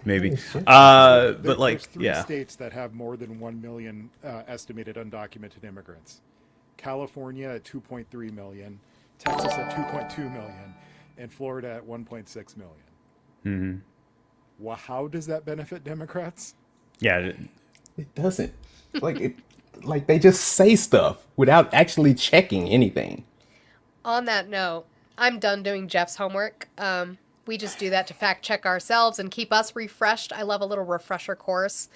Speaker 8: Maybe. But like,
Speaker 22: there's three states that have more than 1 million estimated undocumented immigrants. California at 2.3 million, Texas at 2.2 million, and Florida at 1.6 million.
Speaker 8: Mm-hmm.
Speaker 22: Well, how does that benefit Democrats?
Speaker 8: Yeah,
Speaker 2: it doesn't. Like they just say stuff without actually checking anything.
Speaker 1: On that note, I'm done doing Jeff's homework. We just do that to fact check ourselves and keep us refreshed. I love a little refresher course.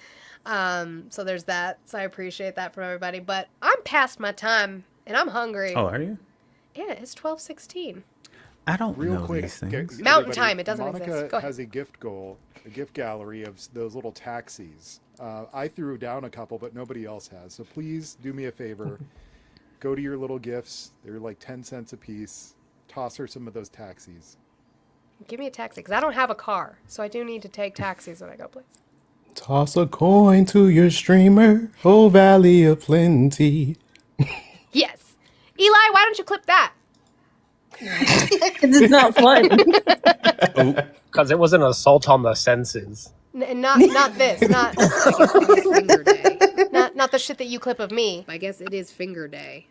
Speaker 1: So there's that. So I appreciate that from everybody. But I'm past my time and I'm hungry.
Speaker 8: Oh, are you?
Speaker 1: Yeah, it's 12:16.
Speaker 8: I don't
Speaker 22: Real
Speaker 8: know
Speaker 22: quick,
Speaker 8: these things.
Speaker 1: Mountain time, it doesn't
Speaker 22: Monica
Speaker 1: exist. Go ahead.
Speaker 22: has a gift gallery of those little taxis. I threw down a couple, but nobody else has. So please do me a favor. Go to your little gifts. They're like 10 cents a piece. Toss her some of those taxis.
Speaker 1: Give me a taxi, because I don't have a car. So I do need to take taxis when I go places.
Speaker 2: Toss a coin to your streamer, oh Valley of Plenty.
Speaker 1: Yes. Eli, why don't you clip that?
Speaker 6: Because it's not fun.
Speaker 19: Because it was an assault on the senses.
Speaker 1: And not this, not I guess it is finger day. Not the shit that you clip of me. I guess it is finger day.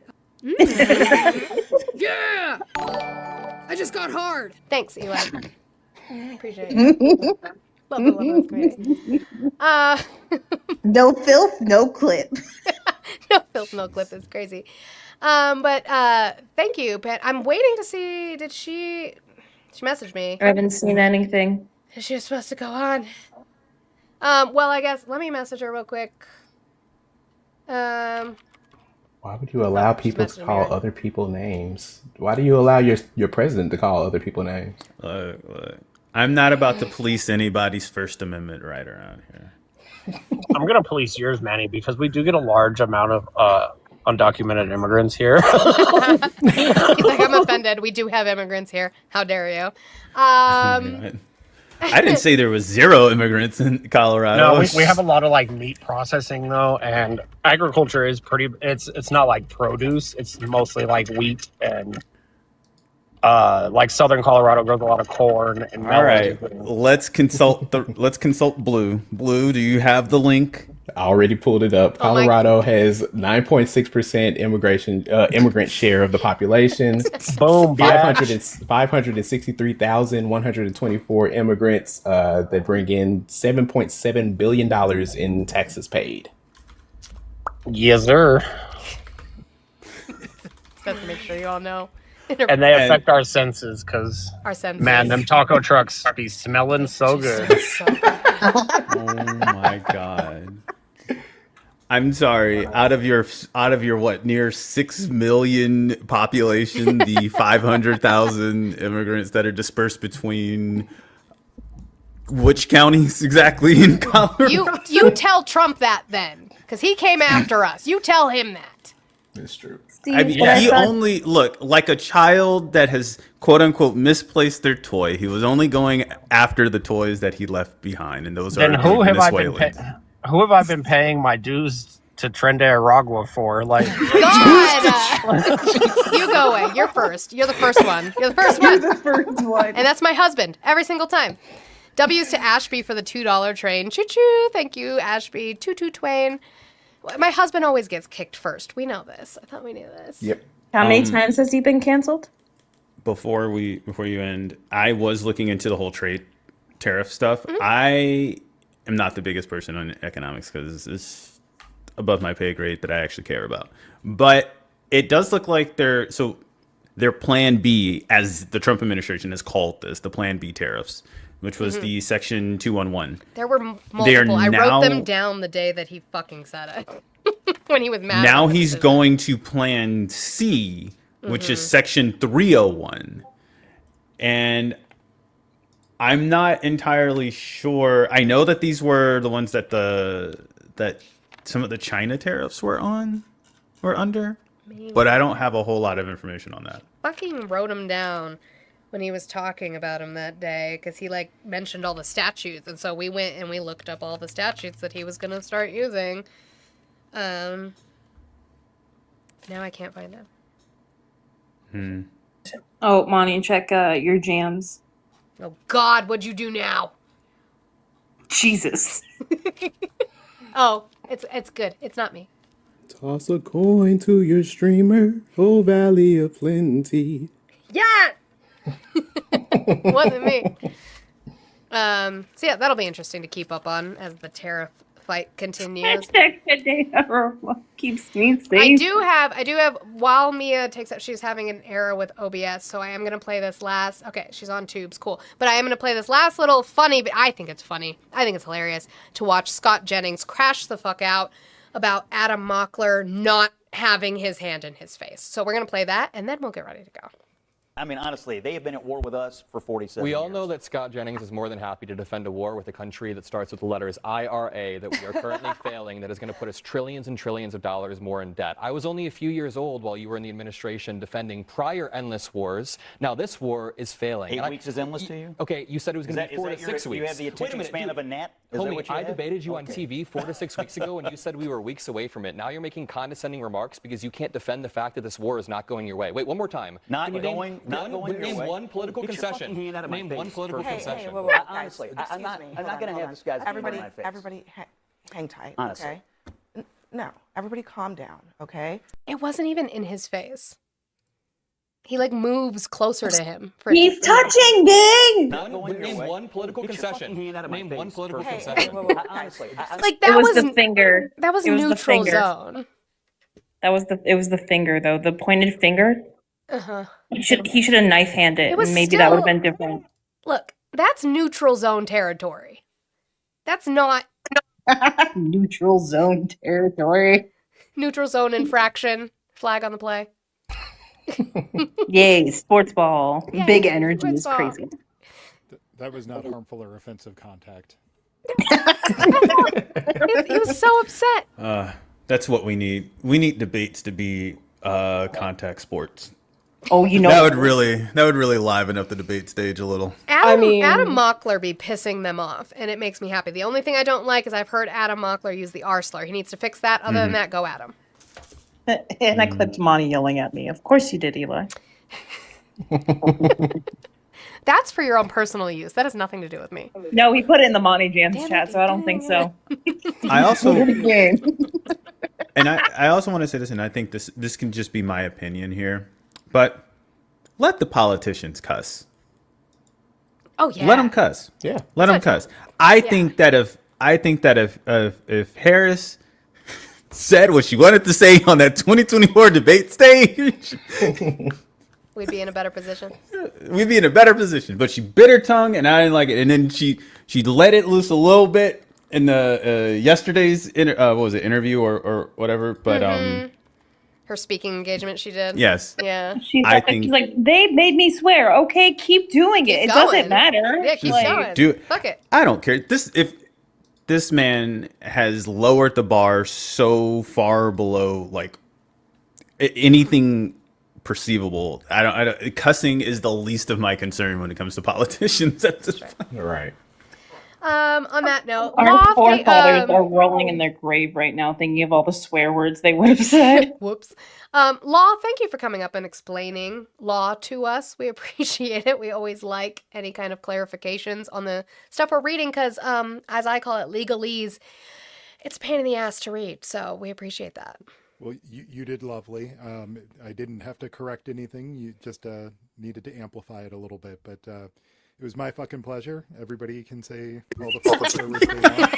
Speaker 1: Yeah! I just got hard. Thanks, Eli. Appreciate it. Love community.
Speaker 10: No filth, no clip.
Speaker 1: No filth, no clip is crazy. But thank you, Pat. I'm waiting to see. Did she messaged me?
Speaker 6: I haven't seen anything.
Speaker 1: She was supposed to go on. Well, I guess let me message her real quick.
Speaker 2: Why would you allow people to call other people names? Why do you allow your president to call other people names?
Speaker 8: I'm not about to police anybody's First Amendment right around here.
Speaker 19: I'm going to police yours, Manny, because we do get a large amount of undocumented immigrants here.
Speaker 1: He's like, I'm offended. We do have immigrants here. How dare you?
Speaker 8: I didn't say there was zero immigrants in Colorado.
Speaker 19: No, we have a lot of like meat processing though, and agriculture is pretty. It's not like produce. It's mostly like wheat and like Southern Colorado grows a lot of corn and
Speaker 8: All
Speaker 19: melons.
Speaker 8: right, let's consult Blue. Blue, do you have the link?
Speaker 2: I already pulled it up. Colorado has 9.6% immigrant share of the population.
Speaker 19: Boom,
Speaker 2: 563,124 immigrants that bring in $7.7 billion in taxes paid.
Speaker 19: Yes, sir.
Speaker 1: Just to make sure you all know.
Speaker 19: And they affect our senses because,
Speaker 1: Our senses.
Speaker 19: man, them taco trucks be smelling so good.
Speaker 8: Oh my god. I'm sorry. Out of your what, near 6 million population, the 500,000 immigrants that are dispersed between which counties exactly in Colorado?
Speaker 1: You tell Trump that then, because he came after us. You tell him that.
Speaker 2: It's true.
Speaker 8: I mean, he only look like a child that has quote unquote misplaced their toy. He was only going after the toys that he left behind, and those
Speaker 19: Then
Speaker 8: are
Speaker 19: who have I
Speaker 8: Venezuelans.
Speaker 19: who have I been paying my dues to Trende Aragua for? Like,
Speaker 1: God! You go away. You're first. You're the first one. You're the first one.
Speaker 10: You're the first one.
Speaker 1: And that's my husband every single time. W's to Ashby for the $2 train. Choo choo. Thank you, Ashby. Toot Twain. My husband always gets kicked first. We know this. I thought we knew this.
Speaker 2: Yep.
Speaker 6: How many times has he been canceled?
Speaker 8: Before you end, I was looking into the whole trade tariff stuff. I am not the biggest person on economics because it's above my pay grade that I actually care about. But it does look like their plan B, as the Trump administration has called this, the plan B tariffs, which was the Section 211.
Speaker 1: There were multiple. I wrote them down the day that he fucking said it. When he was mad.
Speaker 8: Now he's going to plan C, which is Section 301. And I'm not entirely sure. I know that these were the ones that that some of the China tariffs were under.
Speaker 1: Maybe.
Speaker 8: But I don't have a whole lot of information on that.
Speaker 1: Fucking wrote him down when he was talking about him that day, because he like mentioned all the statutes, and so we went and we looked up all the statutes that he was going to start using. Now I can't find them.
Speaker 6: Oh, Monty, check your jams.
Speaker 1: Oh God, what'd you do now?
Speaker 6: Jesus.
Speaker 1: Oh, it's good. It's not me.
Speaker 2: Toss a coin to your streamer, oh Valley of Plenty.
Speaker 1: Yeah. Wasn't me. So yeah, that'll be interesting to keep up on as the tariff fight continues.
Speaker 6: Keeps me safe.
Speaker 1: I do have, while Mia takes up, she's having an error with OBS, so I am going to play this last, okay, she's on tubes, cool. But I am going to play this last little funny, but I think it's funny. I think it's hilarious to watch Scott Jennings crash the fuck out about Adam Mockler not having his hand in his face. So we're going to play that, and then we'll get ready to go.
Speaker 12: I mean, honestly, they have been at war with us for 47
Speaker 18: We
Speaker 12: years.
Speaker 18: all know that Scott Jennings is more than happy to defend a war with a country that starts with the letters IRA that we are currently failing, that is going to put us trillions and trillions of dollars more in debt. I was only a few years old while you were in the administration defending prior endless wars. Now this war is failing.
Speaker 12: 8 weeks is endless to you?
Speaker 18: Okay, you said it was going to be 4 to 6 weeks.
Speaker 12: You have the attention span of a gnat? Is that
Speaker 18: Homie,
Speaker 12: what you
Speaker 18: I
Speaker 12: have?
Speaker 18: debated you on TV 4 to 6 weeks ago, and you said we were weeks away from it. Now you're making condescending remarks because you can't defend the fact that this war is not going your way. Wait, one more time.
Speaker 12: Not going your way.
Speaker 18: One political
Speaker 12: Get your
Speaker 18: concession.
Speaker 12: fucking hand out of my
Speaker 18: Name
Speaker 12: face
Speaker 18: one political
Speaker 12: first.
Speaker 18: concession.
Speaker 12: Honestly, I'm not going to have this guy's hand in my face.
Speaker 10: Everybody, hang tight.
Speaker 12: Honestly.
Speaker 10: Okay. No, everybody, calm down. Okay.
Speaker 1: It wasn't even in his face. He like moves closer to him.
Speaker 6: He's touching me.
Speaker 18: Name one political
Speaker 12: Get your
Speaker 18: concession.
Speaker 12: fucking hand out of my
Speaker 18: Name
Speaker 12: face
Speaker 18: one political
Speaker 12: first.
Speaker 18: concession.
Speaker 12: Honestly,
Speaker 1: Like that
Speaker 6: It was the finger.
Speaker 1: That was
Speaker 6: It was the
Speaker 1: neutral
Speaker 6: finger.
Speaker 1: zone.
Speaker 6: It was the finger though, the pointed finger.
Speaker 1: Uh-huh.
Speaker 6: He should have knife handed.
Speaker 1: It was
Speaker 6: Maybe that would have
Speaker 1: still-
Speaker 6: been different.
Speaker 1: Look, that's neutral zone territory. That's not
Speaker 6: Neutral zone territory.
Speaker 1: neutral zone infraction. Flag on the play.
Speaker 6: Yay, sports ball.
Speaker 1: Yay,
Speaker 6: Big energy
Speaker 1: sports
Speaker 6: is
Speaker 1: ball.
Speaker 6: crazy.
Speaker 22: That was not harmful or offensive contact.
Speaker 1: He was so upset.
Speaker 8: That's what we need. We need debates to be contact sports.
Speaker 6: Oh, you know
Speaker 8: that would really liven up the debate stage a little.
Speaker 1: Adam Mockler be pissing them off, and it makes me happy. The only thing I don't like is I've heard Adam Mockler use the R slur. He needs to fix that. Other than that, go Adam.
Speaker 6: And I clipped Monty yelling at me. Of course you did, Eli.
Speaker 1: That's for your own personal use. That has nothing to do with me.
Speaker 6: No, he put it in the Monty Jams chat, so I don't think so.
Speaker 8: I also
Speaker 6: Game.
Speaker 8: and I also want to say this, and I think this can just be my opinion here, but let the politicians cuss.
Speaker 1: Oh yeah.
Speaker 8: Let them cuss.
Speaker 2: Yeah.
Speaker 8: Let them cuss. I think that if Harris said what she wanted to say on that 2024 debate stage,
Speaker 1: we'd be in a better position.
Speaker 8: we'd be in a better position. But she bit her tongue, and I didn't like it. And then she let it loose a little bit in the yesterday's what was it, interview or whatever. But
Speaker 1: her speaking engagement she did.
Speaker 8: Yes.
Speaker 1: Yeah.
Speaker 6: She's like, they made me swear. Okay, keep doing it. It doesn't matter.
Speaker 1: Yeah, keep going.
Speaker 8: do it.
Speaker 1: Fuck it.
Speaker 8: I don't care. If this man has lowered the bar so far below like anything perceivable. I don't. Cussing is the least of my concern when it comes to politicians at this point.
Speaker 2: Right.
Speaker 1: On that note,
Speaker 6: Our forefathers are rolling in their grave right now, thinking of all the swear words they would have said.
Speaker 1: Whoops. Law, thank you for coming up and explaining law to us. We appreciate it. We always like any kind of clarifications on the stuff we're reading because, as I call it, legalese, it's a pain in the ass to read. So we appreciate that.
Speaker 22: Well, you did lovely. I didn't have to correct anything. You just needed to amplify it a little bit. But it was my fucking pleasure. Everybody can say all the fucking swear words they want.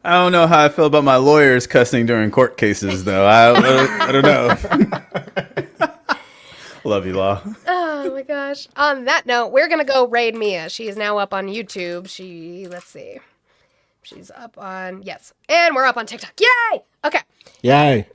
Speaker 8: I don't know how I feel about my lawyers cussing during court cases, though. I don't know. Love you, Law.
Speaker 1: Oh my gosh. On that note, we're gonna go raid Mia. She is now up on YouTube. Let's see. She's up on, yes. And we're up on TikTok. Yay! Okay. Yay!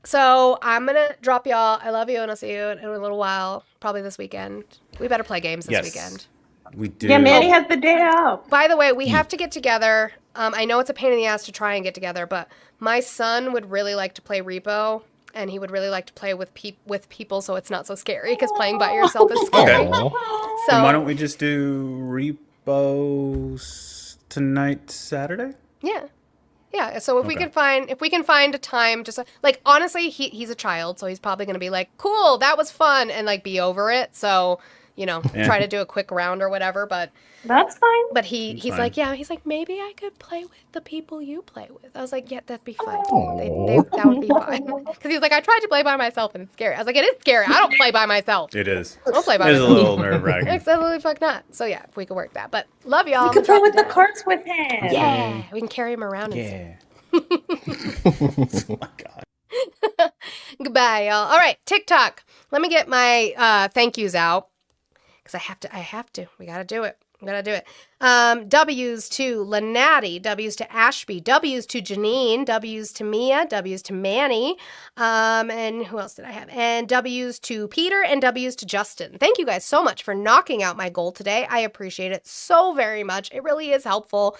Speaker 1: So I'm gonna drop y'all. I love you, and I'll see you in a little while. Probably this weekend. We better play games this weekend.
Speaker 8: We do.
Speaker 6: Yeah, Manny has the day out.
Speaker 1: By the way, we have to get together. I know it's a pain in the ass to try and get together, but my son would really like to play Repo, and he would really like to play with people, so it's not so scary, because playing by yourself is scary.
Speaker 8: Okay.
Speaker 1: So
Speaker 8: And why don't we just do Repos tonight, Saturday?
Speaker 1: Yeah. Yeah, so if we can find a time, just like honestly, he's a child, so he's probably gonna be like, cool, that was fun, and like be over it. So, try to do a quick round or whatever. But
Speaker 6: that's fine.
Speaker 1: But he's
Speaker 6: fine.
Speaker 1: like, yeah, he's like, maybe I could play with the people you play with. I was like, yeah, that'd be fine. That would be fine. Because he's like, I tried to play by myself and it's scary. I was like, it is scary. I don't play by myself.
Speaker 8: It is.
Speaker 1: I don't play by
Speaker 8: It is
Speaker 1: myself.
Speaker 8: a little nerve-wracking.
Speaker 1: Absolutely fuck not. So yeah, if we could work that. But love y'all.
Speaker 6: You can play with the carts with him.
Speaker 1: Yeah, we can carry him around.
Speaker 8: Yeah.
Speaker 1: Oh my god. Goodbye, y'all. All right, TikTok. Let me get my thank yous out because I have to. We gotta do it. W's to Lenati, W's to Ashby, W's to Janine, W's to Mia, W's to Manny, and who else did I have? And W's to Peter and W's to Justin. Thank you guys so much for knocking out my goal today. I appreciate it so very much. It really is helpful.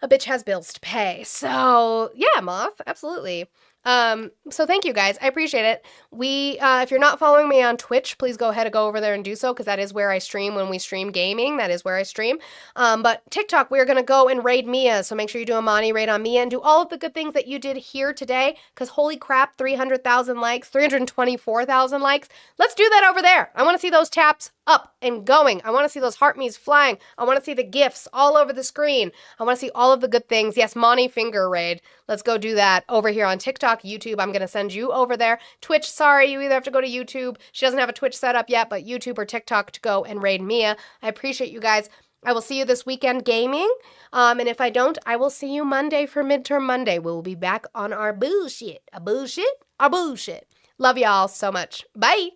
Speaker 1: A bitch has bills to pay. So yeah, Moth, absolutely. So thank you guys. I appreciate it. If you're not following me on Twitch, please go ahead and go over there and do so, because that is where I stream when we stream gaming. That is where I stream. But TikTok, we're going to go and raid Mia. So make sure you do a Monty raid on Mia and do all of the good things that you did here today, because holy crap, 300,000 likes, 324,000 likes. Let's do that over there. I want to see those taps up and going. I want to see those heart me's flying. I want to see the gifs all over the screen. I want to see all of the good things. Yes, Monty finger raid. Let's go do that over here on TikTok, YouTube. I'm going to send you over there. Twitch, sorry, you either have to go to YouTube. She doesn't have a Twitch set up yet, but YouTube or TikTok to go and raid Mia. I appreciate you guys. I will see you this weekend gaming. And if I don't, I will see you Monday for Midterm Monday. We will be back on our bullshit. Our bullshit. Love y'all so much. Bye.